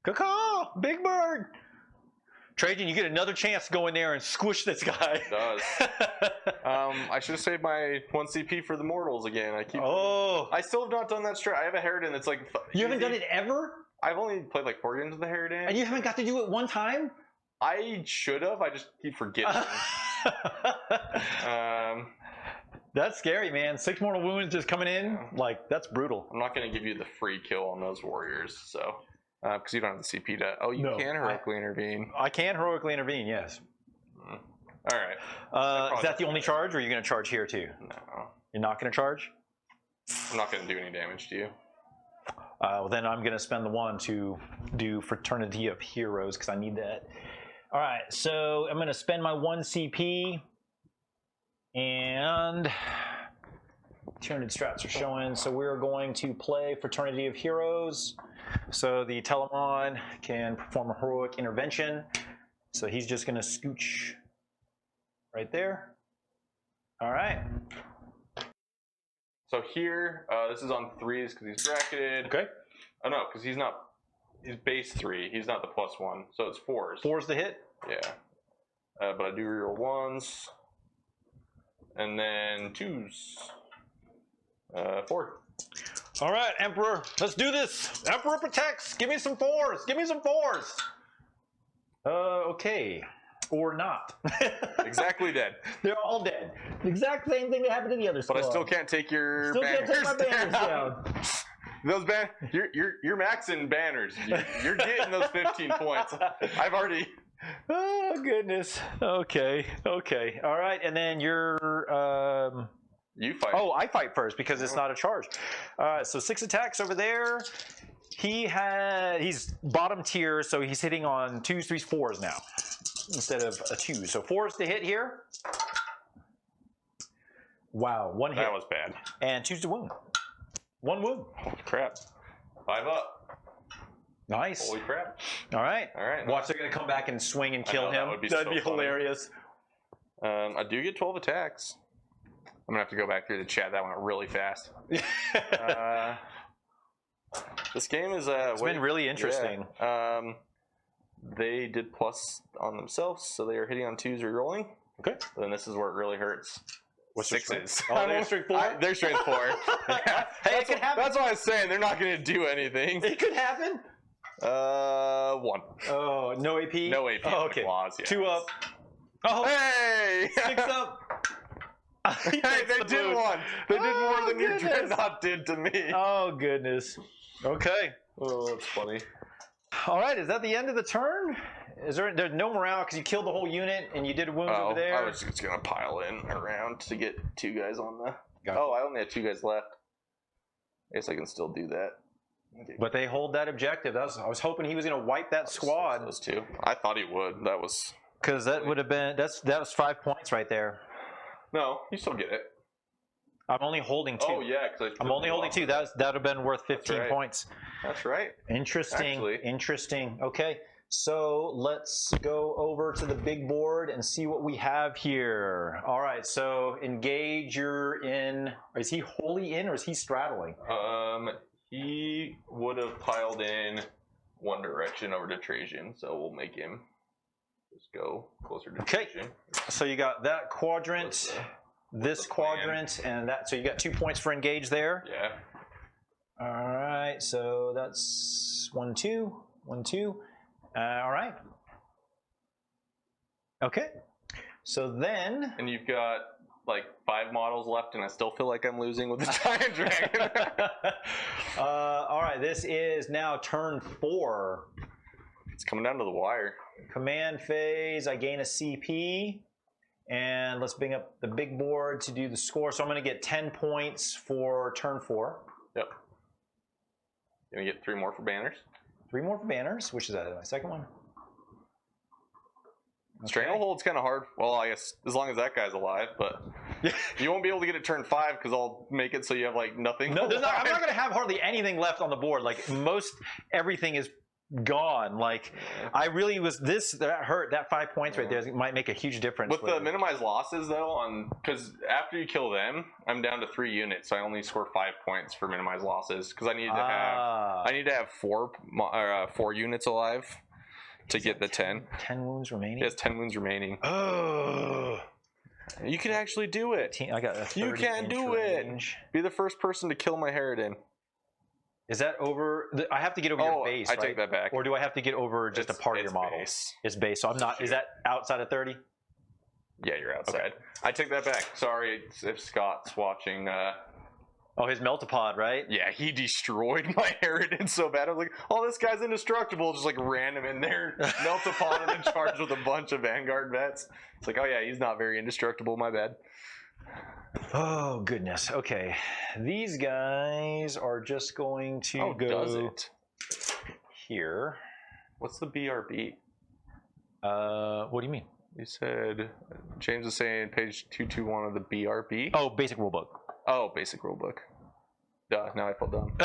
Caw-caw! Big bird! Trajan, you get another chance to go in there and squish this guy. It does. I should have saved my 1 CP for the mortals again. I still have not done that strat. I have a Harridan that's like. You haven't done it ever? I've only played like 4 games with the Harridan. And you haven't got to do it one time? I should have. I just keep forgetting. That's scary, man. 6 mortal wounds just coming in. Like, that's brutal. I'm not going to give you the free kill on those warriors, so. Because you don't have the CP to. Oh, you can heroically intervene. I can heroically intervene, yes. All right. Is that the only charge, or are you going to charge here too? No. You're not going to charge? I'm not going to do any damage to you. Well, then I'm going to spend the 1 to do Fraternity of Heroes, because I need that. All right, so I'm going to spend my 1 CP. And Tyranid strats are showing, so we're going to play Fraternity of Heroes. So the Telemon can perform a heroic intervention. So he's just going to scooch right there. All right. So here, this is on 3s because he's bracketed. Okay. Oh no, because he's not. He's base 3. He's not the +1, so it's 4s. 4's the hit. Yeah. But I do reroll 1s, and then 2s. 4. All right, Emperor, let's do this. Emperor protects. Give me some 4s. Give me some 4s. Okay. Or not. Exactly dead. They're all dead. The exact same thing that happened to the other squad. But I still can't take your Still banners can't take my banners down. Those you're maxing banners. You're getting those 15 points. I've already. Oh goodness. Okay. Okay. All right. And then you're. You fight. Oh, I fight first because it's not a charge. So 6 attacks over there. He's bottom tier, so he's hitting on 2s, 3s, 4s now instead of a 2. So 4s to hit here. Wow, 1 hit. That was bad. And 2s to wound. 1 wound. Holy crap. 5 up. Nice. Holy crap. All right. All right. Watch, they're going to come back and swing and kill him. That would be That'd so be funny. hilarious. I do get 12 attacks. I'm going to have to go back through the chat. That went really fast. This game is... it's been really interesting. Yeah. They did plus on themselves, so they are hitting on 2s re-rolling. Okay. Then this is where it really hurts. What's 6s. Oh, they're strength 4? They're strength 4. Yeah. Hey, it could happen. That's what I was saying. They're not going to do anything. It could happen. 1. Oh, no AP? No AP. Oh, okay. Claws, yeah. 2 up. Oh, Hey! 6 up. Hey, they did 1. They did more than your goodness. Dreadnought did to me. Oh, goodness. Okay. Oh, that's funny. All right, is that the end of the turn? There's no morale because you killed the whole unit and you did wounds over there? I was just going to pile in around to get 2 guys on the... Gotcha. Oh, I only had 2 guys left. I guess I can still do that. But they hold that objective. I was hoping he was going to wipe that squad. Those 2. I thought he would. That was... Because that would have been... That was 5 points right there. No, you still get it. I'm only holding 2. Oh, yeah. I'm only holding 2. That would have been worth 15 right. points. That's right. Interesting. Actually. Interesting. Okay. So let's go over to the big board and see what we have here. All right. So engage. You're in. Is he wholly in or is he straddling? He would have piled in one direction over to Trajan, so we'll make him just go closer to Trajan. So you got that quadrant, this quadrant, and that. So you got 2 points for engage there. Yeah. All right. So that's 1, 2, 1, 2. All right. Okay. So then. And you've got like 5 models left, and I still feel like I'm losing with the Giant Dragon. All right. This is now turn 4. It's coming down to the wire. Command phase. I gain a CP. And let's bring up the big board to do the score. So I'm going to get 10 points for turn 4. Yep. Gonna get 3 more for banners. 3 more for banners, which is my second one. Stranglehold's kind of hard. Well, I guess as long as that guy's alive, but you won't be able to get it turn 5 because I'll make it so you have like nothing. No, I'm not going to have hardly anything left on the board. Like everything is gone. Like I really was that hurt. That 5 points right there might make a huge difference. With the minimized losses though, because after you kill them, I'm down to 3 units, so I only score 5 points for minimized losses because I need to have 4 units alive to get the 10. 10 wounds remaining. He has 10 wounds remaining. Oh, you can actually do it. I got a 30 You can do it. range. Be the first person to kill my Harridan. Is that over? I have to get over your base, I right? take that back. Or do I have to get over just a part of your model? Base. It's base. So I'm not. Is that outside of 30? Yeah, you're outside. Okay. I take that back. Sorry if Scott's watching. Oh, his Meltapod, right? Yeah, he destroyed my Harridan so bad. I was like, oh, this guy's indestructible. Just like ran him in there, Meltapod and in charge with a bunch of Vanguard vets. It's like, oh yeah, he's not very indestructible. My bad. Oh, goodness. Okay. These guys are just going to go does it? Here. What's the BRB? What do you mean? You said, James is saying page 221 of the BRB. Oh, basic rulebook. Oh, basic rulebook. Duh, now I feel dumb.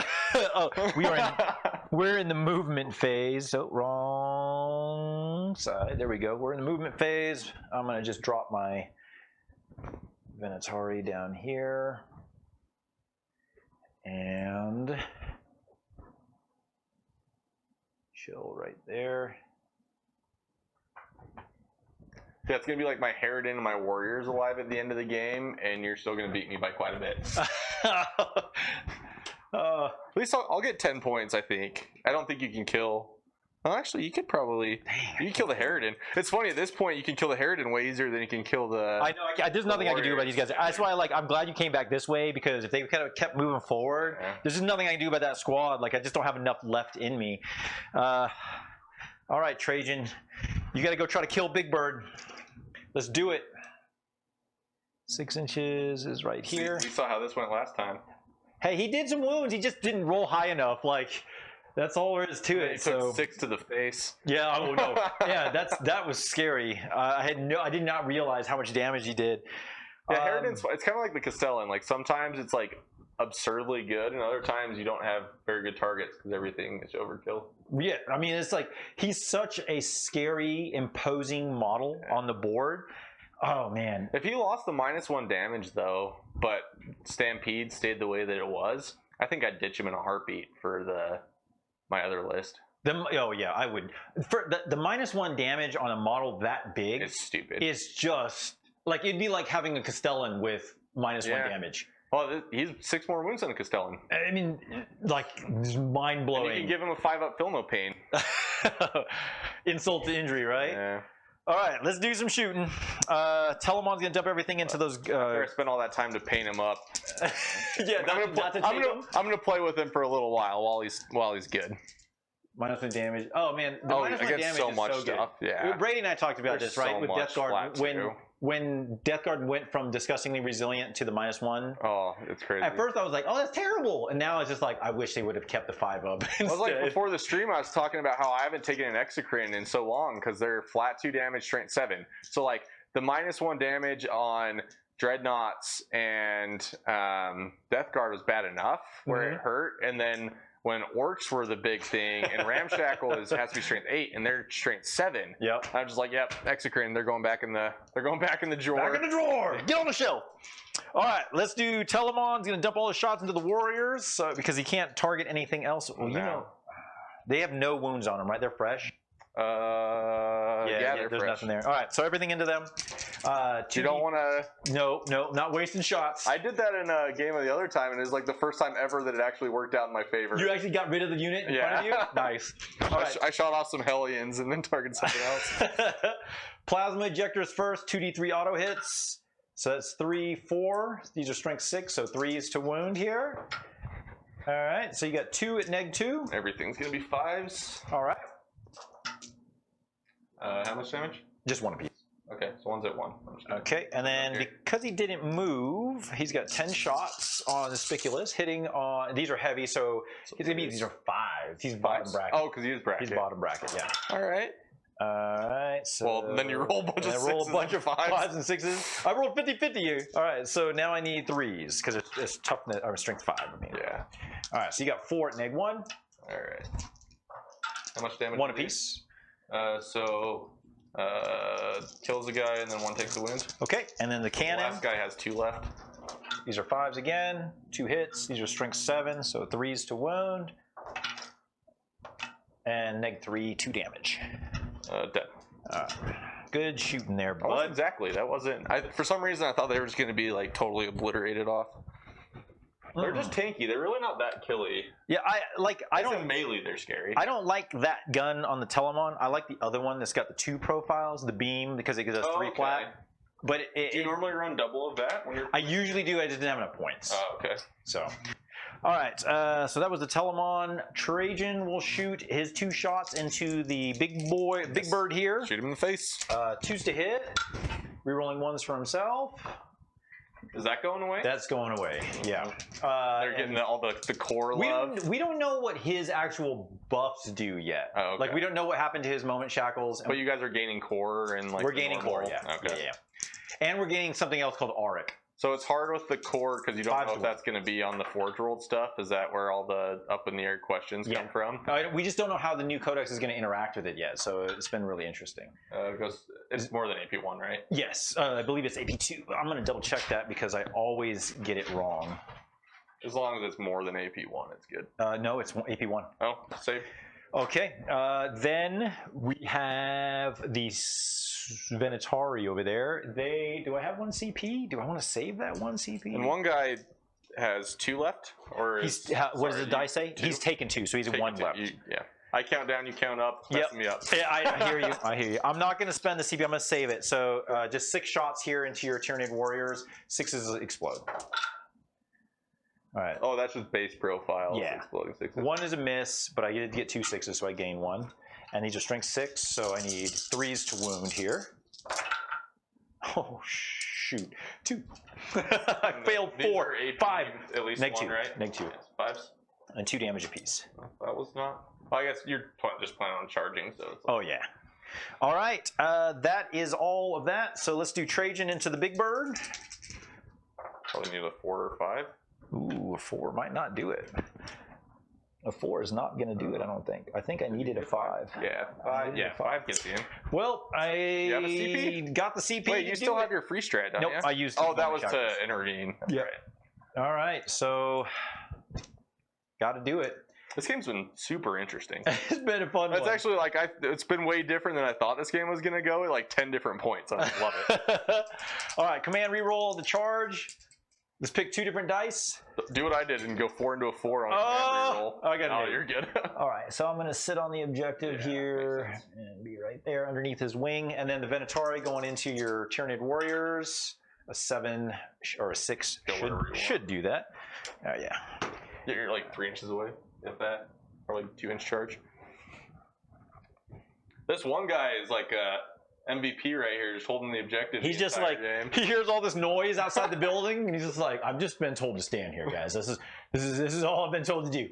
Oh, we're in the movement phase. So wrong side. There we go. We're in the movement phase. I'm going to just drop my Venatari down here. And Kill right there. Yeah, it's gonna be like my Harridan and my Warriors alive at the end of the game, and you're still gonna beat me by quite a bit. At least I'll get 10 points, I think. I don't think you can kill. Well, actually, you could probably. You can kill the Harridan. It's funny, at this point, you can kill the Harridan way easier than you can kill the. I know. There's nothing I can do about these guys. That's why, like, I'm glad you came back this way, because if they kind of kept moving forward, there's just nothing I can do about that squad. Like, I just don't have enough left in me. All right, Trajan, you got to go try to kill Big Bird. Let's do it. 6 inches is right here. We saw how this went last time. Hey, he did some wounds. He just didn't roll high enough. Like, that's all there is to it. He took 6 to the face. Yeah. Oh no. Yeah, that was scary. I did not realize how much damage he did. Yeah, Harridan's. It's kind of like the Castellan. Like sometimes it's like absurdly good, and other times you don't have very good targets because everything is overkill. Yeah, I mean, it's like he's such a scary, imposing model on the board. Oh man! If he lost the -1 damage though, but Stampede stayed the way that it was, I think I'd ditch him in a heartbeat for my other list. Oh yeah, I would. For the -1 damage on a model that big, it's stupid. It's just like it'd be like having a Castellan with -1 damage. Well, he's 6 more wounds than a Castellan. I mean, like, mind blowing. And you can give him a 5-up feel no pain. Insult to injury, right? Yeah. All right, let's do some shooting. Telemon's gonna dump everything into those. I spent all that time to paint him up. Yeah, I'm gonna play with him for a little while while he's good. -1 damage. Oh man, the -1 damage so is much so stuff. good. Yeah. Brady and I talked about this, right? So with much Death Guard, flat when Death Guard went from disgustingly resilient to the -1. Oh, it's crazy. At first, I was like, "Oh, that's terrible," and now it's just like, I wish they would have kept the 5-up. I was like, before the stream, I was talking about how I haven't taken an Exocrine in so long because they're flat 2 damage, strength 7. So like the -1 damage on Dreadnoughts and Death Guard was bad enough where it hurt, and then when Orcs were the big thing, and Ramshackle has to be strength 8, and they're strength 7. Yep. I'm just like, yep, Exocrine, they're going back in the drawer. Back in the drawer. Get on the shelf. All right, let's do Telemon's gonna dump all his shots into the Warriors because he can't target anything else. Well, you know, they have no wounds on them, right? They're fresh. Yeah, there's nothing there. All right, so everything into them. You don't want to. No, not wasting shots. I did that in a game of the other time, and it was like the first time ever that it actually worked out in my favor. You actually got rid of the unit in front of you? Nice. All right. I shot off some Hellions and then targeted something else. Plasma ejectors first, 2d3 auto hits. So that's 3, 4. These are strength 6, so 3 is to wound here. All right, so you got 2 at -2. Everything's going to be 5s. All right. How much damage? Just 1 apiece. Okay, so one's at 1. Okay, and then because he didn't move, he's got 10 shots on the Spiculus, hitting on. These are heavy, so he's gonna be. These are 5s. He's bottom bracket. Oh, because he is bracket. He's bottom bracket. Yeah. All right. All right. So well, then you roll a bunch of 6s. Roll a bunch of 5s and 6s. I rolled 50-50 here. All right, so now I need 3s because it's toughness or strength 5. I mean. Yeah. All right, so you got 4 at -1. All right. How much damage? 1 apiece. Kills a guy and then 1 takes a wound. Okay, and then the cannon. The last guy has 2 left. These are 5s again. 2 hits. These are strength 7, so 3s to wound. And -3, 2 damage. Dead. Good shooting there, bud. Oh, exactly. That wasn't. For some reason, I thought they were just going to be like totally obliterated off. They're just tanky. They're really not that killy. Yeah, I don't melee. They're scary. I don't like that gun on the Telemon. I like the other one that's got the 2 profiles, the beam, because it gives us 3 flat. But do you normally run double of that when you're? I usually do. I just didn't have enough points. Oh, okay. So, all right. So that was the Telemon. Trajan will shoot his 2 shots into the big bird here. Shoot him in the face. 2s to hit. Rerolling 1s for himself. Is that going away? That's going away. Yeah. They're getting all the core love. We don't know what his actual buffs do yet. Oh, okay. Like we don't know what happened to his moment shackles. But you guys are gaining core and like we're gaining core. Yeah. Okay. Yeah. And we're gaining something else called Auric. So it's hard with the core because you don't know if that's going to be on the Forge World stuff. Is that where all the up in the air questions come from? We just don't know how the new codex is going to interact with it yet. So it's been really interesting. It's more than AP1, right? Yes, I believe it's AP2. I'm going to double check that because I always get it wrong. As long as it's more than AP1, it's good. No, it's AP1. Oh, save. Okay, then we have the Venatari over there. Do I have 1 CP? Do I want to save that 1 CP? And one guy has 2 left, or what does the die say? 2? He's taken 2, so he's at 1 left. Yeah. I count down, you count up, messing me up. Yeah, I hear you. I hear you. I'm not going to spend the CP. I'm going to save it. So just 6 shots here into your Tyranid warriors. 6s explode. All right. Oh, that's just base profile. Yeah. Exploding 6s. 1 is a miss, but I did get 2 6s, so I gain 1. And these are strength 6, so I need 3s to wound here. Oh, shoot. 2. I failed 4. 5. At least Neg 1, 2. right? Neg 2. Yes, 5s. And 2 damage apiece. That was not... I guess you're just planning on charging, so... It's Oh, yeah. All right. That is all of that. So let's do Trajan into the big bird. Probably need a 4 or 5. Ooh, a 4 might not do it. A 4 is not going to do it, I don't think. I think I needed a 5. Yeah, 5. Yeah, 5 gets you in. Well, You have a CP? got the CP. Wait, you still have your free strat, don't you? Nope, I used. Oh, that was to intervene. Yeah. Right. All right, so got to do it. This game's been super interesting. It's been a fun one. It's actually like it's been way different than I thought this game was gonna go. At like 10 different points. I love it. All right, command reroll the charge. Let's pick 2 different dice. Do what I did and go 4 into a 4 on command reroll. I got it. Oh, you're good. All right, so I'm going to sit on the objective here and be right there underneath his wing, and then the Venatari going into your Tyranid warriors. A 7 or a 6 should do that. Oh yeah. You're like 3 inches away, if that, or like 2-inch charge. This one guy is like MVP right here, just holding the objective. He's just like game. He hears all this noise outside the building, and he's just like, "I've just been told to stand here, guys. This is all I've been told to do."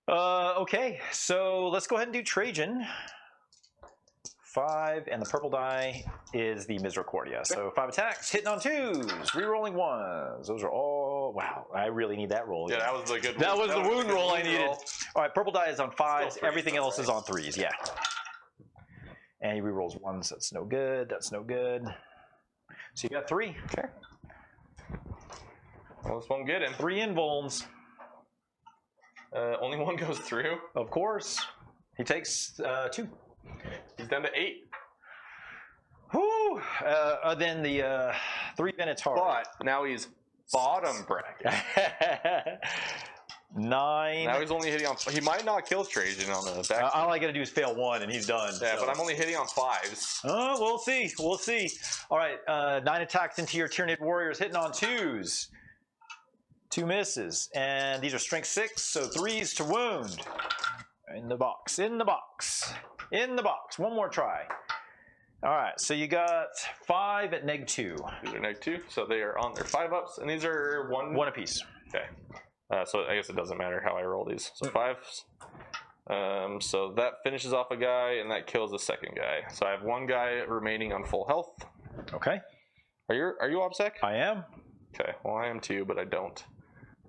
Okay, so let's go ahead and do Trajan. 5, and the purple die is the Misericordia. So 5 attacks, hitting on 2s, re-rolling 1s. Those are all, wow, I really need that roll. Yeah, that was the good. That was the wound roll I needed. Roll. All right, purple die is on 5s. Everything else right? is on 3s. Yeah. And he re-rolls 1s. That's no good. That's no good. So you got 3. Okay. Well, this won't get him. 3 invulns. Only 1 goes through. Of course. He takes 2. He's down to 8. Whoo! Then the 3 Venatari. But now he's bottom bracket. 9. Now he's only hitting on. He might not kill Trajan on the back. All I got to do is fail 1, and he's done. Yeah, so. but I'm only hitting on 5s. Oh, we'll see. We'll see. All right, 9 attacks into your Tyranid warriors, hitting on 2s. 2 misses, and these are strength 6, so 3s to wound. In the box. In the box. In the box. One more try. All right, so you got 5 at neg 2. These are neg 2, so they are on their 5-ups, and these are 1 apiece. Okay. So I guess it doesn't matter how I roll these. So 5s. So that finishes off a guy, and that kills a second guy. So I have 1 guy remaining on full health. Okay. Are you OBSEC? I am. Okay. Well, I am too, but I don't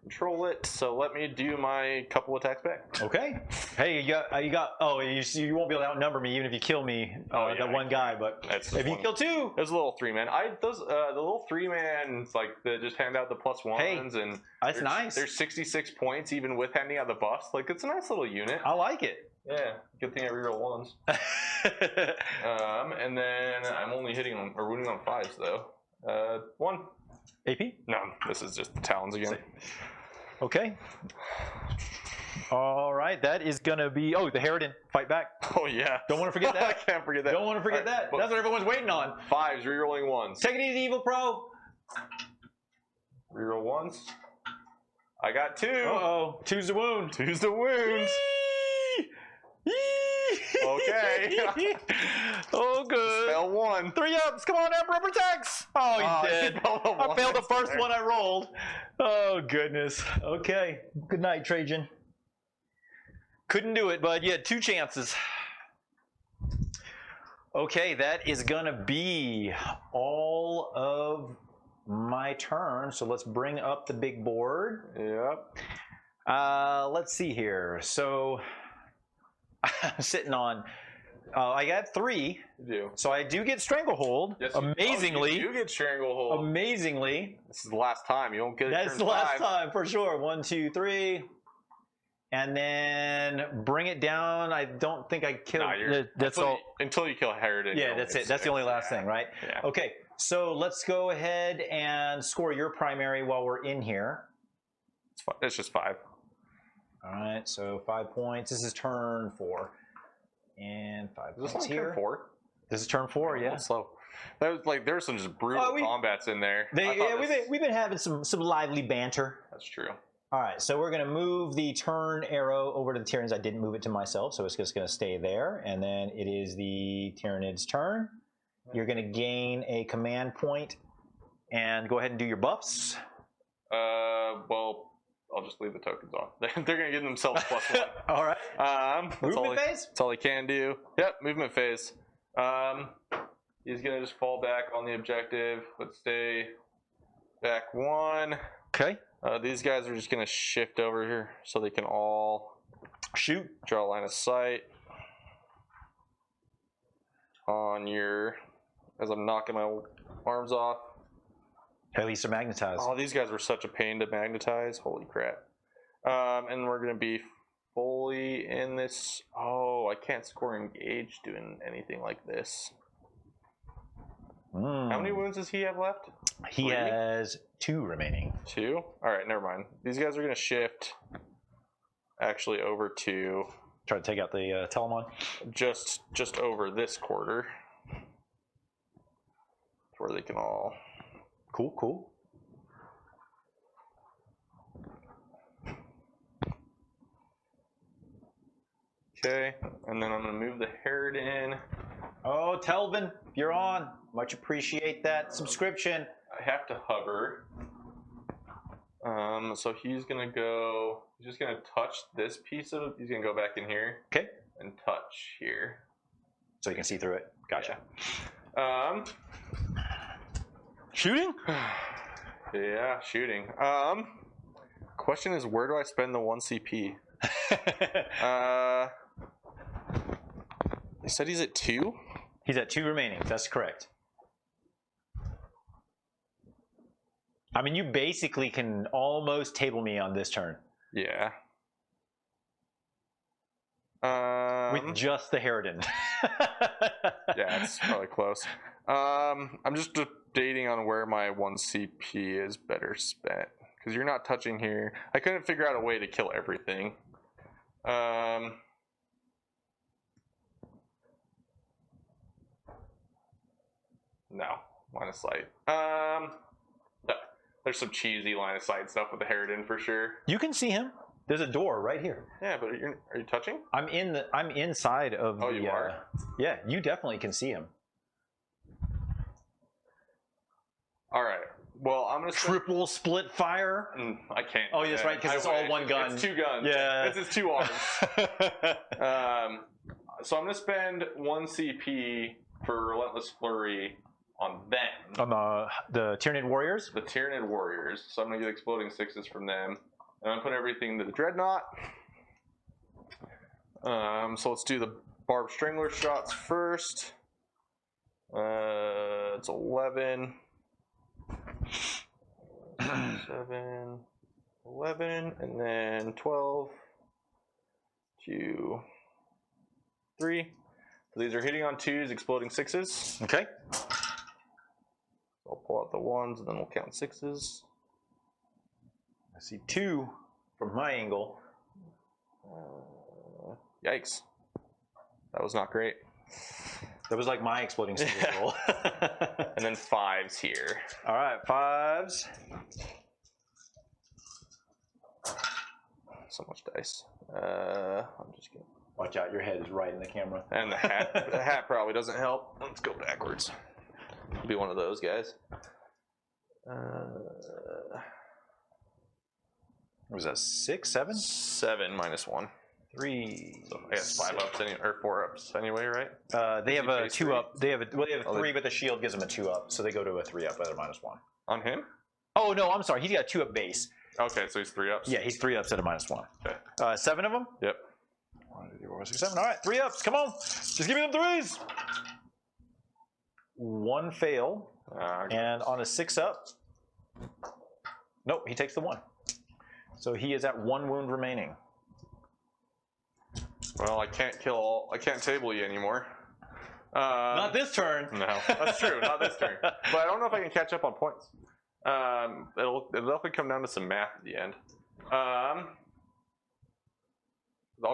control it. So let me do my couple attacks back. Okay. Hey, you got. Oh, you won't be able to outnumber me even if you kill me. Yeah, that one guy, but if you kill 2, there's a little 3-man. The little 3-man like that just hand out the +1s, and that's nice. There's 66 points even with handing out the bust. Like it's a nice little unit. I like it. Yeah. Good thing I reroll 1s. And then I'm only hitting on or wounding on 5s though. 1. AP? No, this is just the talons again. Okay. All right, that is gonna be. Oh, the Harridan, fight back. Oh yeah. Don't want to forget that. I can't forget that. Don't want to forget that. That's what everyone's waiting on. 5s, rerolling 1s. Take it easy, Evil Pro. Reroll 1s. I got 2. Uh-oh. 2's the wound. 2's the wound. Okay. Oh, good. Fail 1. 3 ups. Come on, Emperor protects. Oh, he did. I failed the first one I rolled. Oh, goodness. Okay. Good night, Trajan. Couldn't do it, but you had 2 chances. Okay, that is going to be all of my turn. So let's bring up the big board. Yep. Let's see here. So I'm sitting on. I got 3. You do. So I do get Stranglehold. Yes, amazingly. You get Stranglehold. Amazingly. This is the last time. You don't get it. That's the last time for sure. 1, 2, 3. and then bring it down. I don't think I killed. Nah, that's all. Until you kill Harridan. Yeah, that's it. That's the only last thing, right? Yeah. Okay, so let's go ahead and score your primary while we're in here. It's just 5. All right, so 5 points. This is turn 4, and 5 Is this points only here. turn 4? This is turn 4. Yeah. Slow. That was like there's some just brutal combats in there. We've been having some lively banter. That's true. All right, so we're going to move the turn arrow over to the Tyranids. I didn't move it to myself, so it's just going to stay there. And then it is the Tyranids' turn. You're going to gain a command point and go ahead and do your buffs. Well, I'll just leave the tokens on. They're going to give themselves +1. All right. Movement phase? That's all he can do. Yep, movement phase. He's going to just fall back on the objective, but stay back 1. Okay. These guys are just going to shift over here so they can all shoot. Draw a line of sight on your, as I'm knocking my arms off. At least they're magnetized. Oh, these guys were such a pain to magnetize. Holy crap. And we're going to be fully in this. Oh, I can't score engage doing anything like this. How many wounds does he have left? He has 2 remaining. 2? All right, never mind. These guys are going to shift actually over to... Try to take out the Telemon? Just over this quarter. Where they can all... Cool. Okay, and then I'm going to move the Harridan. Oh, Telvin, you're on. Much appreciate that subscription. I have to hover. So he's going to go, he's just going to touch this piece of it. He's going to go back in here. Okay. And touch here. So you can see through it. Gotcha. Yeah. Shooting? Yeah, shooting. Question is, where do I spend the 1 CP? They said he's at 2? He's at 2 remaining. That's correct. I mean, you basically can almost table me on this turn. Yeah. With just the Harridan. Yeah, it's probably close. I'm just debating on where my 1 CP is better spent. Because you're not touching here. I couldn't figure out a way to kill everything. No, line of sight. There's some cheesy line of sight stuff with the Harridan for sure. You can see him. There's a door right here. Yeah, but are you touching? I'm inside of you are? Yeah, you definitely can see him. All right. Well, I'm gonna triple split fire. I can't. Oh, that's right, because it's all one gun. It's 2 guns. Yeah, it's his 2 arms. So I'm gonna spend 1 CP for Relentless Flurry on them. On the Tyranid Warriors. The Tyranid Warriors. So I'm gonna get exploding 6s from them, and I'm gonna put everything to the Dreadnought. So let's do the Barbed Strangler shots first. It's 11. 7, 11, and then 12, 2, 3. So these are hitting on 2s, exploding 6s. Okay. I'll pull out the 1s, and then we'll count 6s. I see 2 from my angle. Yikes. That was not great. That was like my exploding six roll. And then 5s here. All right, 5s. So much dice. I'm just gonna watch out, your head is right in the camera. And the hat. The hat probably doesn't help. Let's go backwards. Be one of those guys. What was that, 6, 7? 7 minus 1. 3. So I guess 5 ups or 4 ups anyway, right? They have a 2 up. They have a 3, but the shield gives them a 2 up, so they go to a 3 up at a -1. On him? Oh no, I'm sorry. He's got a 2 up base. Okay, so he's 3 ups. Yeah, he's 3 ups at a -1. Okay. 7 of them. Yep. 1, 2, 3, 4, 5, 6, 7. All right, 3 ups. Come on, just give me them 3s. 1 fail, and on a 6 up. Nope, he takes the 1. So he is at 1 wound remaining. Well, I can't table you anymore. Not this turn. No, that's true. Not this turn. But I don't know if I can catch up on points. It'll definitely come down to some math at the end. I'll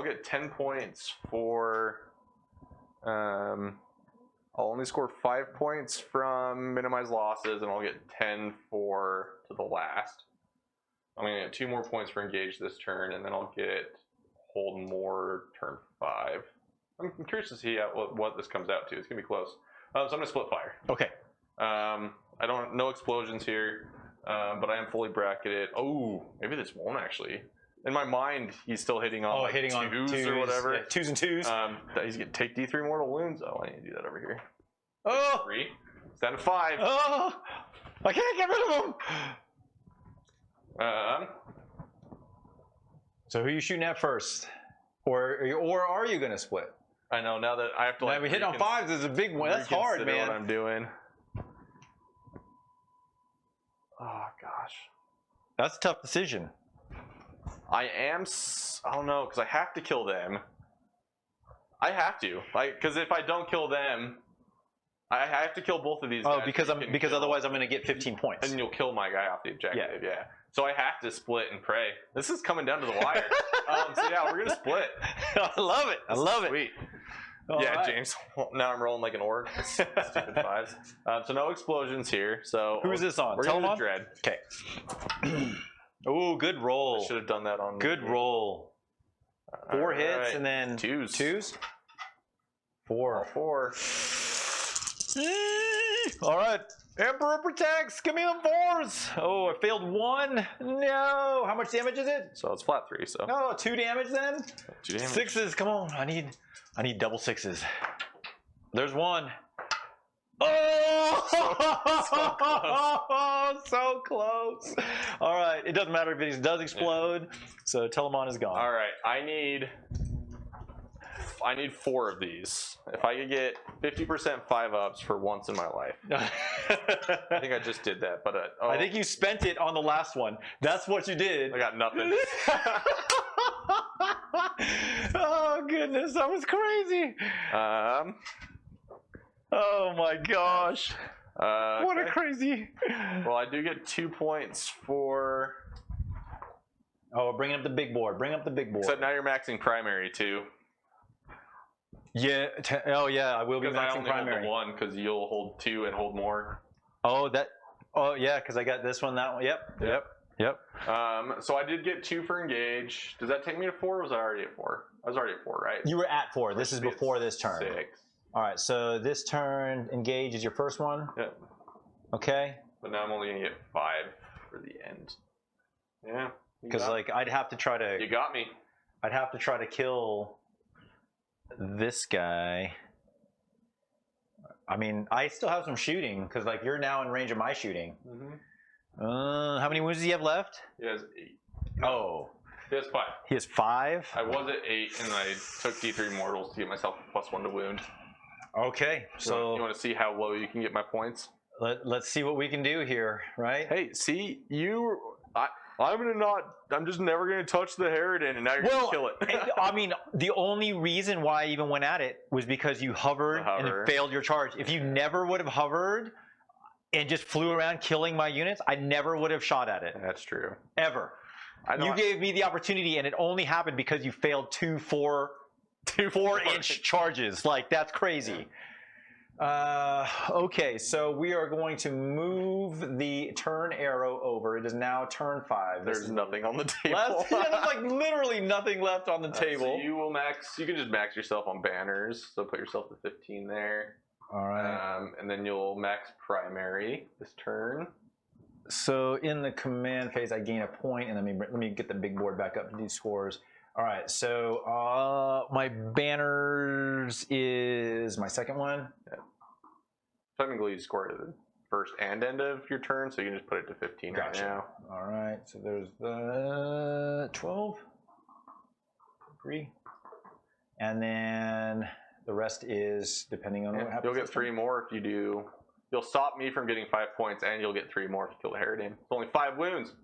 get 10 points for. I'll only score 5 points from minimize losses, and I'll get 10 for to the last. I'm gonna get 2 more points for engage this turn, and then I'll get hold more turn 5. I'm curious to see what this comes out to. It's gonna be close. So I'm gonna split fire. Okay. No explosions here, but I am fully bracketed. Oh, maybe this won't actually. In my mind, he's still hitting on like hitting twos on twos or whatever. Yeah, 2s and 2s. He's gonna take D3 mortal wounds. Oh, I need to do that over here. Oh, 3. It's down to 5. oh, I can't get rid of him. So who are you shooting at first, or are you gonna split? I know now that I have to like. Now, we hit on 5s is a big one. That's hard, man. What I'm doing. Oh gosh, that's a tough decision. I don't know, because I have to kill them. I have to, because if I don't kill them, I have to kill both of these guys. Oh, because otherwise I'm going to get 15 points. And you'll kill my guy off the objective, yeah. So I have to split and pray. This is coming down to the wire. So yeah, we're going to split. I love it. I love it. Sweet. All yeah, right. James. Now I'm rolling like an orc. Stupid 5s. So no explosions here. So who's this on? Tell him on. Dread. Okay. Oh, good roll. I should have done that on. Good roll. 4 hits and then 2s. 2s. 4. 4. All right. Emperor protects. Give me them 4s. Oh, I failed 1. No. How much damage is it? So it's flat 3. So. Oh, 2 damage then. 2 damage. 6s. Come on. I need double 6s. There's 1. Oh, so close. All right. It doesn't matter if it does explode. So Telemon is gone. All right. I need 4 of these. If I could get 50% 5-ups for once in my life. I think I just did that, but I think you spent it on the last one. That's what you did. I got nothing. Oh goodness, that was crazy. Oh my gosh. What a crazy. Well, I do get 2 points for. Oh, bring up the big board. Bring up the big board. So now you're maxing primary too. Yeah. Oh yeah, I will be maxing primary. Hold the 1 because you'll hold 2 and hold more. Oh that. Oh yeah, because I got this one, that one. Yep. So I did get 2 for engage. Does that take me to 4? Or was I already at 4? I was already at 4, right? You were at 4. This is before this turn. 6. All right. So this turn, engage is your first one. Yep. Okay. But now I'm only gonna get 5 for the end. Yeah. Because like I'd have to try to. You got me. I'd have to try to kill this guy. I mean, I still have some shooting because like you're now in range of my shooting. How many wounds does he have left? He has 8. Oh. He has 5. He has 5? I was at 8 and I took D3 mortals to get myself +1 to wound. Okay. So you want to see how low you can get my points? Let's see what we can do here, right? Hey, see, I'm just never gonna touch the Harridan, and now you're gonna kill it. I mean, the only reason why I even went at it was because you hovered and it failed your charge. If you never would have hovered and just flew around killing my units, I never would have shot at it. That's true. Ever. You gave me the opportunity, and it only happened because you failed 2 4-inch charges. Like, that's crazy. Okay, so we are going to move the turn arrow over. It is now turn 5. There's nothing on the table. There's like literally nothing left on the table. So you will max. You can just max yourself on banners. So put yourself to 15 there. All right. And then you'll max primary this turn. So in the command phase, I gain a point, and let me get the big board back up to do scores. All right, so my banners is my second one. Yeah. Technically, you scored at the first and end of your turn, so you can just put it to 15 right now. All right, so there's the 12, 3, and then the rest is depending on what happens. You'll get 3 more if you do. You'll stop me from getting 5 points, and you'll get 3 more if you kill the Harridan. It's only 5 wounds.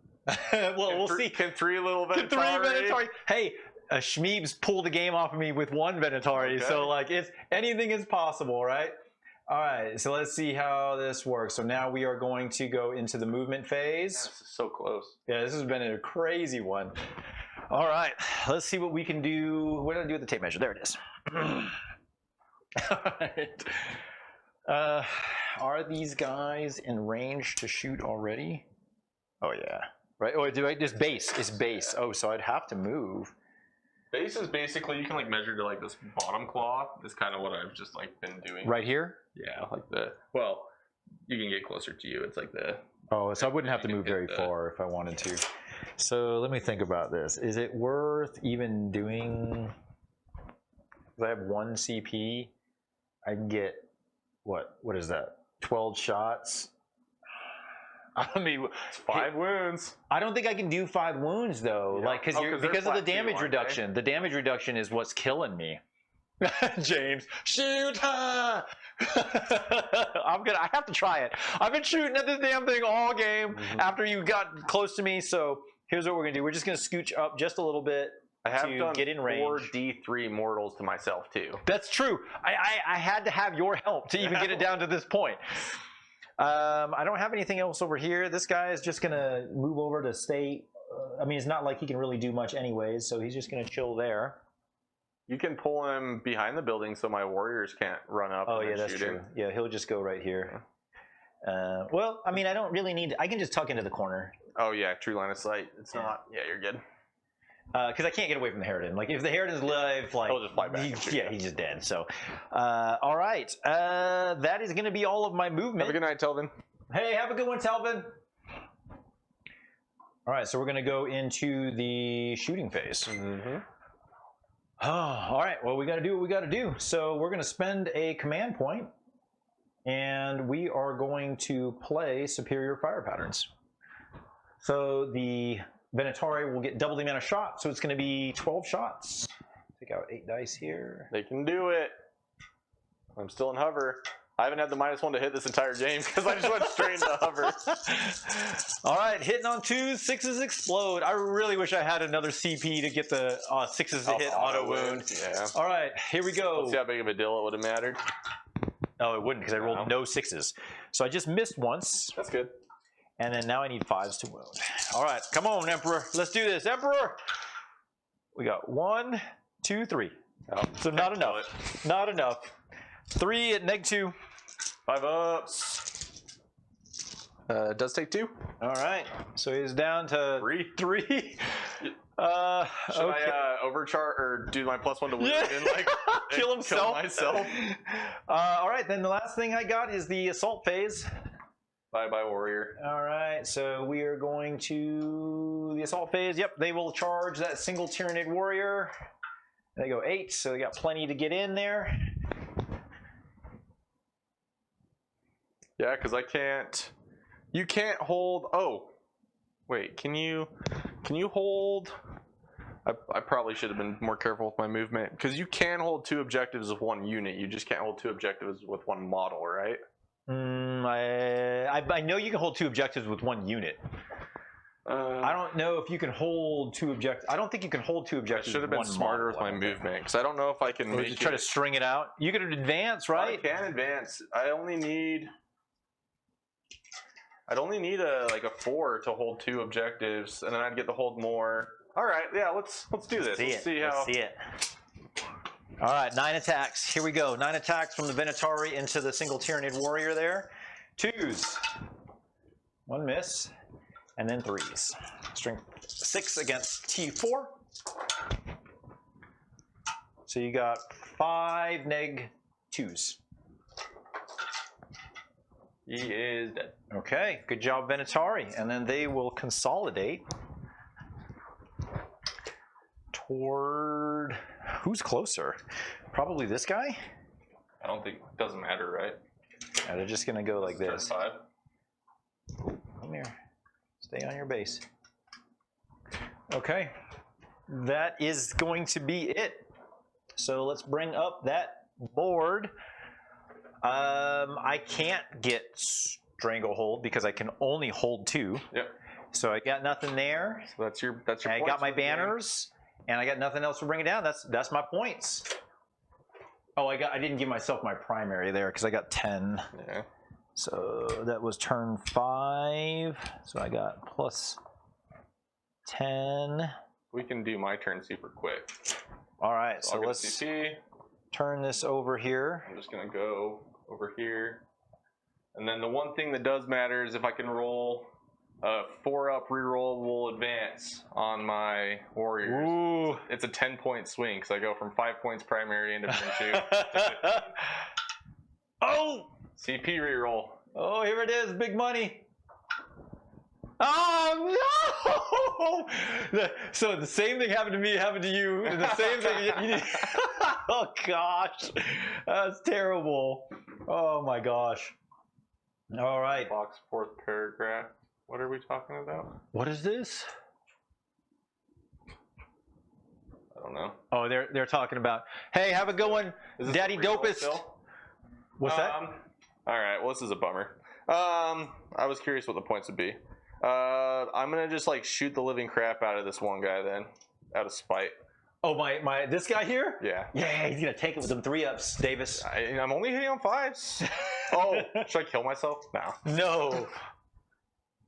Well, we'll see. Can 3 little Venatori? Hey, Shmeebs pulled the game off of me with one Venatori, so like anything is possible, right? All right, so let's see how this works. So now we are going to go into the movement phase. This is so close. Yeah, this has been a crazy one. All right, let's see what we can do. What did I do with the tape measure? There it is. All right. Are these guys in range to shoot already? Oh yeah. Right. Oh, do I just base? It's base. Oh, so I'd have to move. Base is basically you can like measure to like this bottom claw. Is kind of what I've just like been doing. Right here. Yeah, like well, you can get closer to you. It's like the. Oh, so I wouldn't have to move very far if I wanted to. So let me think about this. Is it worth even doing? Because I have 1 CP. I can get what? What is that? 12 shots. I mean, it's 5 wounds. I don't think I can do 5 wounds though, yeah. like because of the damage reduction. The damage reduction is what's killing me. James, shoot! I have to try it. I've been shooting at this damn thing all game after you got close to me. So here's what we're gonna do. We're just gonna scooch up just a little bit. I have done get in range. 4 D3 mortals to myself too. That's true. I had to have your help to even get it down to this point. I don't have anything else over here. This guy is just gonna move over to stay. I mean, it's not like he can really do much anyways, so he's just gonna chill there. You can pull him behind the building so my warriors can't run up. Oh yeah, that's true. Yeah, he'll just go right here. Well, I mean, I don't really need. I can just tuck into the corner. Oh yeah, true line of sight. It's not. Yeah, you're good. Because I can't get away from the Harridan. Like if the Harridan's live, like he'll just fly back. He's just dead. So, all right, that is going to be all of my movement. Have a good night, Telvin. Hey, have a good one, Telvin. All right, so we're going to go into the shooting phase. Oh, all right. Well, we got to do what we got to do. So we're going to spend a command point, and we are going to play superior fire patterns. So the Venatori will get double the amount of shots, so it's going to be 12 shots. Take out 8 dice here. They can do it. I'm still in hover. I haven't had the -1 to hit this entire game because I just went straight into hover. All right, hitting on 2s, 6s explode. I really wish I had another CP to get the 6s to hit auto wound. Yeah. All right, here we go. Let's see how big of a deal it would have mattered. Oh, it wouldn't because I rolled no 6s. So I just missed once. That's good. And then now I need 5s to wound. All right, come on, Emperor. Let's do this. Emperor! We got 1, 2, 3. Oh, so not enough. Not enough. 3 at -2. 5 ups. Does take 2. All right. So he's down to 3. Should I overcharge or do my +1 to wound and like kill himself? Kill myself. All right. Then the last thing I got is the assault phase. Bye bye warrior. All right, so we are going to the assault phase. Yep, they will charge that single Tyranid warrior. They go 8, so they got plenty to get in there. Yeah, because I can't. You can't hold. Oh, wait. Can you hold? I probably should have been more careful with my movement because you can hold 2 objectives with 1 unit. You just can't hold 2 objectives with 1 model, right? I know you can hold 2 objectives with 1 unit. I don't know if you can hold 2 objectives. I don't think you can hold 2 objectives. I should have been smarter with my movement because I don't know if I can make try to string it out. You can advance, right? I can advance. I'd only need like a 4 to hold 2 objectives, and then I'd get to hold more. All right, yeah, let's do this. Let's see it. All right, 9 attacks. Here we go. 9 attacks from the Venatori into the single Tyranid warrior there. 2s. 1 miss. And then 3s. Strength 6 against T4. So you got 5 -2s. He is dead. Okay, good job, Venatori. And then they will consolidate toward... Who's closer? Probably this guy? I don't think it doesn't matter, right? Yeah, they're just going to go like this. Turn 5. Come here. Stay on your base. Okay. That is going to be it. So let's bring up that board. I can't get Stranglehold because I can only hold 2. Yep. So I got nothing there. So that's your I got my banners. and I got nothing else to bring it down. That's my points. Oh, I didn't give myself my primary there because I got 10. Yeah. So that was turn 5. So I got plus 10. We can do my turn super quick. All right, so I'll get let's CP. turn this over here. I'm just gonna go over here. And then the one thing that does matter is if I can roll a 4-up rerollable advance on my warriors. Ooh. It's a 10-point swing because I go from 5 points primary into turn 2 to 15. Oh! CP reroll. Oh, here it is, big money. Oh no! So the same thing happened to me, happened to you, and the same thing. Oh gosh, that's terrible. Oh my gosh. All right. Box 4th paragraph. What are we talking about? What is this? I don't know. Oh, they're talking about. Hey, have a good one, Daddy Dopest. What's that? All right. Well, this is a bummer. I was curious what the points would be. I'm gonna just like shoot the living crap out of this one guy then, out of spite. Oh my this guy here? Yeah. Yeah, he's gonna take it with some 3-ups, Davis. I'm only hitting on 5s. Oh, should I kill myself? No. No.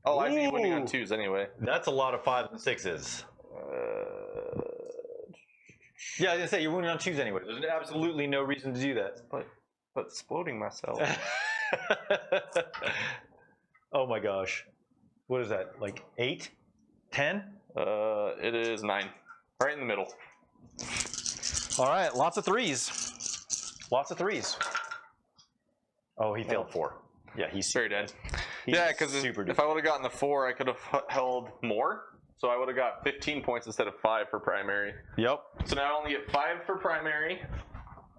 Oh, I'd be winning on 2s anyway. That's a lot of 5s and 6s. Yeah, I was gonna say you're winning on 2s anyway. There's absolutely no reason to do that. But exploding myself. Oh my gosh. What is that? Like 8? 10? It is 9. Right in the middle. All right, lots of 3s. Lots of 3s. Oh, he failed 4. Yeah, he's very dead. He's Yeah, because if I would have gotten the 4, I could have held more. So I would have got 15 points instead of 5 for primary. Yep. So now I only get 5 for primary.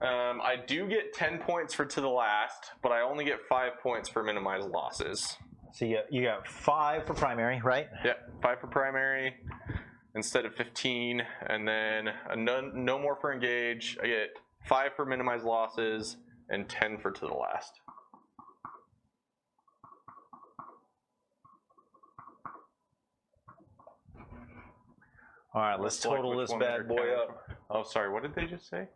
I do get 10 points for to the last, but I only get 5 points for minimized losses. So you got 5 for primary, right? Yeah, 5 for primary instead of 15, and then no more for engage. I get 5 for minimized losses and 10 for to the last. All right, let's total this bad boy up. Oh, sorry, what did they just say?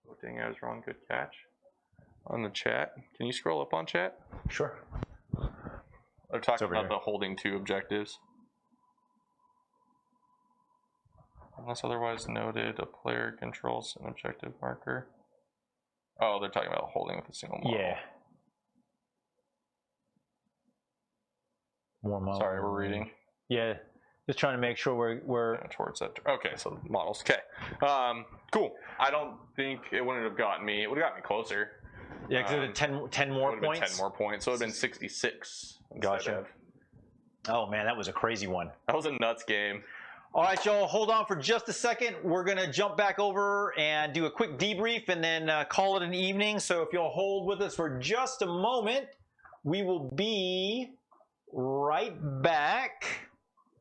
Oh, dang, I was wrong. Good catch. On the chat. Can you scroll up on chat? Sure. They're talking about the holding 2 objectives. Unless otherwise noted, a player controls an objective marker. Oh, they're talking about holding with a single model. Yeah. More models. Sorry, we're reading. Yeah, just trying to make sure we're towards that. Okay, so models. Okay, cool. I don't think it wouldn't have gotten me. It would have got me closer. Yeah, because it would have 10 more points. 10 more points, so it would have been 66. Gotcha. Oh man, that was a crazy one. That was a nuts game. All right, y'all, hold on for just a second. We're going to jump back over and do a quick debrief and then call it an evening. So if you'll hold with us for just a moment, we will be right back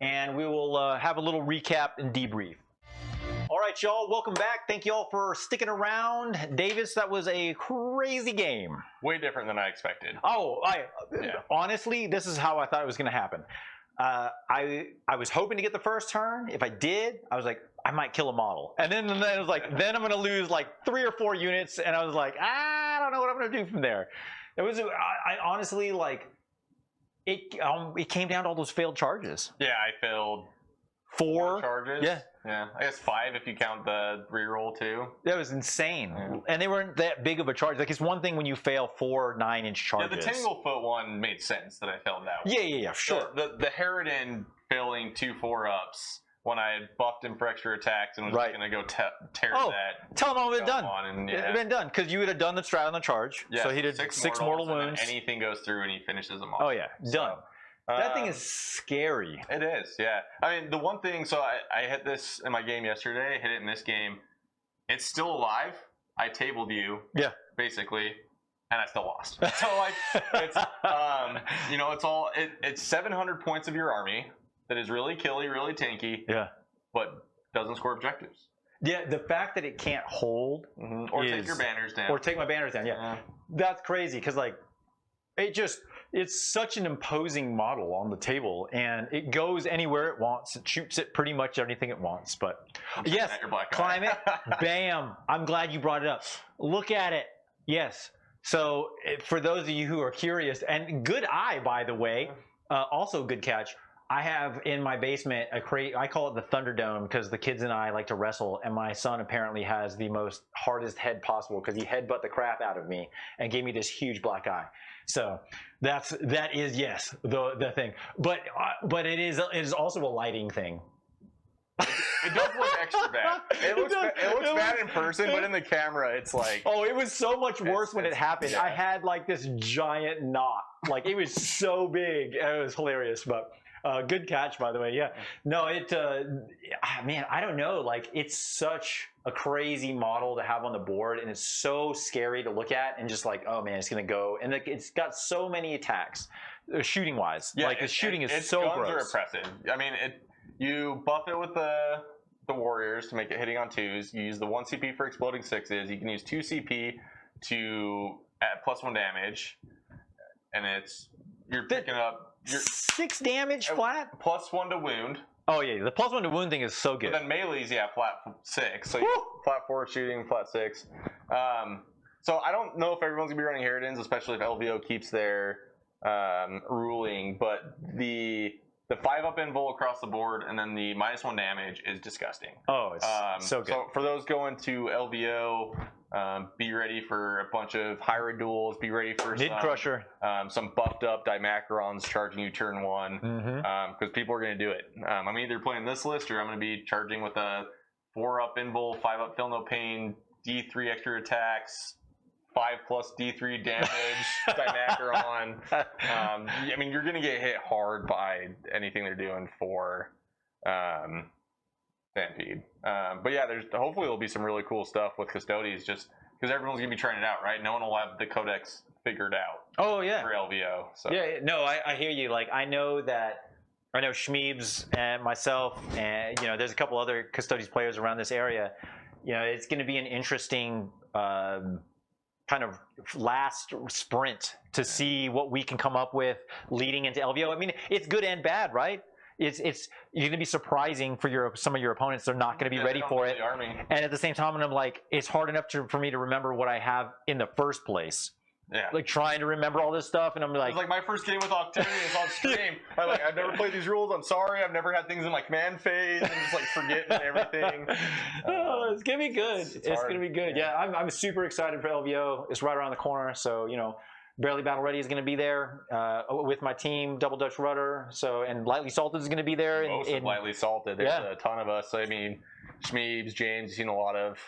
and we will have a little recap and debrief. All right, y'all, welcome back. Thank you all for sticking around. Davis, that was a crazy game. Way different than I expected. Oh, honestly, this is how I thought it was going to happen. I was hoping to get the first turn. If I did, I was like, I might kill a model. And then it was like, then I'm going to lose like 3 or 4 units. And I was like, I don't know what I'm going to do from there. It was, I honestly, like, it came down to all those failed charges. Yeah, I failed 4 charges. Yeah. Yeah, I guess 5 if you count the reroll too. That was insane. Yeah. And they weren't that big of a charge. Like, it's one thing when you fail 4 9-inch charges. Yeah, the Tanglefoot one made sense that I failed that one. Yeah, sure. The Harridan failing 2 4-ups when I had buffed him for extra attacks and was going to go tear that. Tell him all of it done. And, it had been done because you would have done the strat on the charge. Yeah, so he did 6 mortal wounds. Anything goes through and he finishes them off. Oh yeah, done. That thing is scary. It is, yeah. I mean, the one thing, so I hit this in my game yesterday, I hit it in this game. It's still alive. I tabled you, basically, and I still lost. So, like, it's, it's 700 points of your army that is really killy, really tanky, but doesn't score objectives. Yeah, the fact that it can't hold or take your banners down. Or take my banners down, that's crazy, because, like, it just it's such an imposing model on the table, and it goes anywhere it wants. It shoots at pretty much anything it wants. But yes, climate, bam. I'm glad you brought it up. Look at it. Yes. So for those of you who are curious, and good eye, by the way, also good catch. I have in my basement a crate. I call it the Thunderdome because the kids and I like to wrestle, and my son apparently has the most hardest head possible because he headbutt the crap out of me and gave me this huge black eye. So that is yes the thing, but it is also a lighting thing. It does look extra bad. It looks bad in person, but in the camera, it's like... Oh, it was so much worse when it happened. Yeah. I had like this giant knot. Like it was so big. It was hilarious, but... good catch, by the way. Yeah, no, man, I don't know. Like, it's such a crazy model to have on the board, and it's so scary to look at, and just like, oh man, it's gonna go, and it's got so many attacks, shooting wise. Yeah, like the shooting is so gross. Guns are oppressive. I mean, you buff it with the warriors to make it hitting on 2s. You use the 1 CP for exploding 6s. You can use 2 CP to add +1 damage, and you're picking up. 6 damage flat? +1 to wound. Oh yeah, the +1 to wound thing is so good. But then melee's flat 6. So flat 4 shooting, flat 6. So I don't know if everyone's gonna be running Harridans, especially if LVO keeps their ruling. But the 5-up invul across the board and then the -1 damage is disgusting. Oh, it's so good. So for those going to LVO, be ready for a bunch of Hyrule duels. Be ready for Crusher. Some buffed up Dimacrons charging you turn 1 because people are going to do it. I'm either playing this list or I'm going to be charging with a 4-up invul, 5-up feel no pain, D3 extra attacks, 5+ D3 damage, Dimacron. I mean, you're going to get hit hard by anything they're doing for Stampede. But yeah, hopefully there'll be some really cool stuff with Custodes, just because everyone's gonna be trying it out, right? No one will have the codex figured out. Oh yeah, for LVO. So. Yeah, no, I hear you. Like I know Schmeebs and myself, and there's a couple other Custodes players around this area. It's going to be an interesting kind of last sprint to see what we can come up with leading into LVO. I mean, it's good and bad, right? It's you're going to be surprising for some of your opponents. They're not going to be ready for it. And at the same time, I'm like, it's hard enough for me to remember what I have in the first place. Yeah. Like trying to remember all this stuff, and I'm like... It was like my first game with Octarius on stream. I've never played these rules. I'm sorry. I've never had things in my command phase and just like forgetting everything. It's going to be good. It's going to be good. Yeah, I'm super excited for LVO. It's right around the corner, so, Barely Battle Ready is going to be there with my team, Double Dutch Rudder. So, and Lightly Salted is going to be there. Most of Lightly Salted. There's a ton of us. I mean, Schmeebs, James, you've seen a lot of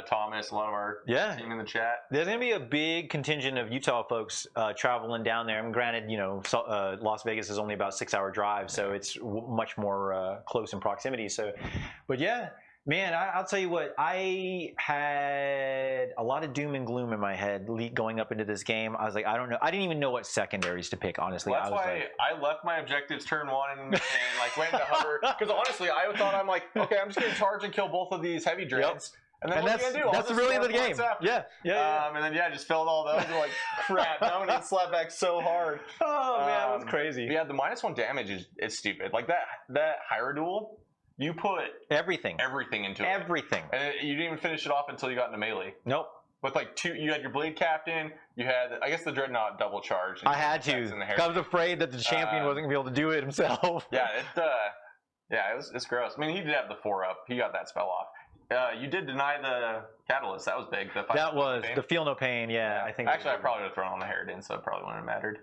Thomas, a lot of our team in the chat. There's going to be a big contingent of Utah folks traveling down there. I mean, granted, Las Vegas is only about a 6-hour drive, so it's much more close in proximity. So, but yeah. Man, I'll tell you what, I had a lot of doom and gloom in my head going up into this game. I was like, I don't know. I didn't even know what secondaries to pick, honestly. Well, that's why I left my objectives turn 1 and went into hover. Because honestly, I thought I'm like, okay, I'm just going to charge and kill both of these heavy dreads. And then what are you going to do? That's really the game. Yeah. And then, just filled all those. You're like, crap, now I'm going to get slapped back so hard. Oh, man, that was crazy. Yeah, the -1 damage is stupid. Like that Hyrule duel. You put everything into it. Everything. And you didn't even finish it off until you got into melee. Nope. With you had your Blade Captain, you had, I guess, the Dreadnought double charge. I had to. I was afraid that the champion wasn't going to be able to do it himself. It's gross. I mean, he did have the 4-up. He got that spell off. You did deny the Catalyst. That was big. That was the Feel No Pain, I think. Actually, I probably would have thrown on the Harridan, so it probably wouldn't have mattered.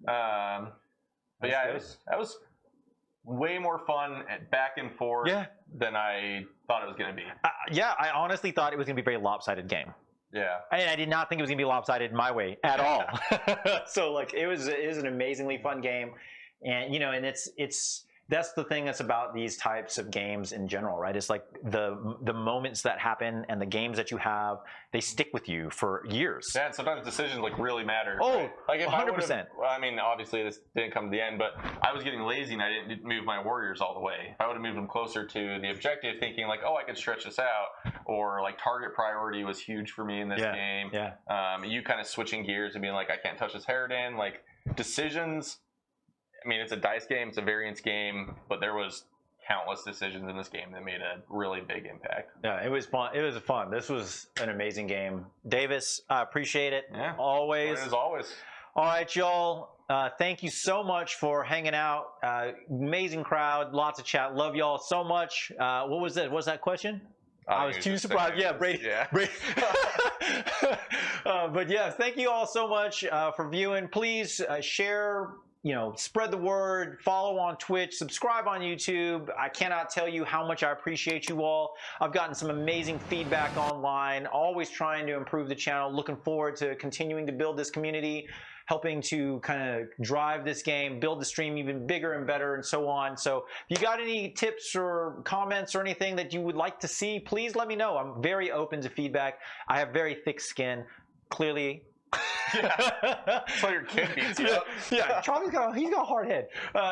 But yeah, that was way more fun back and forth than I thought it was going to be. I honestly thought it was going to be a very lopsided game. Yeah. I did not think it was going to be lopsided my way at all. So like it is an amazingly fun game, and and that's the thing that's about these types of games in general, right? It's like the moments that happen and the games that you have, they stick with you for years. Yeah, and sometimes decisions really matter. Oh, right? Like if 100%. I mean, obviously this didn't come to the end, but I was getting lazy and I didn't move my warriors all the way. If I would have moved them closer to the objective, thinking like, oh, I could stretch this out, or like target priority was huge for me in this game. Yeah. You kind of switching gears and being like, I can't touch this Harridan, like. decisions. I mean, it's a dice game, it's a variance game, but there was countless decisions in this game that made a really big impact. Yeah, it was fun. It was fun. This was an amazing game. Davis, I appreciate it. Yeah, always. As always. All right, y'all. Thank you so much for hanging out. Amazing crowd, lots of chat. Love y'all so much. What was that? What was that question? I was too surprised. Yeah, Brady. Yeah. Brady. But yeah, thank you all so much for viewing. Please share, spread the word, follow on Twitch, subscribe on YouTube. I cannot tell you how much I appreciate you all. I've gotten some amazing feedback online, always trying to improve the channel. Looking forward to continuing to build this community, helping to kind of drive this game, build the stream even bigger and better, and so on. So if you got any tips or comments or anything that you would like to see, please let me know. I'm very open to feedback. I have very thick skin, clearly. Yeah, that's why your kid beats you up. Yeah, Charlie's got a hard head.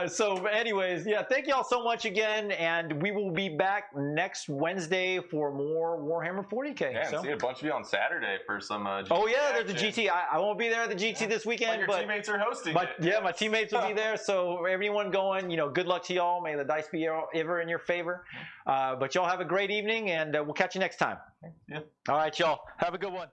So anyways, yeah, thank you all so much again, and we will be back next Wednesday for more Warhammer 40K. Yeah, see a bunch of you on Saturday for some GT Oh yeah, there's the GT. I won't be there at the GT this weekend, but your teammates are hosting it. Yeah, my teammates will be there, so everyone going, good luck to y'all. May the dice be ever in your favor. But y'all have a great evening, and we'll catch you next time. Yeah. All right, y'all. Have a good one.